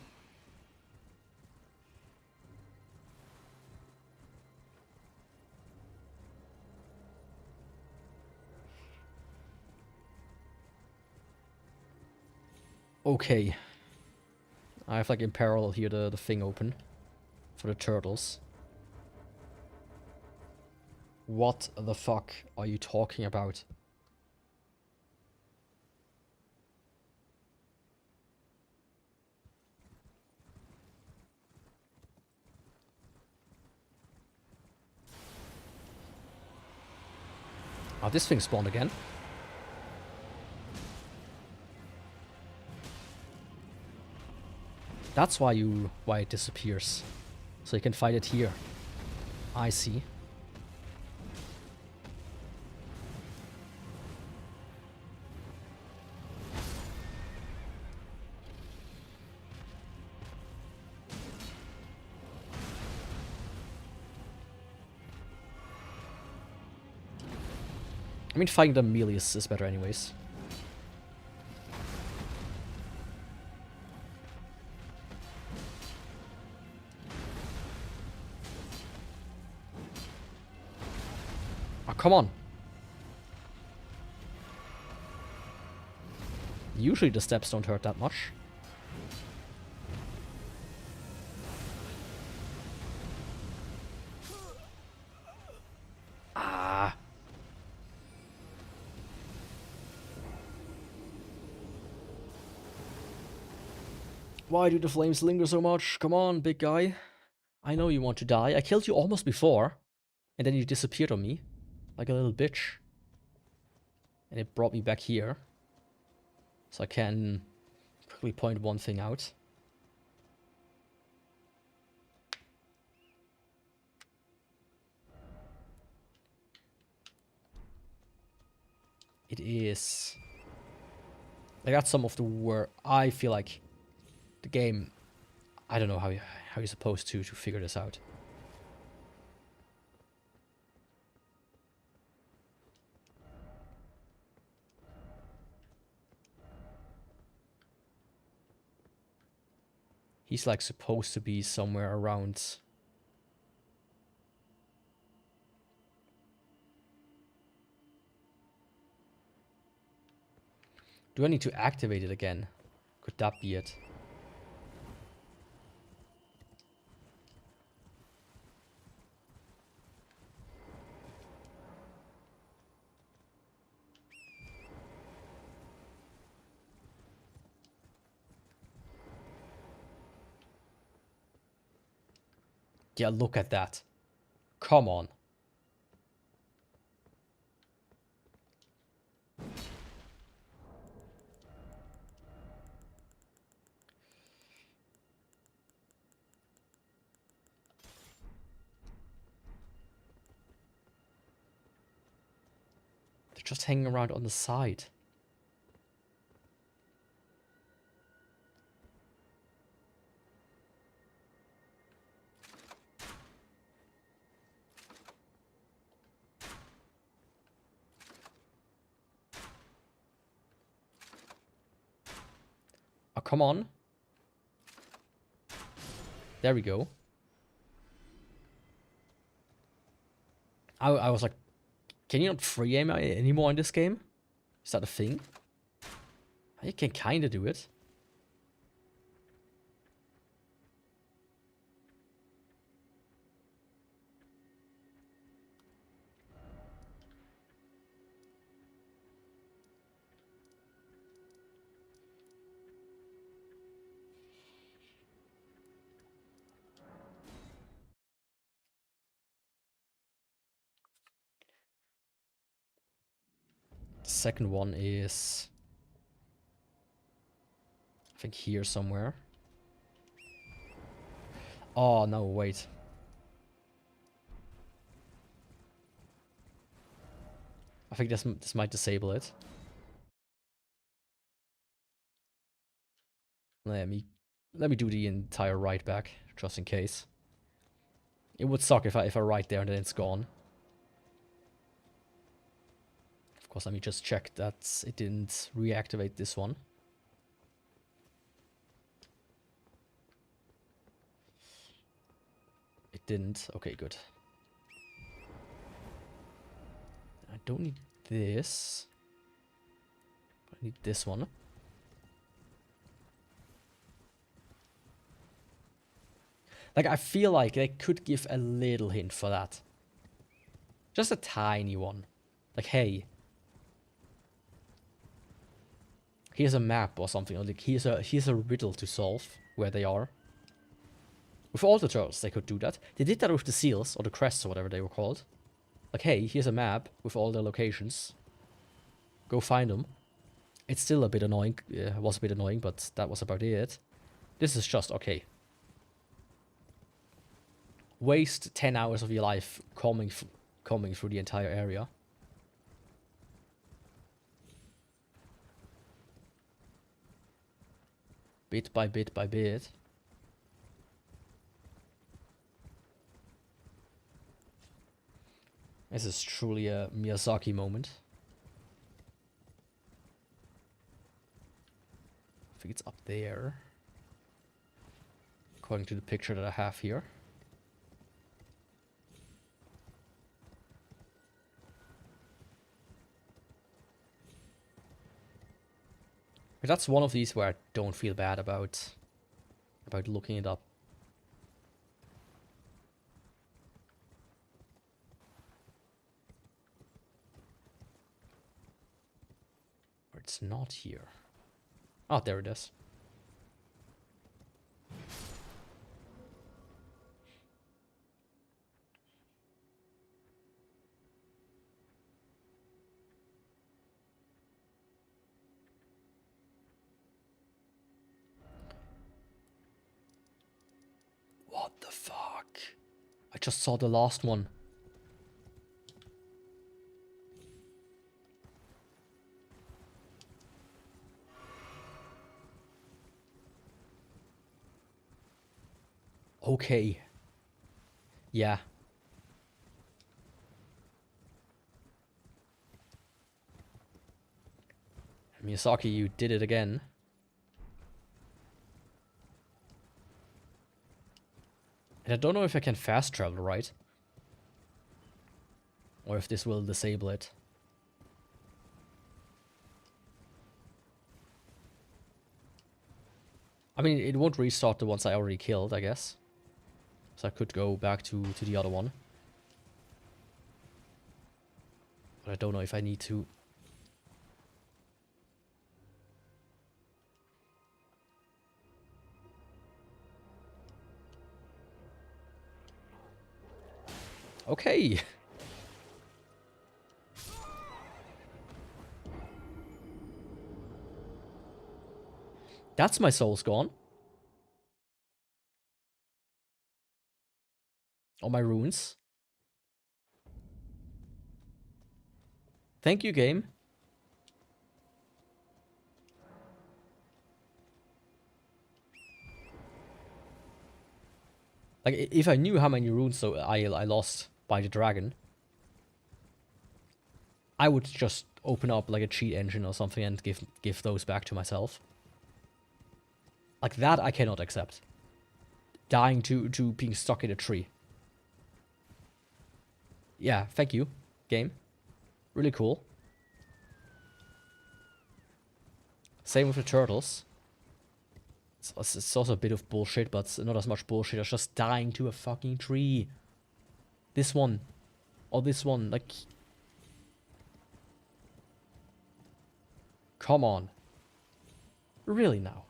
Okay. I have like in parallel here the thing open for the turtles. What the fuck are you talking about? Oh, this thing spawned again. That's why it disappears. So you can fight it here. I see. I mean, fighting them melee is better anyways. Oh, come on. Usually the steps don't hurt that much. Ah. Why do the flames linger so much? Come on, big guy. I know you want to die. I killed you almost before. And then you disappeared on me. Like a little bitch. And it brought me back here. So I can quickly point one thing out. It is... I got some of the word. I feel like the game... I don't know how you're supposed to figure this out. He's like supposed to be somewhere around. Do I need to activate it again? Could that be it? Yeah, look at that. Come on. They're just hanging around on the side. Oh, come on. There we go. I was like, can you not free aim anymore in this game? Is that a thing? You can kind of do it. The second one is, I think, here somewhere. Oh, no, wait. I think this might disable it. Let me do the entire write back, just in case. It would suck if I write there and then it's gone. Of course, let me just check that it didn't reactivate this one. It didn't. Okay, good. I don't need this. I need this one. Like, I feel like they could give a little hint for that. Just a tiny one. Like, hey, here's a map or something. Or like, here's a riddle to solve where they are. With all the turtles, they could do that. They did that with the seals, or the crests, or whatever they were called. Like, hey, here's a map with all their locations. Go find them. It's still a bit annoying. It was a bit annoying, but that was about it. This is just, okay. Waste 10 hours of your life combing through the entire area. Bit by bit by bit. This is truly a Miyazaki moment. I think it's up there. According to the picture that I have here. But that's one of these where I don't feel bad about looking it up. But it's not here. Oh, there it is. What the fuck? I just saw the last one. Okay. Yeah. Miyazaki, you did it again. And I don't know if I can fast travel, right? Or if this will disable it. I mean, it won't restart the ones I already killed, I guess. So I could go back to the other one. But I don't know if I need to. Okay. That's my souls gone. All my runes. Thank you, game. Like, if I knew how many runes so I lost by the dragon, I would just open up like a cheat engine or something and give those back to myself. Like that I cannot accept. Dying to being stuck in a tree. Yeah, thank you, game. Really cool. Same with the turtles. It's also a bit of bullshit, but not as much bullshit as just dying to a fucking tree. This one. Or this one, like... Come on. Really now?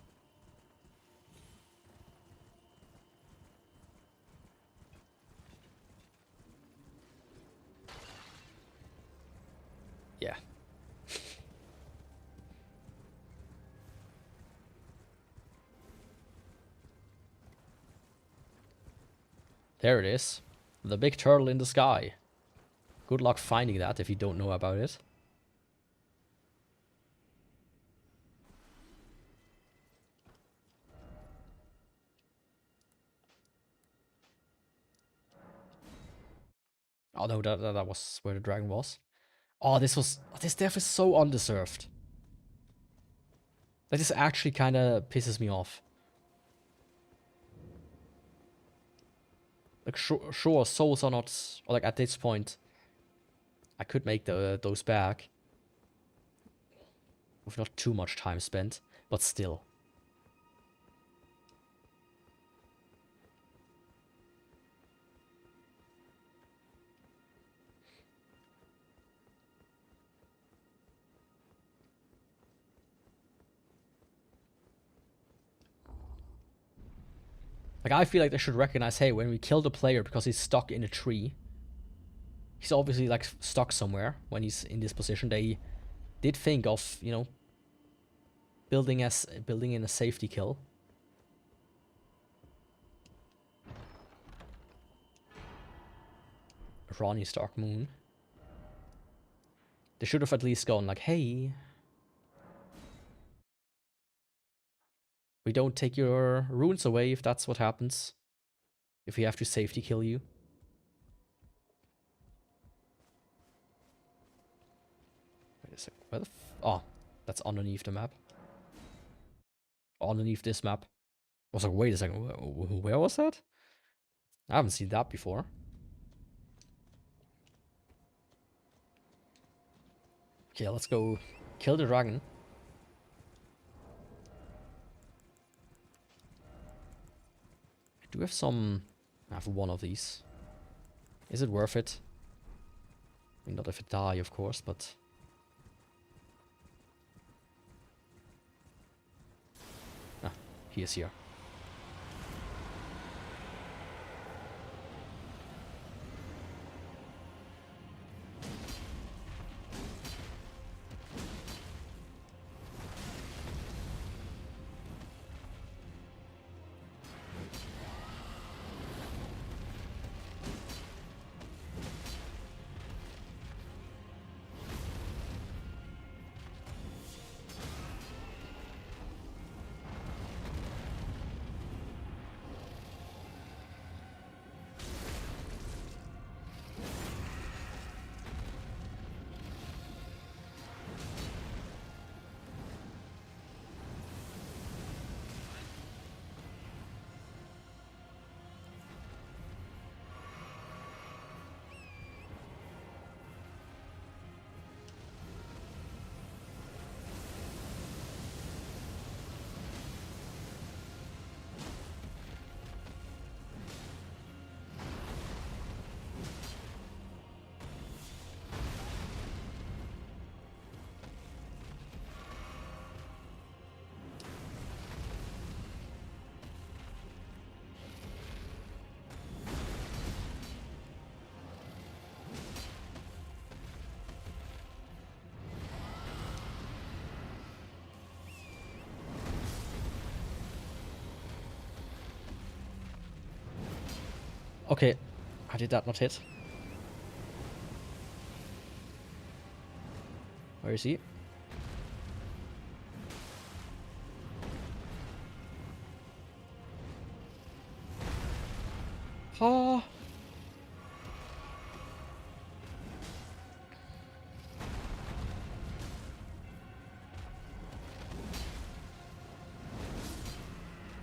Yeah. There it is. The big turtle in the sky. Good luck finding that if you don't know about it. Oh no, that was where the dragon was. Oh, this death is so undeserved. That just actually kind of pisses me off. Like, sure, souls are not... Or like, at this point, I could make those back. With not too much time spent, but still. Like, I feel like they should recognize, hey, when we kill the player because he's stuck in a tree, he's obviously, like, stuck somewhere when he's in this position. They did think of, you know, building in a safety kill. Ronnie Stark Moon. They should have at least gone like, hey, we don't take your runes away if that's what happens. If we have to safety kill you. Wait a sec. Where the oh, that's underneath the map. Underneath this map. I was like, wait a second, where was that? I haven't seen that before. Okay, let's go kill the dragon. I do have some... I have one of these. Is it worth it? I mean, not if I die, of course, but... Ah, he is here. Okay, I did that not hit. Where is he? Ah.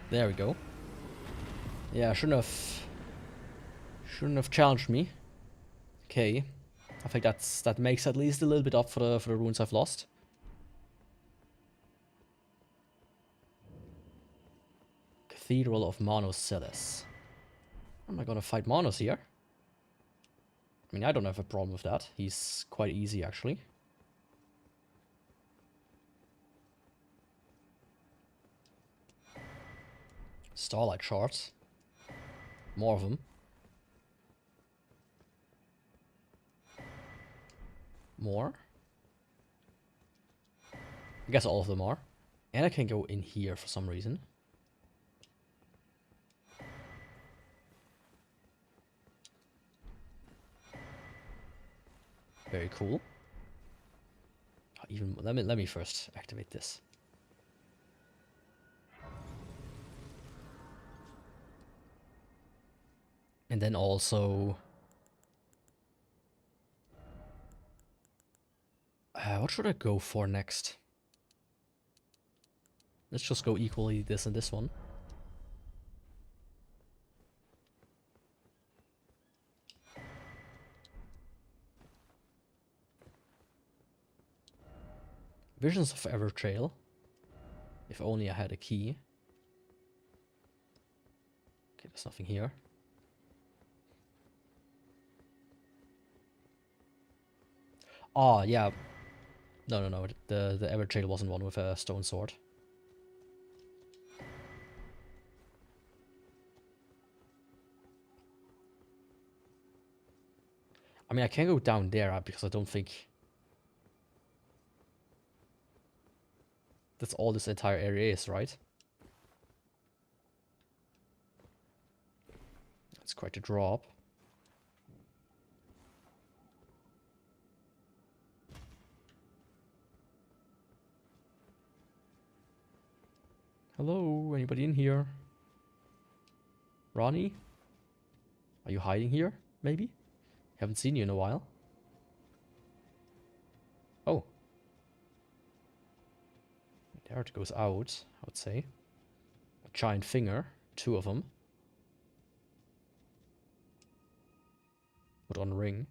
There we go. Yeah, shouldn't have challenged me. Okay, I think that makes at least a little bit up for the runes I've lost. Cathedral of Monoceles. Am I gonna fight Monos here? I mean, I don't have a problem with that. He's quite easy actually. Starlight shards. More of them. More. I guess all of them are. And I can go in here for some reason. Very cool. Even let me first activate this. And then also what should I go for next? Let's just go equally this and this one. Visions of Evertrail. If only I had a key. Okay, there's nothing here. Oh, yeah. No. The Evertrail wasn't one with a stone sword. I mean, I can go down there because I don't think that's all this entire area is, right? That's quite a drop. Hello, anybody in here? Ronnie? Are you hiding here, maybe? Haven't seen you in a while. Oh. There it goes out, I would say. A giant finger, 2 of them. Put on ring.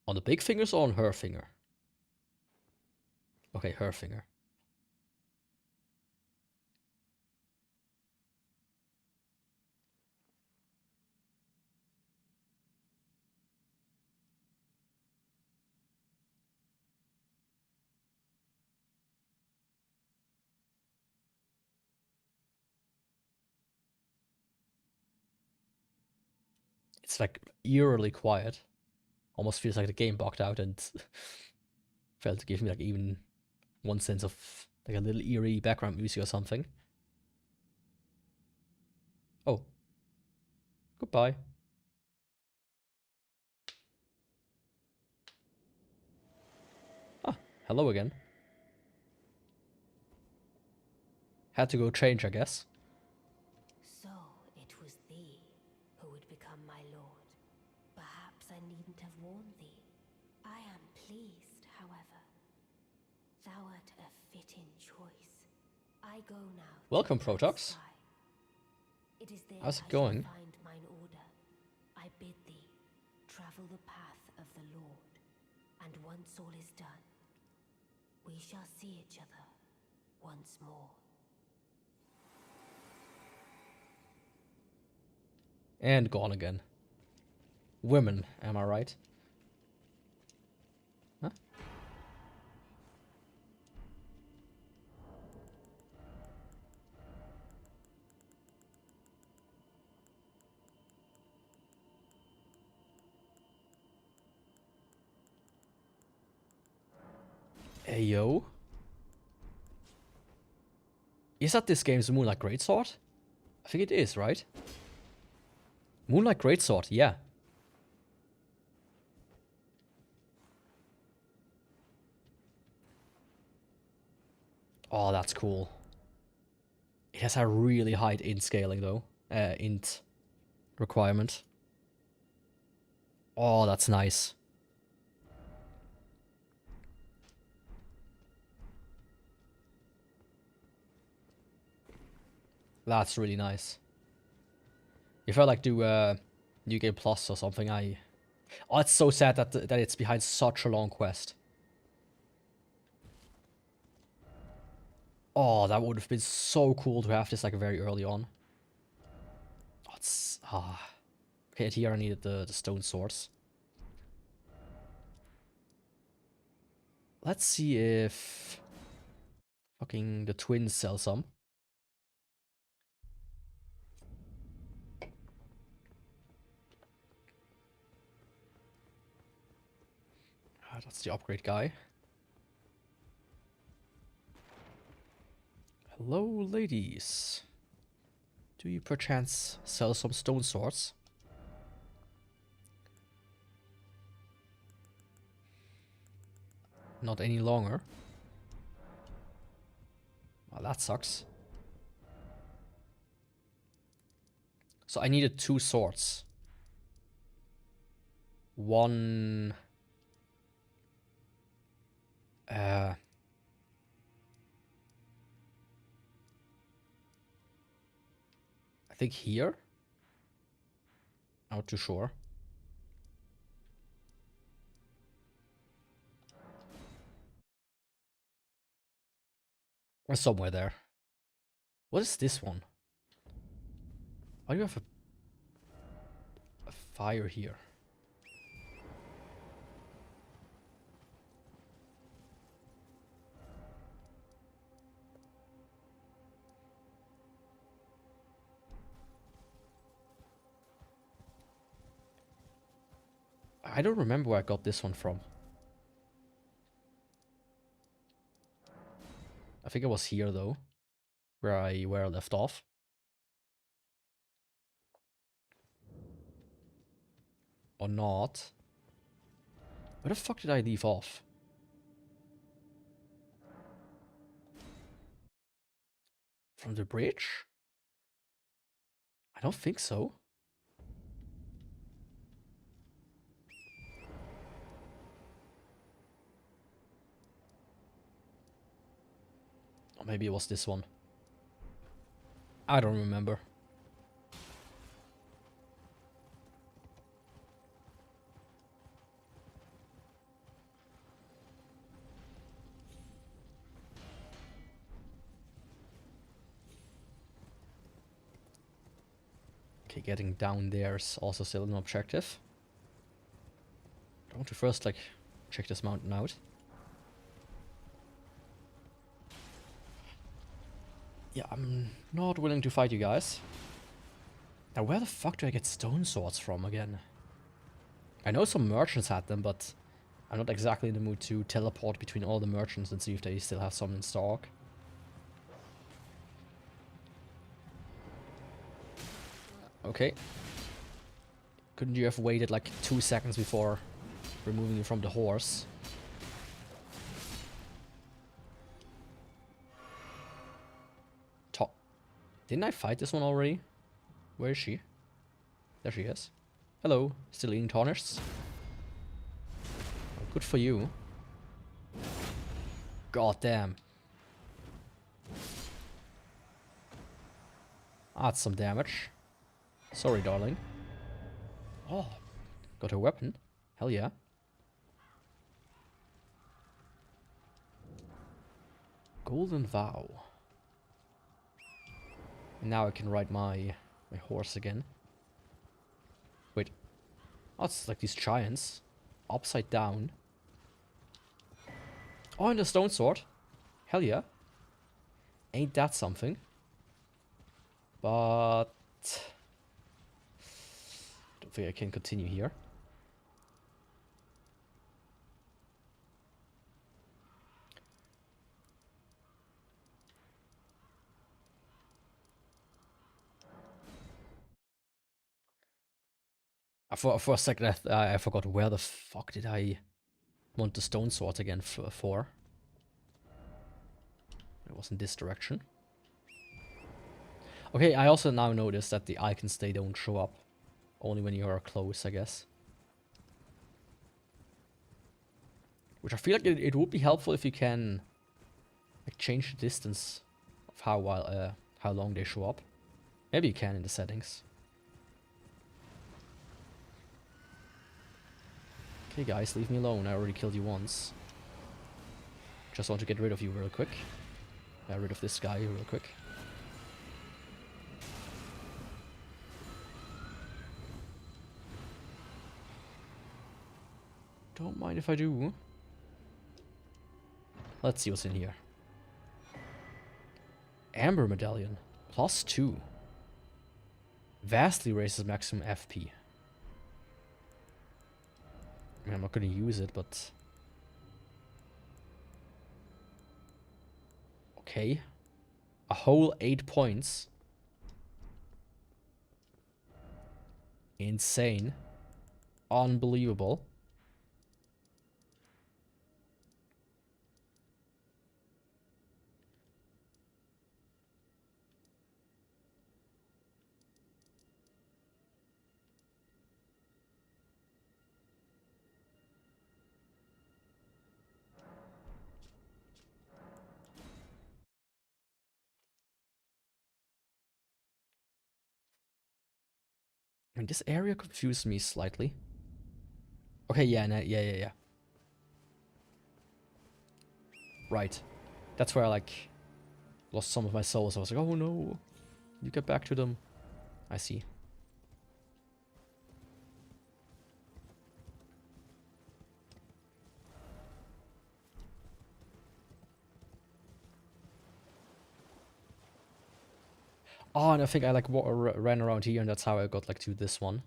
On the big fingers or on her finger? Okay, her finger. It's like eerily quiet. Almost feels like the game bugged out and failed to give me like even one sense of like a little eerie background music or something. Oh. Goodbye. Ah, hello again. Had to go change, I guess. So it was thee who would become my lord. Perhaps I needn't have warned thee. I am pleased, however. Thou art a fitting choice. I go now. Welcome, Protox. It is there How's it I shall going? find mine order. I bid thee travel the path of the Lord, and once all is done, we shall see each other once more. And gone again. Women, am I right? Huh? Hey yo. Is that this game's Moonlight Greatsword? I think it is, right? Moonlight Greatsword, yeah. Oh, that's cool. It has a really high int scaling though. Int requirement. Oh, that's nice. That's really nice. If I like do New Game Plus or something, oh, it's so sad that that it's behind such a long quest. Oh, that would have been so cool to have this like very early on. Oh, it's okay. Here I needed the stone swords. Let's see if fucking the twins sell some. That's the upgrade guy. Hello, ladies. Do you perchance sell some stone swords? Not any longer. Well, that sucks. So I needed 2 swords. One... I think here? Not too sure. Or somewhere there. What is this one? Why do you have a fire here? I don't remember where I got this one from. I think it was here though, where I left off. Or not. Where the fuck did I leave off? From the bridge? I don't think so. Or maybe it was this one. I don't remember. Okay, getting down there is also still an objective. I want to first, like, check this mountain out. Yeah, I'm not willing to fight you guys. Now, where the fuck do I get stone swords from again? I know some merchants had them, but I'm not exactly in the mood to teleport between all the merchants and see if they still have some in stock. Okay. Couldn't you have waited like 2 seconds before removing you from the horse? Didn't I fight this one already? Where is she? There she is. Hello, still eating tarnished? Oh, good for you. God damn. That's some damage. Sorry, darling. Oh, got her weapon. Hell yeah. Golden Vow. Now I can ride my horse again. Wait. Oh, it's like these giants. Upside down. Oh, and a stone sword. Hell yeah. Ain't that something? But... don't think I can continue here. For a second, I forgot where the fuck did I want the stone sword again for. It was in this direction. Okay, I also now notice that the icons, they don't show up. Only when you are close, I guess. Which I feel like it would be helpful if you can like change the distance of how long they show up. Maybe you can in the settings. Okay guys, leave me alone. I already killed you once. Just want to get rid of you real quick. Get rid of this guy real quick. Don't mind if I do. Let's see what's in here. Amber Medallion. +2. Vastly raises maximum FP. I mean, I'm not gonna use it, but... Okay. A whole 8 points. Insane. Unbelievable. I mean, this area confused me slightly. Okay, yeah, yeah. Right. That's where I, like, lost some of my souls. I was like, oh no. You get back to them. I see. Oh, and I think I, like, ran around here, and that's how I got, like, to this one.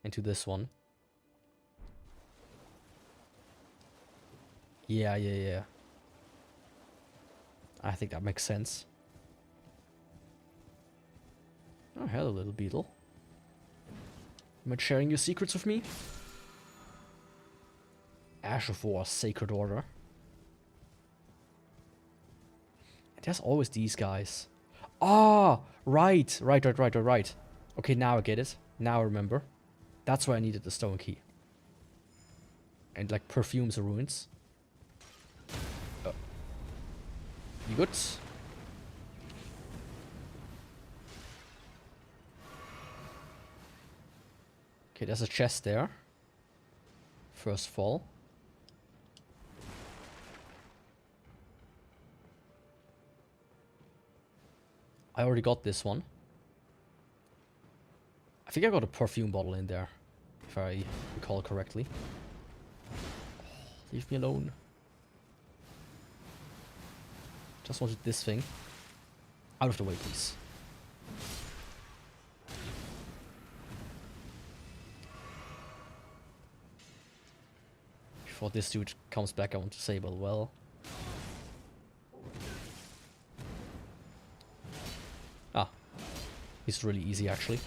And to this one. Yeah. I think that makes sense. Oh, hello, little beetle. You mind sharing your secrets with me? Ash of War, Sacred Order. And there's always these guys. Ah, right. Okay, now I get it. Now I remember. That's why I needed the stone key. And, like, perfumes the ruins. You good? Okay, there's a chest there. First fall. I already got this one. I think I got a perfume bottle in there, if I recall correctly. Oh, leave me alone. Just wanted this thing. Out of the way, please. Before this dude comes back, I want to say, well. Ah. He's really easy, actually.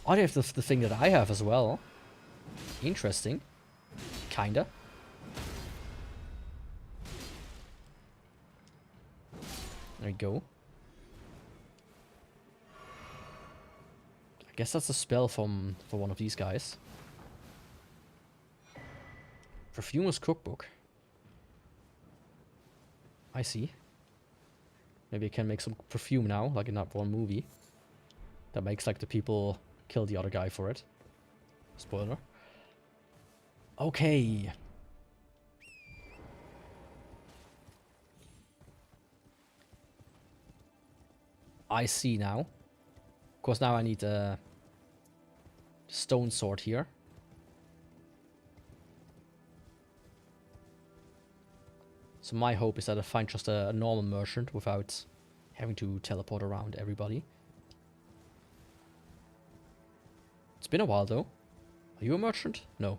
Oh, they have the thing that I have as well. Interesting. Kinda. There we go. I guess that's a spell for one of these guys. Perfumer's Cookbook. I see. Maybe I can make some perfume now, like in that one movie. That makes, like, the people kill the other guy for it. Spoiler. Okay. I see now. Of course, now I need a stone sword here. So my hope is that I find just a normal merchant without having to teleport around everybody. It's been a while though. Are you a merchant? No.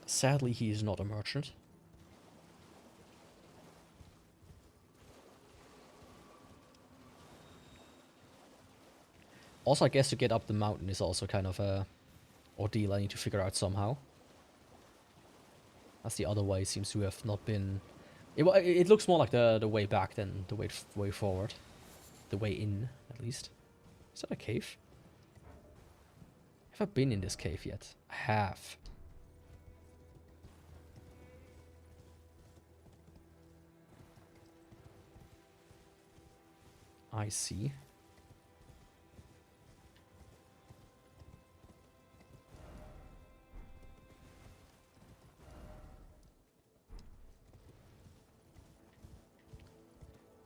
Sadly, he is not a merchant. Also, I guess to get up the mountain is also kind of a ordeal I need to figure out somehow. As the other way seems to have not been... It looks more like the way back than the way forward. The way in, at least. Is that a cave? Have I been in this cave yet? I have. I see.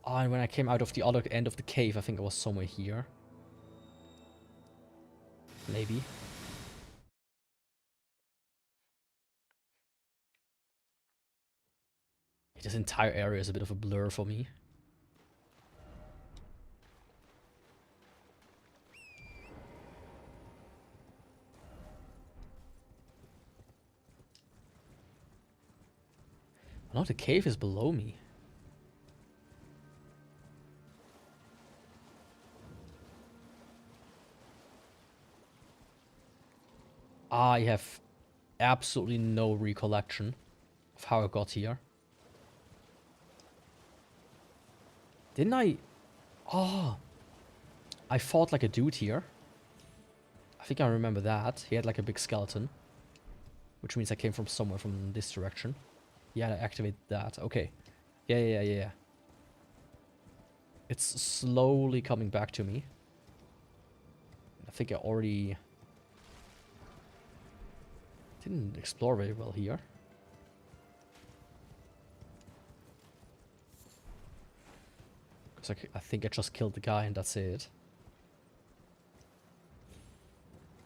Oh, and when I came out of the other end of the cave, I think it was somewhere here. Maybe. This entire area is a bit of a blur for me. Oh, no, the cave is below me. I have absolutely no recollection of how I got here. Didn't I... Oh, I fought like a dude here. I think I remember that. He had like a big skeleton. Which means I came from somewhere from this direction. Yeah, I activated that. Okay. Yeah. It's slowly coming back to me. I think I already... didn't explore very well here. Because I think I just killed the guy and that's it.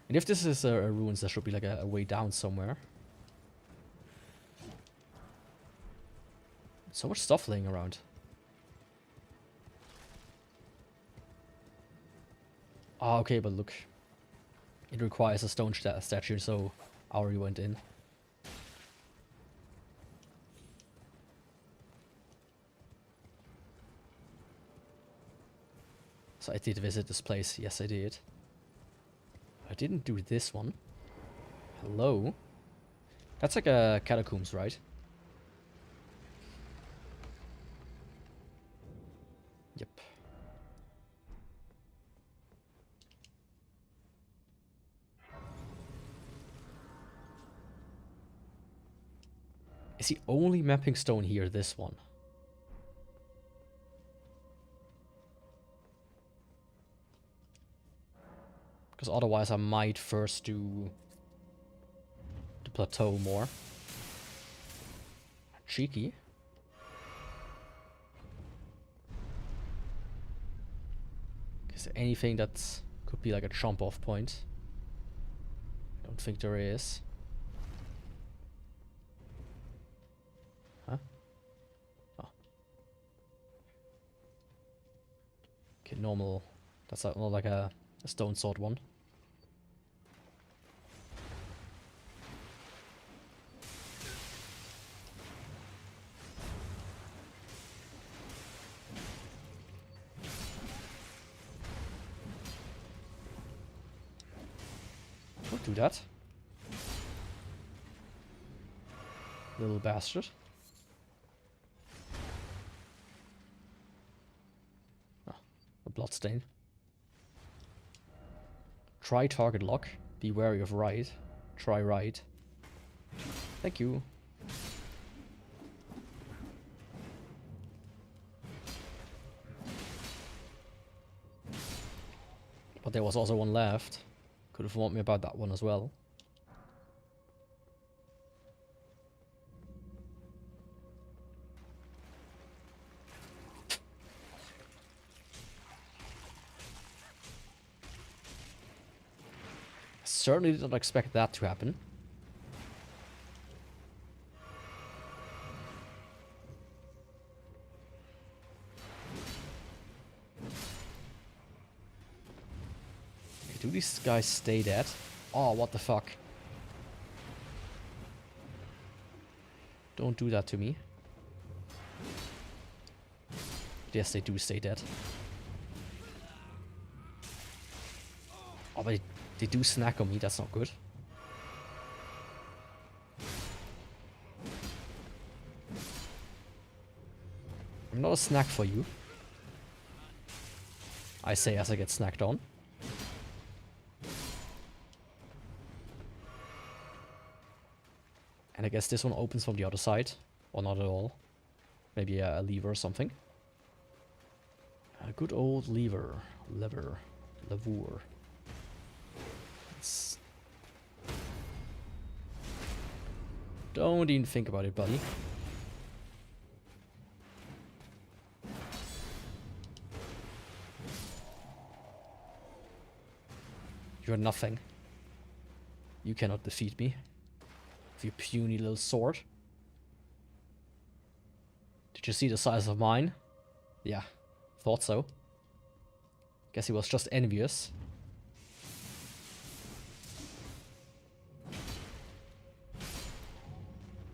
And if this is a ruins, there should be like a way down somewhere. So much stuff laying around. Ah, okay, but look. It requires a stone statue, so I already went in. So I did visit this place. Yes, I did. I didn't do this one. Hello? That's like a catacombs, right? Yep. Is the only mapping stone here this one? Because otherwise I might first do the plateau more. Cheeky. Is there anything that could be like a jump off point? I don't think there is. Huh? Oh. Okay, normal. That's not like a stone sword one. Don't do that. Little bastard. Oh, a bloodstain. Try target lock. Be wary of right. Try right. Thank you. But there was also one left. Could have warned me about that one as well. Certainly did not expect that to happen. Okay, do these guys stay dead? Oh, what the fuck? Don't do that to me. Yes, they do stay dead. but they do snack on me, that's not good. I'm not a snack for you, I say as I get snacked on. And I guess this one opens from the other side. Or not at all. Maybe a lever or something. A good old lever. Lever. Don't even think about it, buddy. You're nothing. You cannot defeat me. With your puny little sword. Did you see the size of mine? Yeah, thought so. Guess he was just envious.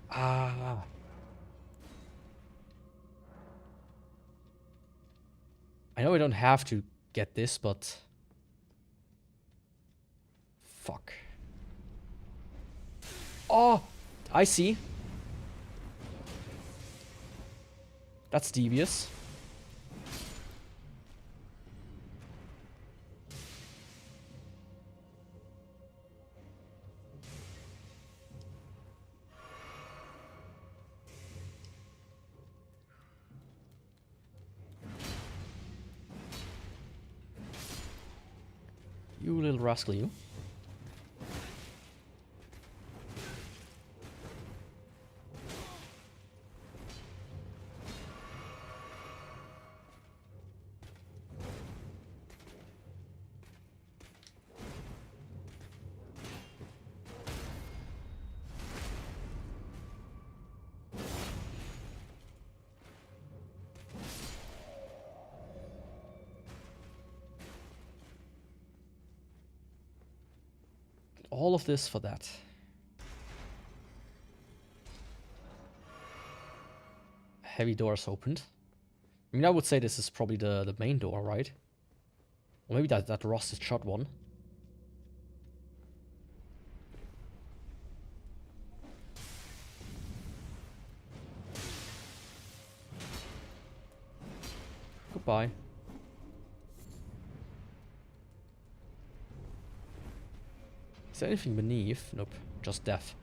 Ah. I know I don't have to get this, but... Fuck. Oh! I see. That's devious. You little rascal, you. All of this for that. Heavy doors opened. I mean, I would say this is probably the main door, right? Or maybe that rusted shot one. Goodbye. Is there anything beneath? Nope, just death.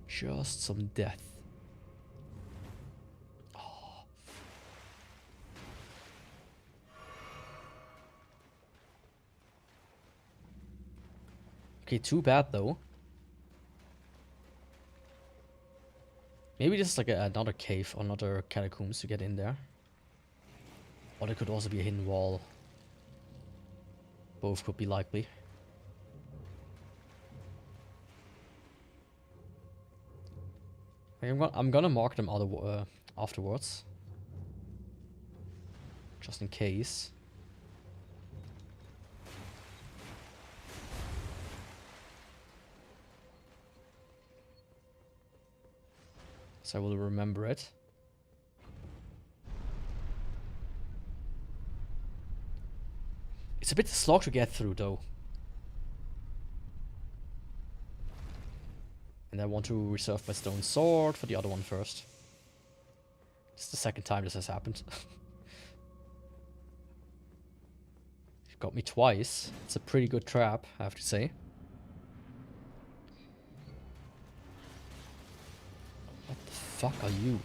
Just some death. Oh. Okay, too bad though. Maybe this is like another cave or another catacombs to get in there. Or there could also be a hidden wall. Both could be likely. I'm gonna mark them afterwards. Just in case. So I will remember it. It's a bit slog to get through though. And I want to reserve my stone sword for the other one first. This is the second time this has happened. It got me twice. It's a pretty good trap, I have to say. What the fuck are you?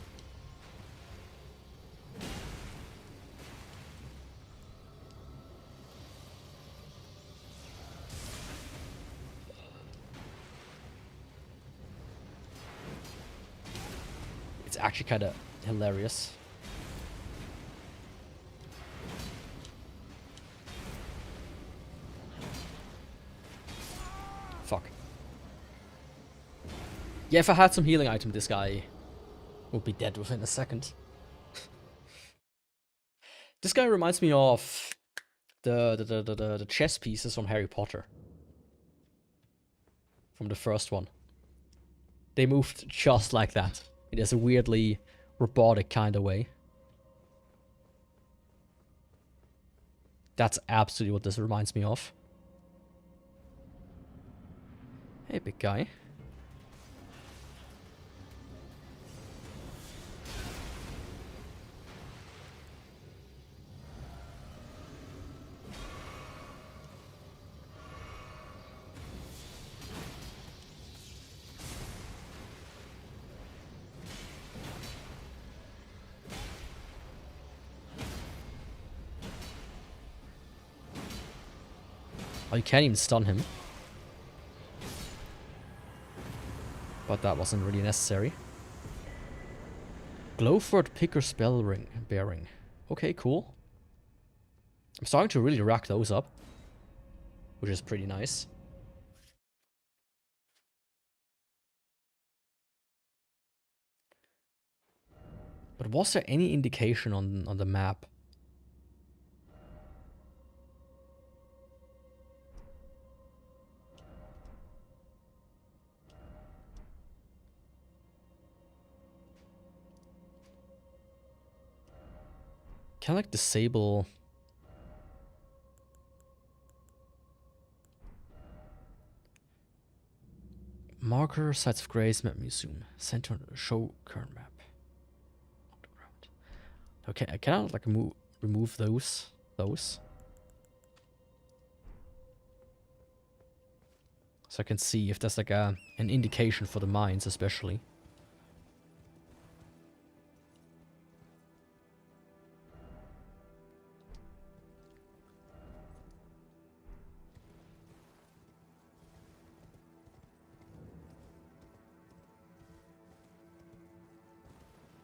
It's actually kind of hilarious. Fuck. Yeah, if I had some healing item, this guy would be dead within a second. This guy reminds me of the chess pieces from Harry Potter. From the first one. They moved just like that. It is a weirdly robotic kind of way. That's absolutely what this reminds me of. Hey, big guy. Oh, you can't even stun him. But that wasn't really necessary. Glowford Picker Spell Ring Bearing. Okay, cool. I'm starting to really rack those up, which is pretty nice. But was there any indication on the map? Can I like disable... Marker, Sites of Grace, Map Museum. Center on the show current map. Underground. Okay, I cannot like remove those. So I can see if there's like an indication for the mines especially.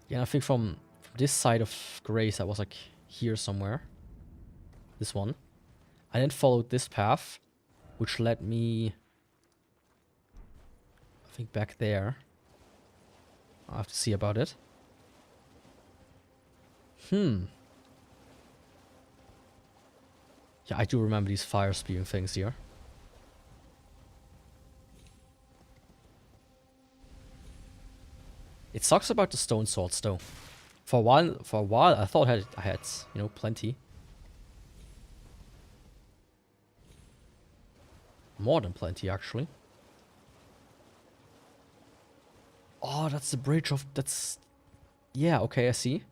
Yeah, I think from this side of Grace I was like here somewhere. This one. I then followed this path, which led me, I think, back there. I'll have to see about it. Yeah, I do remember these fire spewing things here. It sucks about the stone swords though. For a while I thought I had, you know, plenty. More than plenty, actually. Oh, that's the bridge of... That's... Yeah, okay, I see.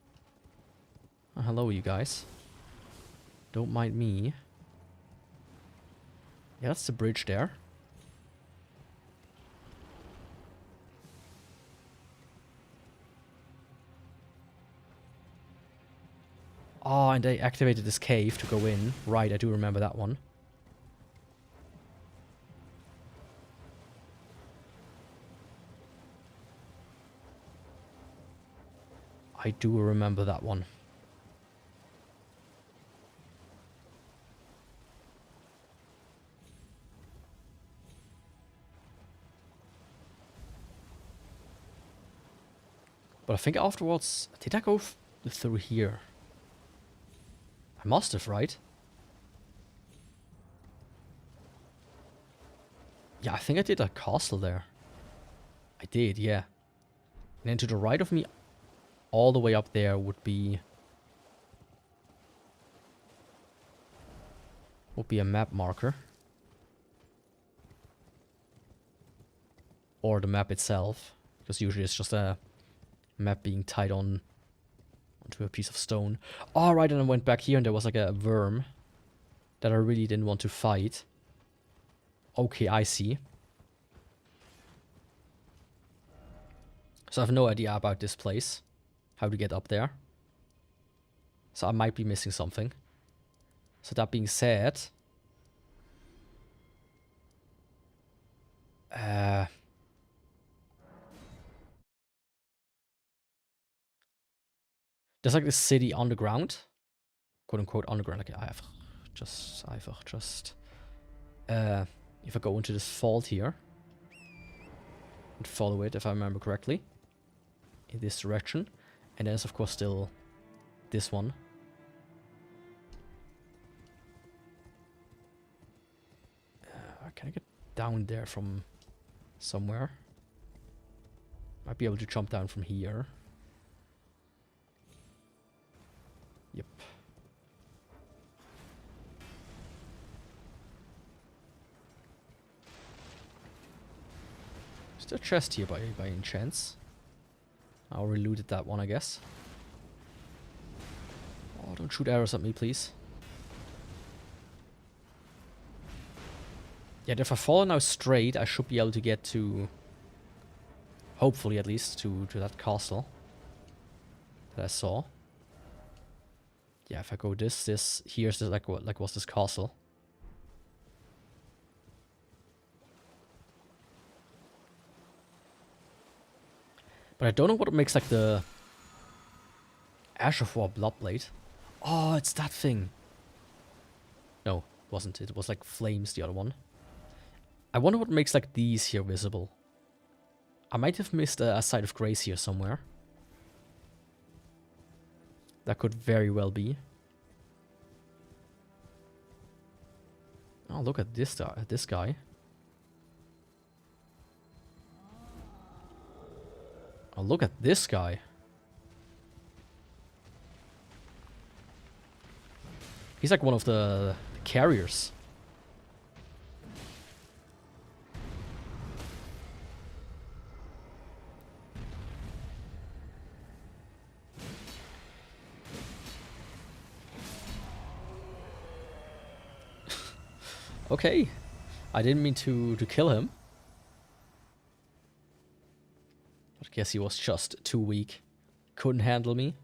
Oh, hello, you guys. Don't mind me. Yeah, that's the bridge there. Oh, and they activated this cave to go in. Right, I do remember that one. I do remember that one. But I think afterwards... Did I go through here? I must have, right? Yeah, I think I did a castle there. I did, yeah. And then to the right of me, all the way up there would be a map marker. Or the map itself. Because usually it's just a map being tied onto a piece of stone. Alright, and I went back here and there was like a worm that I really didn't want to fight. Okay, I see. So I have no idea about this place. How to get up there. So I might be missing something. So that being said... there's like this city underground. Quote unquote underground. Like if I go into this fault here. And follow it if I remember correctly. In this direction. And there's of course still this one. Can I get down there from somewhere? Might be able to jump down from here. Yep. chest here by any chance? I already looted that one, I guess. Oh, don't shoot arrows at me, please. Yeah, if I follow now straight, I should be able to get to... hopefully, at least, to that castle that I saw. Yeah, if I go here's the, like was this castle. But I don't know what makes like the Ash of War Bloodblade. Oh, it's that thing. No, it wasn't. It was like Flames, the other one. I wonder what makes like these here visible. I might have missed a Site of Grace here somewhere. That could very well be. Oh, look at this guy. Oh, look at this guy. He's like one of the carriers. Okay. I didn't mean to kill him. I guess he was just too weak. Couldn't handle me.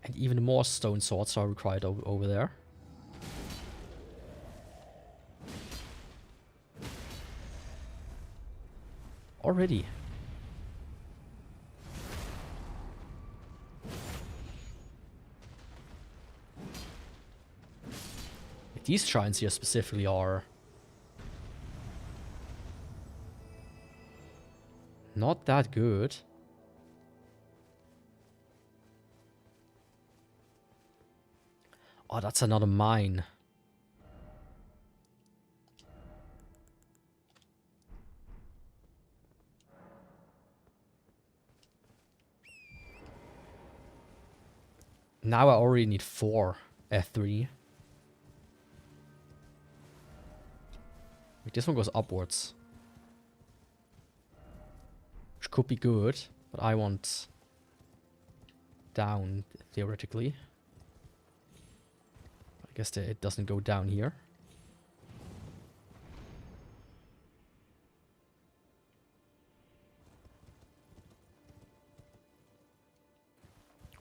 And even more stone swords are required over there. Already. These shrines here specifically are not that good. Oh, that's another mine. Now I already need 4 F3. Wait, this one goes upwards. Which could be good, but I want down, theoretically. I guess it doesn't go down here.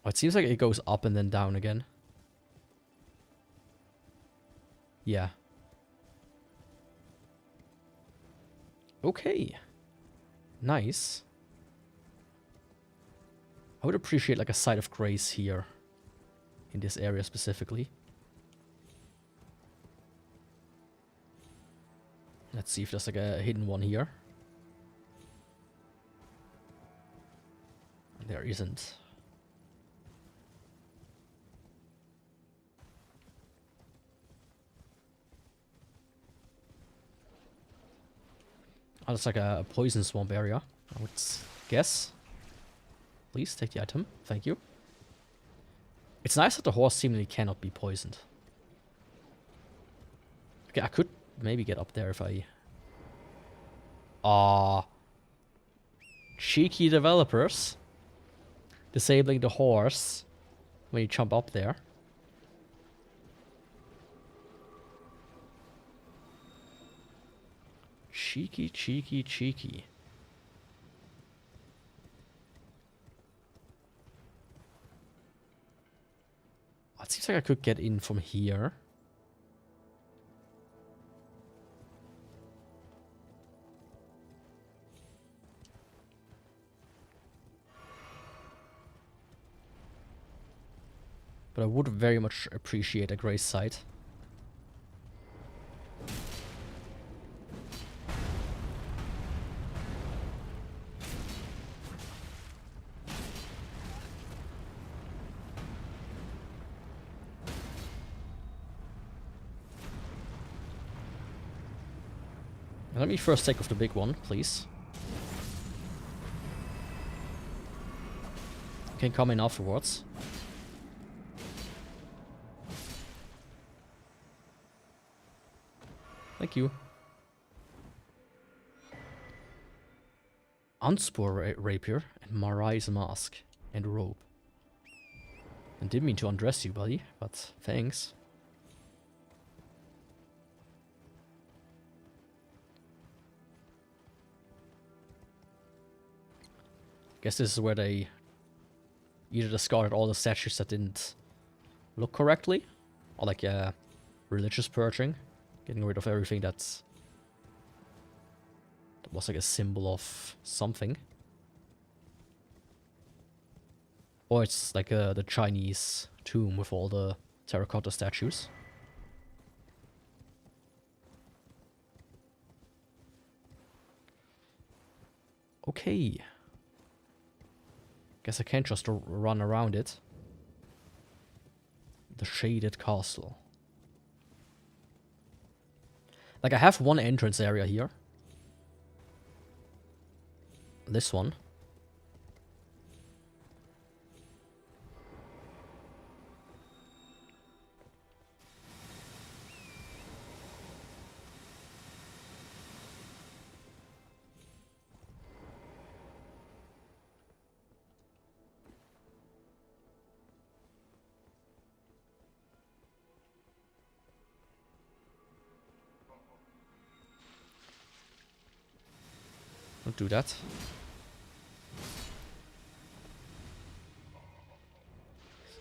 Oh, it seems like it goes up and then down again. Yeah. Okay. Nice. I would appreciate like a Site of Grace here. In this area specifically. Let's see if there's like a hidden one here. There isn't. Oh, it's like a poison swamp area, I would guess. Please take the item. Thank you. It's nice that the horse seemingly cannot be poisoned. Okay, I could maybe get up there if I... cheeky developers. Disabling the horse when you jump up there. Cheeky, cheeky, cheeky. Oh, it seems like I could get in from here. But I would very much appreciate a grace site. Let me first take off the big one, please. You can come in afterwards. Thank you. Unspore rapier and Marai's mask and robe. I didn't mean to undress you, buddy, but thanks. Guess this is where they either discarded all the statues that didn't look correctly, or like religious purging, getting rid of everything that was like a symbol of something. Or it's like the Chinese tomb with all the terracotta statues. Okay. Guess I can't just run around it. The shaded castle. Like I have one entrance area here. This one. Don't do that.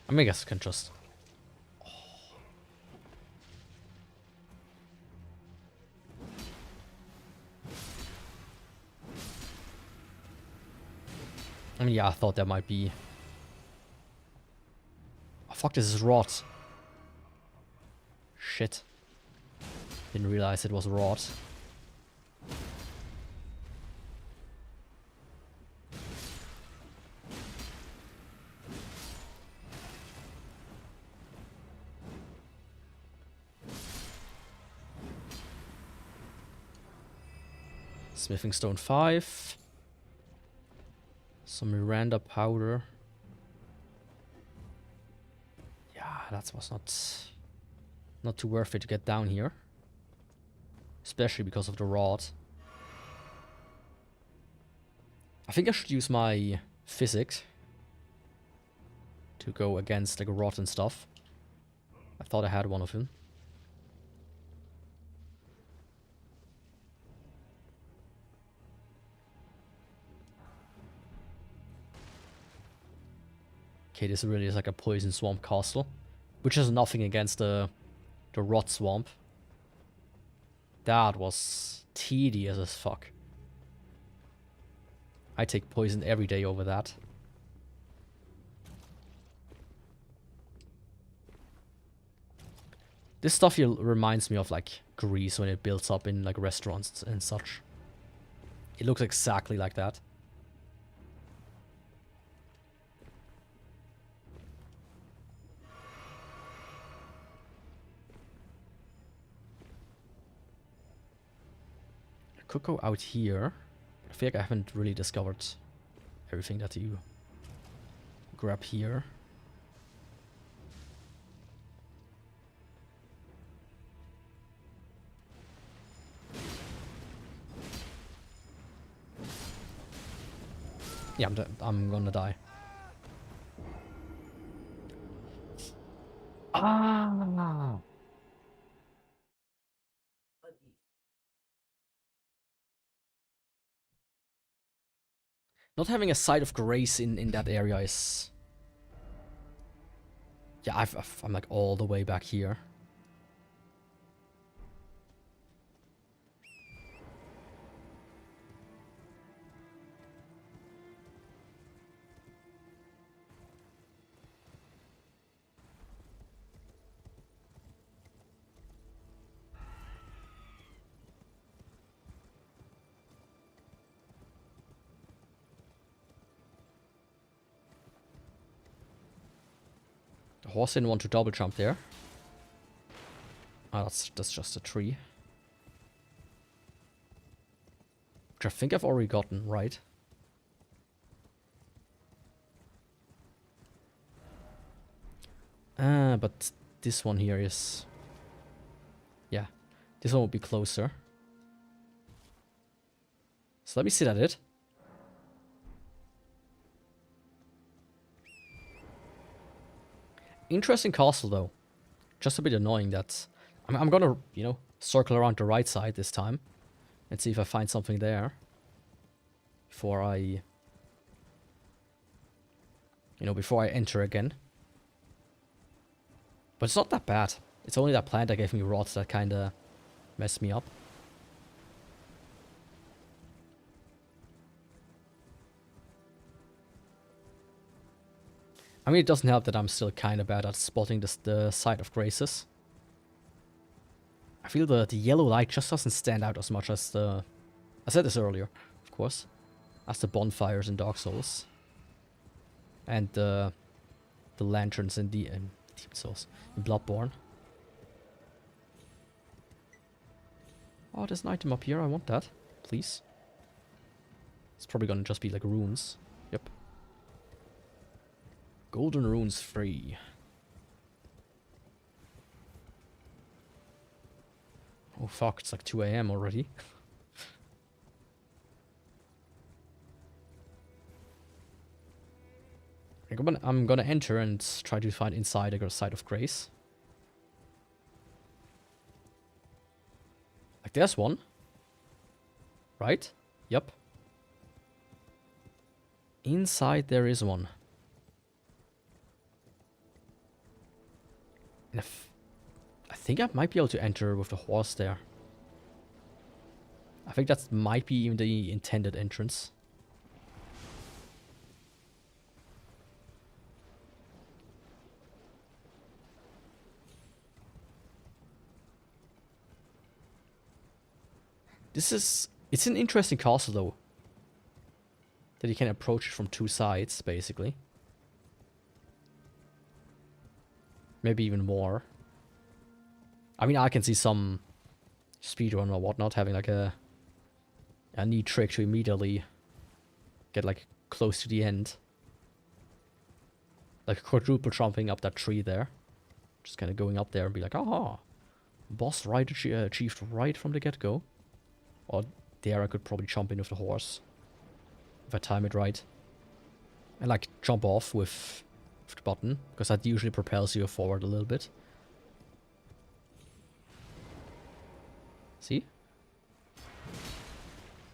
I mean, I guess I can just... I mean, yeah, I thought that might be... Oh, fuck, this is rot. Shit. Didn't realize it was rot. Smithing stone 5. Some Miranda powder. Yeah, that was not too worth it to get down here. Especially because of the rod. I think I should use my physics to go against like rod and stuff. I thought I had one of them. Okay, this really is like a poison swamp castle, which is nothing against the rot swamp. That was tedious as fuck. I take poison every day over that. This stuff here reminds me of like grease when it builds up in like restaurants and such. It looks exactly like that. I could go out here. I feel like I haven't really discovered everything that you grab here. Yeah, I'm gonna die. Ah! Not having a site of grace in that area is... Yeah, I'm like all the way back here. The horse didn't want to double jump there. Ah, that's just a tree. Which I think I've already gotten, right? But this one here is... Yeah, this one will be closer. So let me sit at it. Interesting castle, though. Just a bit annoying that... I'm gonna, you know, circle around the right side this time. And see if I find something there. Before I... You know, before I enter again. But it's not that bad. It's only that plant that gave me rods that kinda messed me up. I mean, it doesn't help that I'm still kinda bad at spotting the site of graces. I feel the yellow light just doesn't stand out as much as the... I said this earlier, of course. As the bonfires in Dark Souls. And the lanterns in Demon Souls. In Bloodborne. Oh, there's an item up here. I want that. Please. It's probably gonna just be like runes. Yep. Golden runes free. Oh fuck, it's like 2 AM already. I'm gonna enter and try to find inside a site of grace. Like there's one. Right? Yep. Inside there is one. And I think I might be able to enter with the horse there. I think that might be even the intended entrance. It's an interesting castle though. That you can approach it from 2 sides, basically. Maybe even more. I mean, I can see some speedrun or whatnot having like a neat trick to immediately get like close to the end. Like quadruple jumping up that tree there. Just kind of going up there and be like, aha, boss right achieved right from the get-go. Or there I could probably jump in with the horse. If I time it right. And like jump off with the button. Because that usually propels you forward a little bit. See?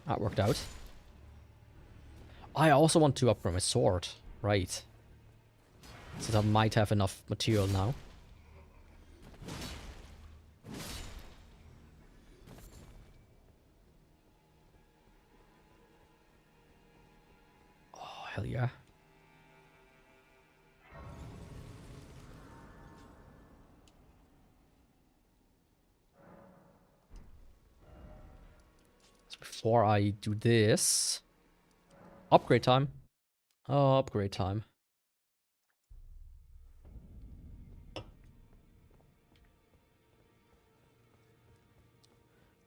That worked out. I also want to upgrade my sword. Right. Since I might have enough material now. Hell yeah. So before I do this... Upgrade time. Oh, upgrade time.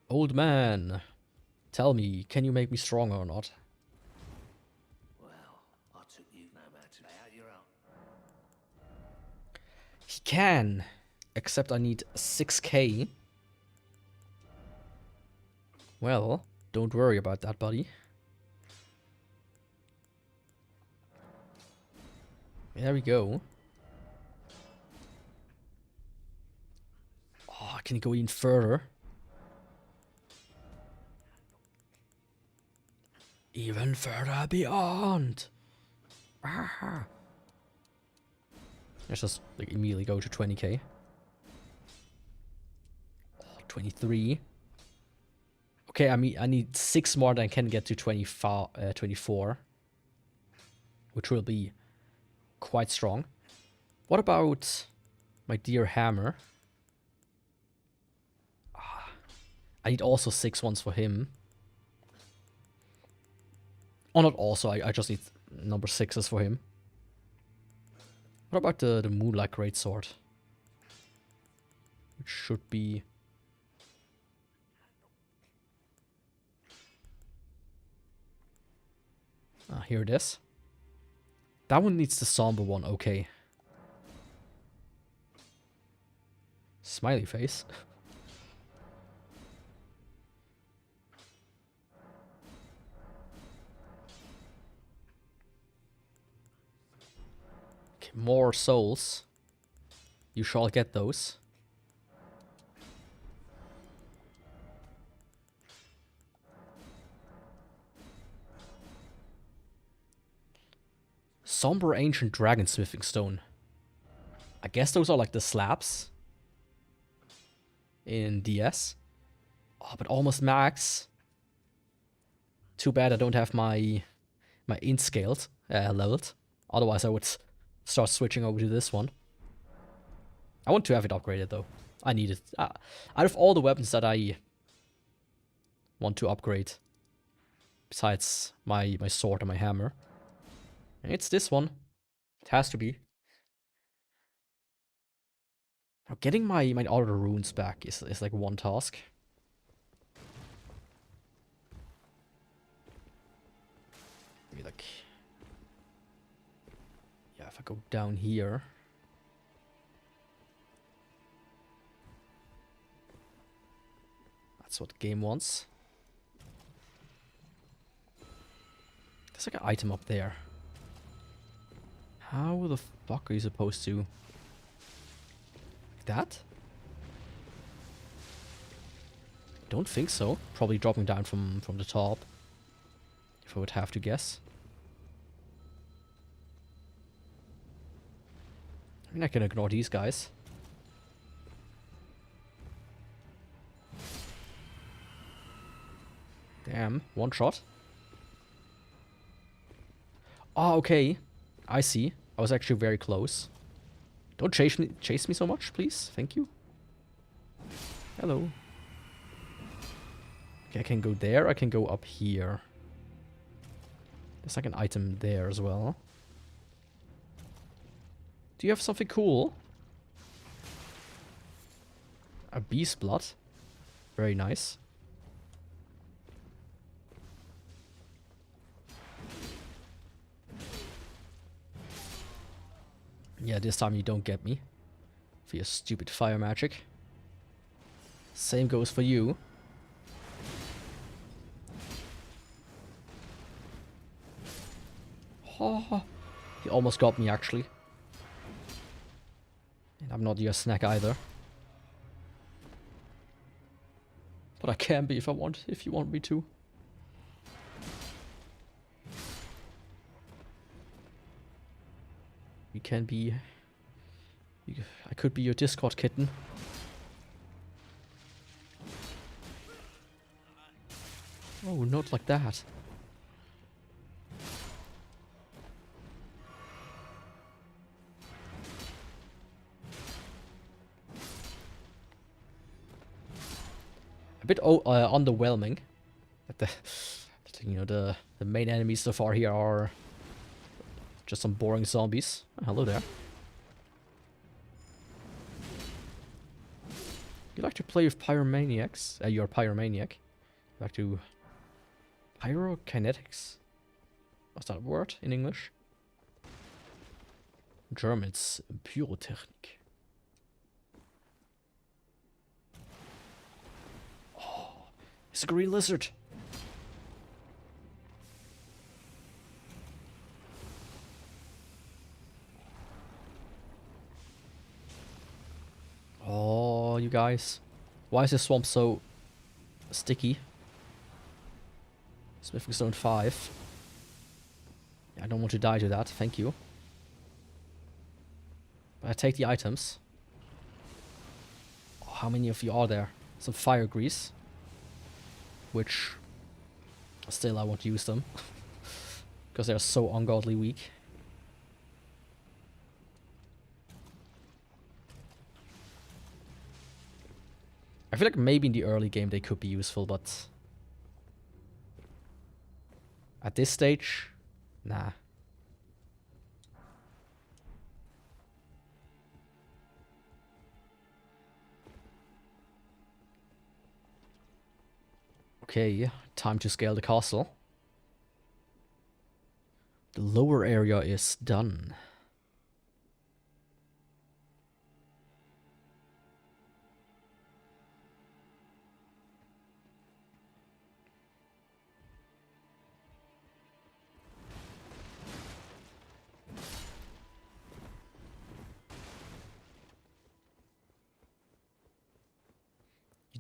Old man, tell me, can you make me stronger or not? He can, except I need 6k. Well, don't worry about that, buddy. There we go. Oh, can you go even further? Even further beyond. Ah. Let's just like immediately go to 20k. Oh, 23. Okay, I mean I need 6 more than I can get to 24. Which will be quite strong. What about my dear hammer? I need also 6 ones for him. Oh, not also, I just need number 6s for him. What about the Moonlight Greatsword? It should be... Ah, here it is. That one needs the somber one, okay. Smiley face. Okay, more souls. You shall get those. Somber Ancient Dragon Smithing Stone. I guess those are like the slabs in DS. Oh, but almost max. Too bad I don't have my int scaled, leveled. Otherwise I would start switching over to this one. I want to have it upgraded though. I need it. Out of all the weapons that I want to upgrade, besides my sword and my hammer, it's this one. It has to be. Now, getting my other runes back is like one task. Maybe like, yeah, if I go down here. That's what the game wants. There's like an item up there. How the fuck are you supposed to... Like that? Don't think so. Probably dropping down from the top. If I would have to guess. I mean, I can ignore these guys. Damn, one shot. Oh, okay. I see. I was actually very close. Don't chase me so much, please. Thank you. Hello. Okay, I can go there. I can go up here. There's like an item there as well. Do you have something cool? A beast blood. Very nice. Yeah, this time you don't get me. For your stupid fire magic. Same goes for you. Oh, he almost got me actually. And I'm not your snack either. But I can be if I want, if you want me to. You can be... I could be your Discord kitten. Oh, not like that. A bit underwhelming. That the main enemies so far here are just some boring zombies. Oh, hello there. You like to play with pyromaniacs? You're a pyromaniac. You like to... Pyrokinetics? What's that word in English? In German, it's Pyrotechnik. Oh, it's a green lizard. Oh, you guys. Why is this swamp so sticky? Smithing Stone 5. Yeah, I don't want to die to that, thank you. But I take the items. Oh, how many of you are there? Some fire grease. Which... Still, I won't use them. Because they're so ungodly weak. I feel like maybe in the early game they could be useful, but... At this stage, nah. Okay, time to scale the castle. The lower area is done.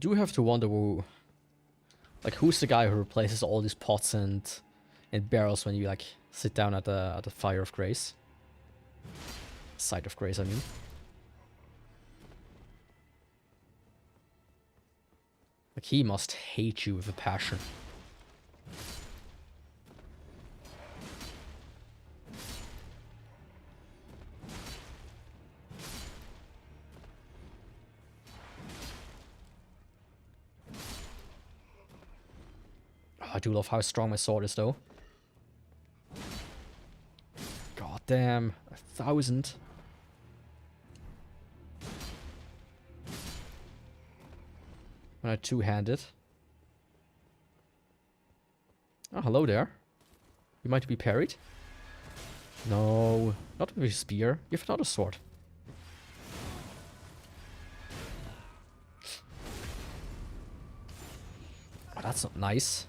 You do have to wonder who, like, who's the guy who replaces all these pots and barrels when you like sit down at the fire of grace. Site of grace, I mean. Like, he must hate you with a passion. I do love how strong my sword is, though. God damn, 1,000. When I two-hand it. Oh, hello there. You might be parried. No, not with a spear. You have another sword. Oh, that's not nice.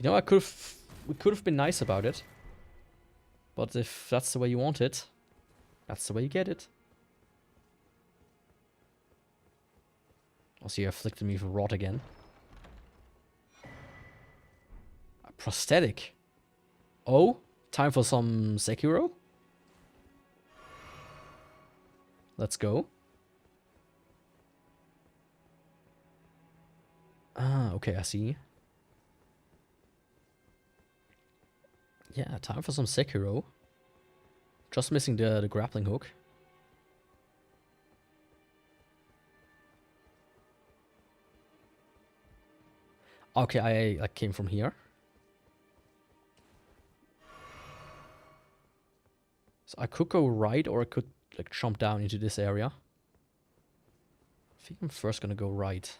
You know, we could have been nice about it. But if that's the way you want it, that's the way you get it. Also, you afflicted me with rot again. A prosthetic. Oh, time for some Sekiro? Let's go. Ah, okay, I see. Yeah, time for some Sekiro. Just missing the grappling hook. Okay, I came from here. So I could go right, or I could like jump down into this area. I think I'm first gonna go right.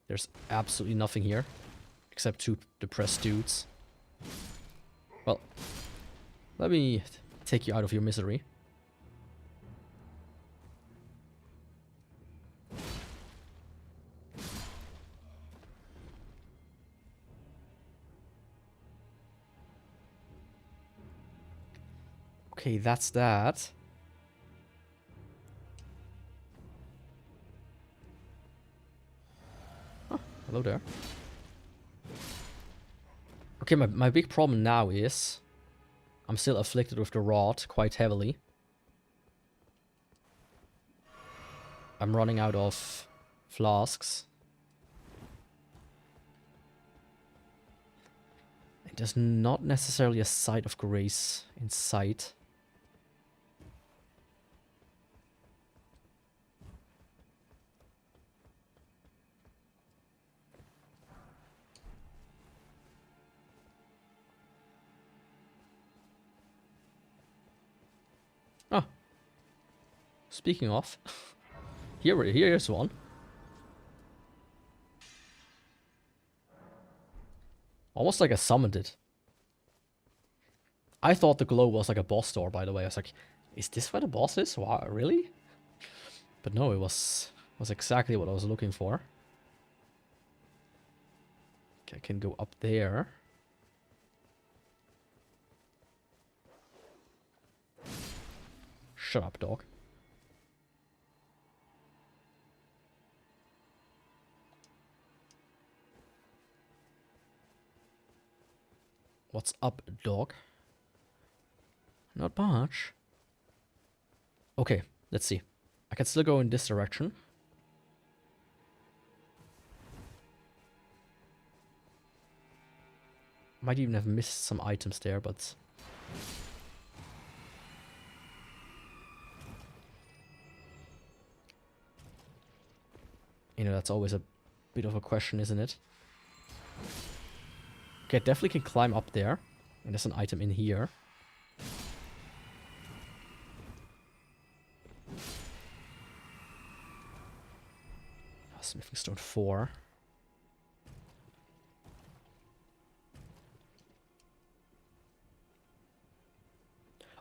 There's absolutely nothing here, except two depressed dudes. Well, let me take you out of your misery. Okay, that's that. Hello there. Okay, my big problem now is I'm still afflicted with the rot quite heavily. I'm running out of flasks. And there's not necessarily a site of grace in sight. Oh. Speaking of, here's one. Almost like I summoned it. I thought the glow was like a boss door, by the way. I was like, is this where the boss is? Wow, really? But no, it was exactly what I was looking for. Okay, I can go up there. Shut up, dog. What's up, dog? Not much. Okay, let's see. I can still go in this direction. Might even have missed some items there, but... You know, that's always a bit of a question, isn't it? Okay, I definitely can climb up there. And there's an item in here. 4.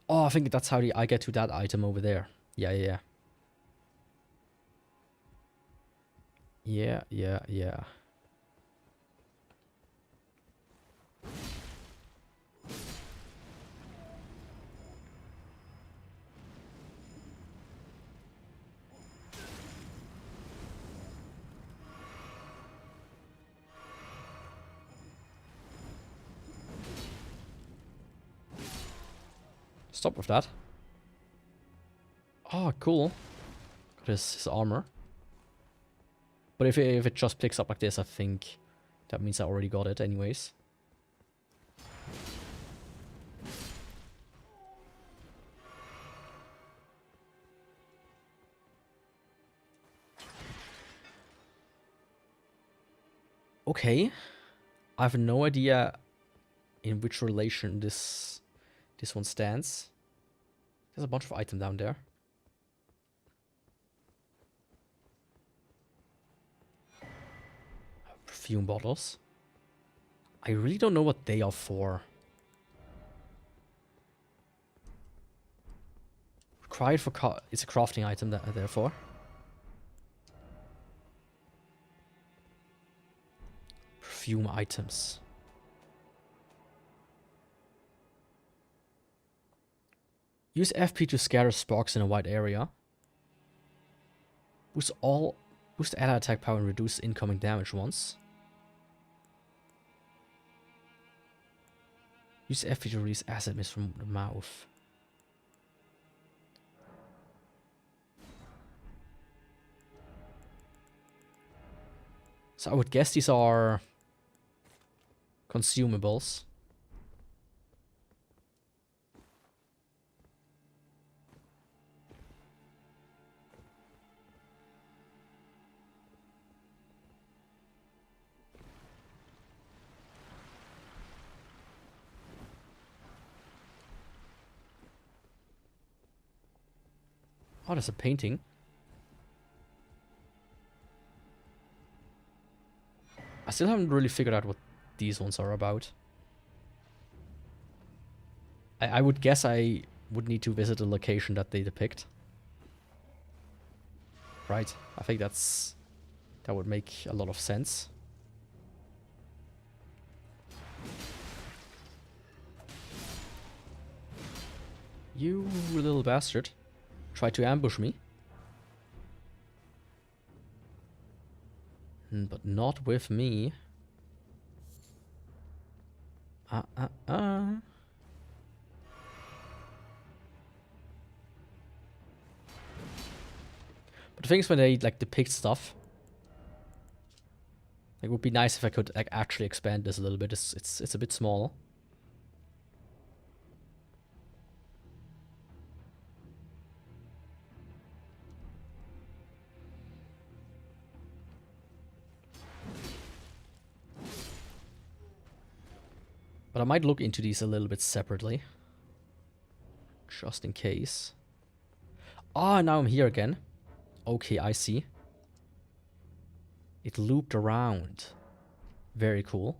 Oh, I think that's how I get to that item over there. Yeah, yeah, yeah. Yeah, yeah, yeah. Stop with that. Oh, cool. Got his armor. But if it just picks up like this, I think that means I already got it anyways. Okay. I have no idea in which relation this one stands. There's a bunch of items down there. Perfume bottles. I really don't know what they are for. Required for it's a crafting item that therefore. Perfume items. Use FP to scatter sparks in a wide area. Boost ally attack power and reduce incoming damage once. Use FP to release acid mist from the mouth. So I would guess these are consumables. Oh, there's a painting. I still haven't really figured out what these ones are about. I would guess I would need to visit the location that they depict. Right, I think that would make a lot of sense. You little bastard. Try to ambush me. But not with me. But the thing is, when they like depict stuff, it would be nice if I could like actually expand this a little bit. It's a bit small. But I might look into these a little bit separately. Just in case. Ah, now I'm here again. Okay, I see. It looped around. Very cool.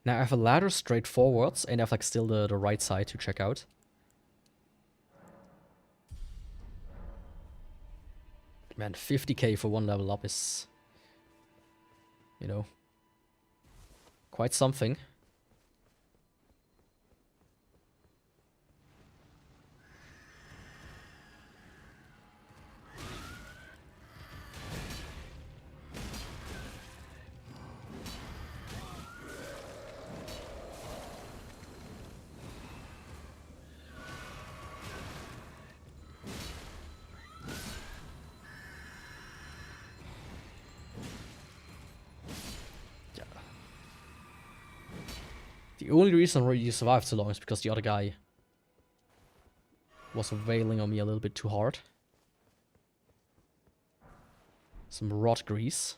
Now I have a ladder straight forwards, and I have like still the right side to check out. Man, 50k for one level up is, you know, quite something. The only reason why you survived so long is because the other guy was wailing on me a little bit too hard. Some rot grease.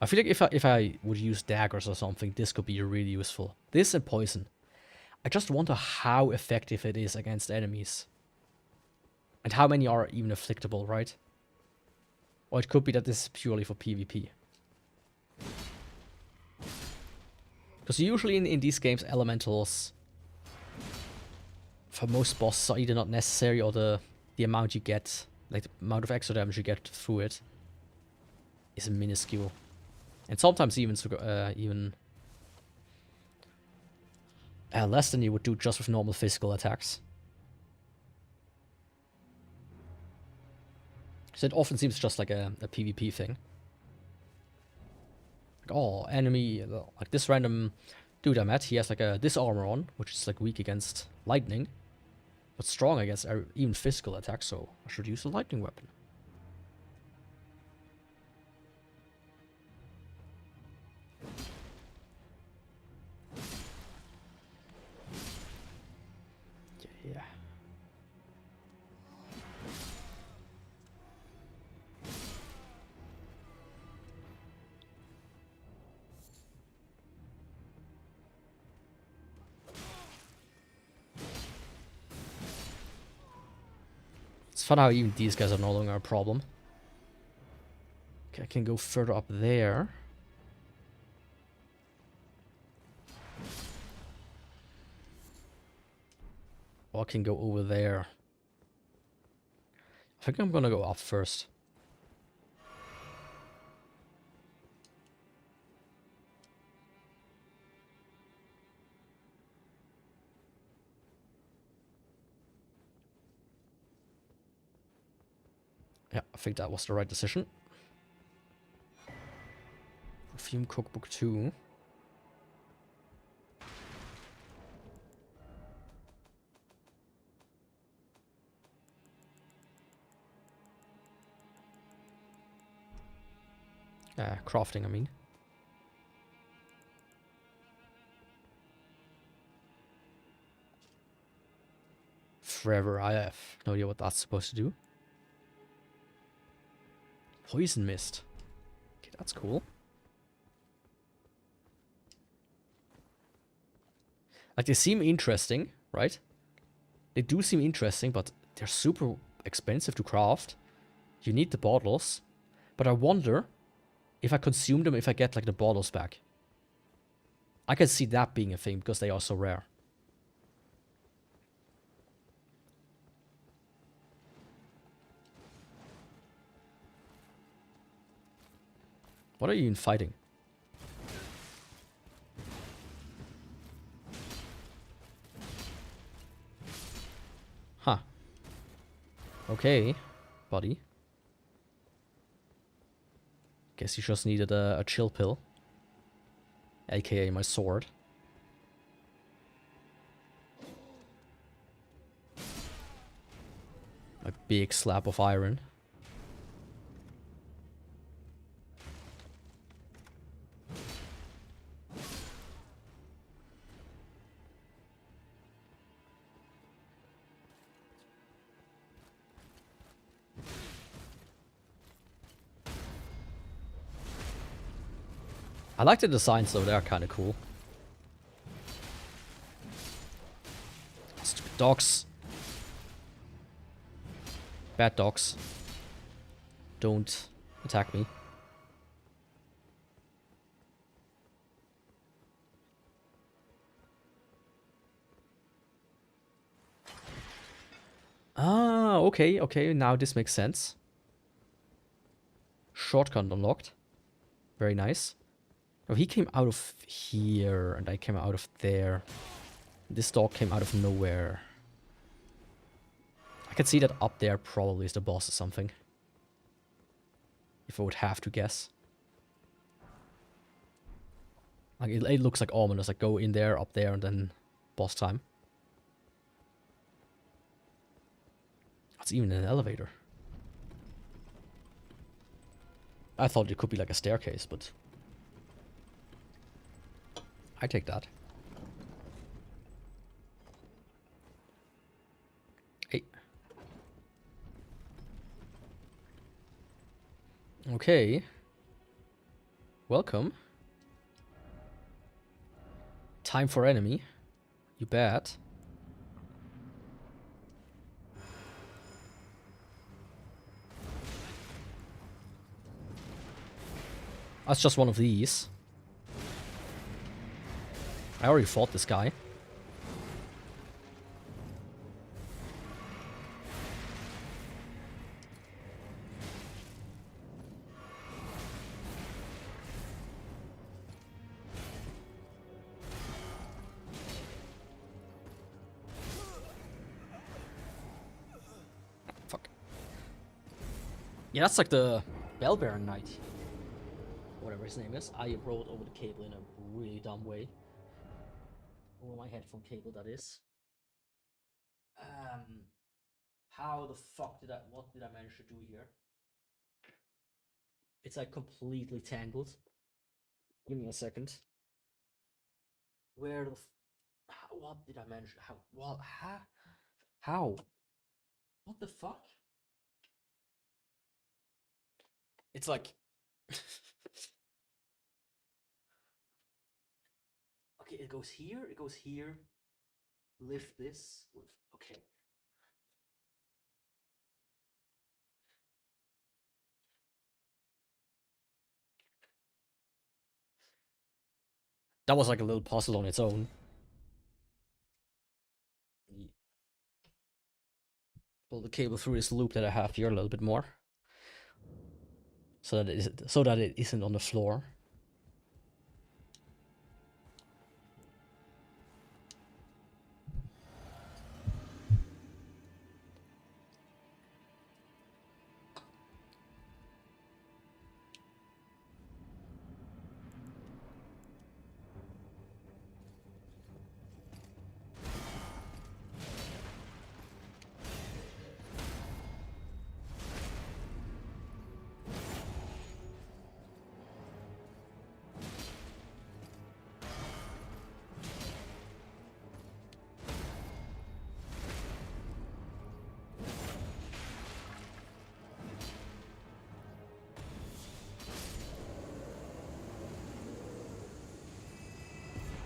I feel like if I would use daggers or something, this could be really useful. This and poison. I just wonder how effective it is against enemies. And how many are even afflictable, right? Or it could be that this is purely for PvP. Because usually in these games, elementals, for most bosses, are either not necessary or the amount you get, like the amount of extra damage you get through it, is minuscule. And sometimes even less than you would do just with normal physical attacks. So it often seems just like a PvP thing. Like, oh, enemy, like this random dude I met, he has like this armor on, which is like weak against lightning, but strong against even physical attacks, so I should use a lightning weapon. Yeah. It's fun how even these guys are no longer a problem. Okay, I can go further up there. Or I can go over there. I think I'm gonna go up first. Yeah, I think that was the right decision. Perfume Cookbook 2. Crafting, I mean. Forever, I have no idea what that's supposed to do. Poison Mist. Okay, that's cool. Like, they seem interesting, right? They do seem interesting, but they're super expensive to craft. You need the bottles. But I wonder if I consume them, if I get, like, the bottles back. I can see that being a thing, because they are so rare. What are you even fighting? Huh. Okay, buddy. Guess you just needed a chill pill. AKA my sword. A big slab of iron. I like the designs though, they are kind of cool. Stupid dogs. Bad dogs. Don't attack me. Ah, okay, okay, now this makes sense. Shotgun unlocked. Very nice. Oh, he came out of here, and I came out of there. This dog came out of nowhere. I can see that up there probably is the boss or something. If I would have to guess. Like, it looks like ominous, like go in there, up there, and then boss time. That's even an elevator. I thought it could be like a staircase, but I take that. Hey. Okay. welcome. Time for enemy. You bet. That's just one of these. I already fought this guy. Fuck. Yeah, that's like the Bell Baron Knight. Whatever his name is. I rode over the cable in a really dumb way. Over my headphone cable, that is. How the fuck did what did I manage to do here? It's like completely tangled. Give me a second. Where the what did I manage? How? Well, how? What the fuck? It's like. Okay, it goes here. It goes here. Lift this. Okay. That was like a little puzzle on its own. Pull the cable through this loop that I have here a little bit more, so that it isn't on the floor.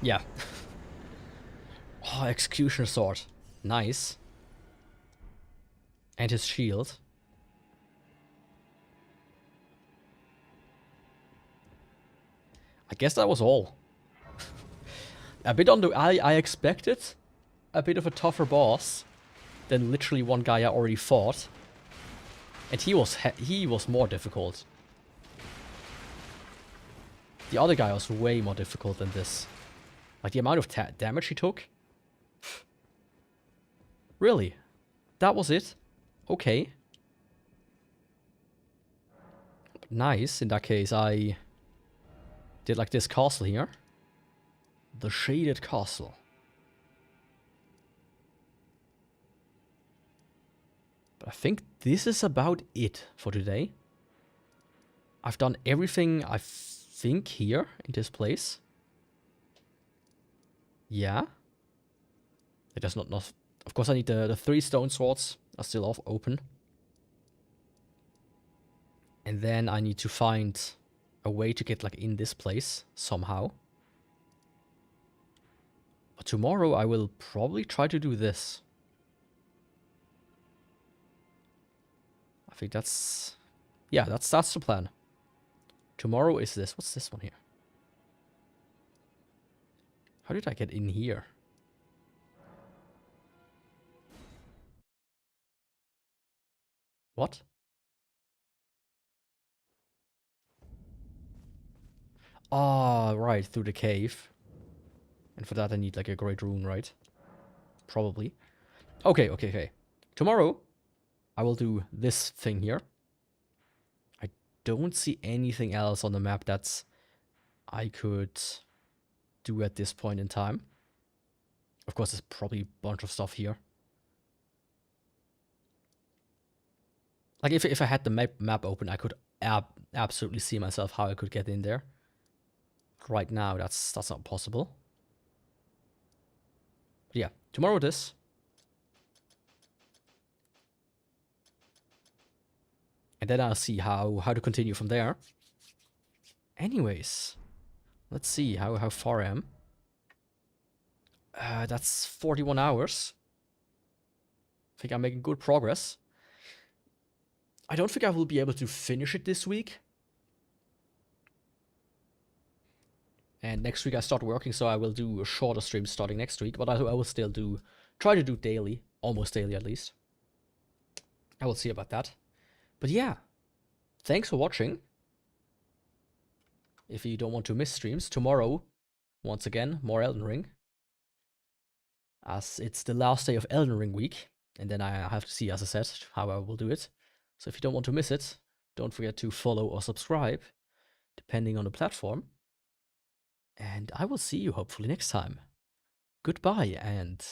Yeah. Oh, Executioner Sword. Nice. And his shield. I guess that was all. A bit on the... I expected a bit of a tougher boss than literally one guy I already fought. And he was more difficult. The other guy was way more difficult than this. Like, the amount of damage he took. Really? That was it? Okay. Nice. In that case, I did like this castle here. The Shaded Castle. But I think this is about it for today. I've done everything I think here in this place. Yeah. It does not... Of course I need the 3 stone swords are still open. And then I need to find a way to get like in this place somehow. But tomorrow I will probably try to do this. I think that's... Yeah, that's the plan. Tomorrow is this. What's this one here? How did I get in here? What? Ah, right, through the cave. And for that I need like a great rune, right? Probably. Okay. Tomorrow I will do this thing here. I don't see anything else on the map that's I could do at this point in time. Of course, there's probably a bunch of stuff here. Like, if I had the map open, I could absolutely see myself how I could get in there. Right now, that's not possible. But yeah, tomorrow this. And then I'll see how to continue from there. Anyways, let's see how far I am. That's 41 hours. I think I'm making good progress. I don't think I will be able to finish it this week. And next week I start working, so I will do a shorter stream starting next week. But I will still try to do daily, almost daily at least. I will see about that. But yeah, thanks for watching. If you don't want to miss streams, tomorrow, once again, more Elden Ring. As it's the last day of Elden Ring week. And then I have to see, as I said, how I will do it. So if you don't want to miss it, don't forget to follow or subscribe, depending on the platform. And I will see you hopefully next time. Goodbye and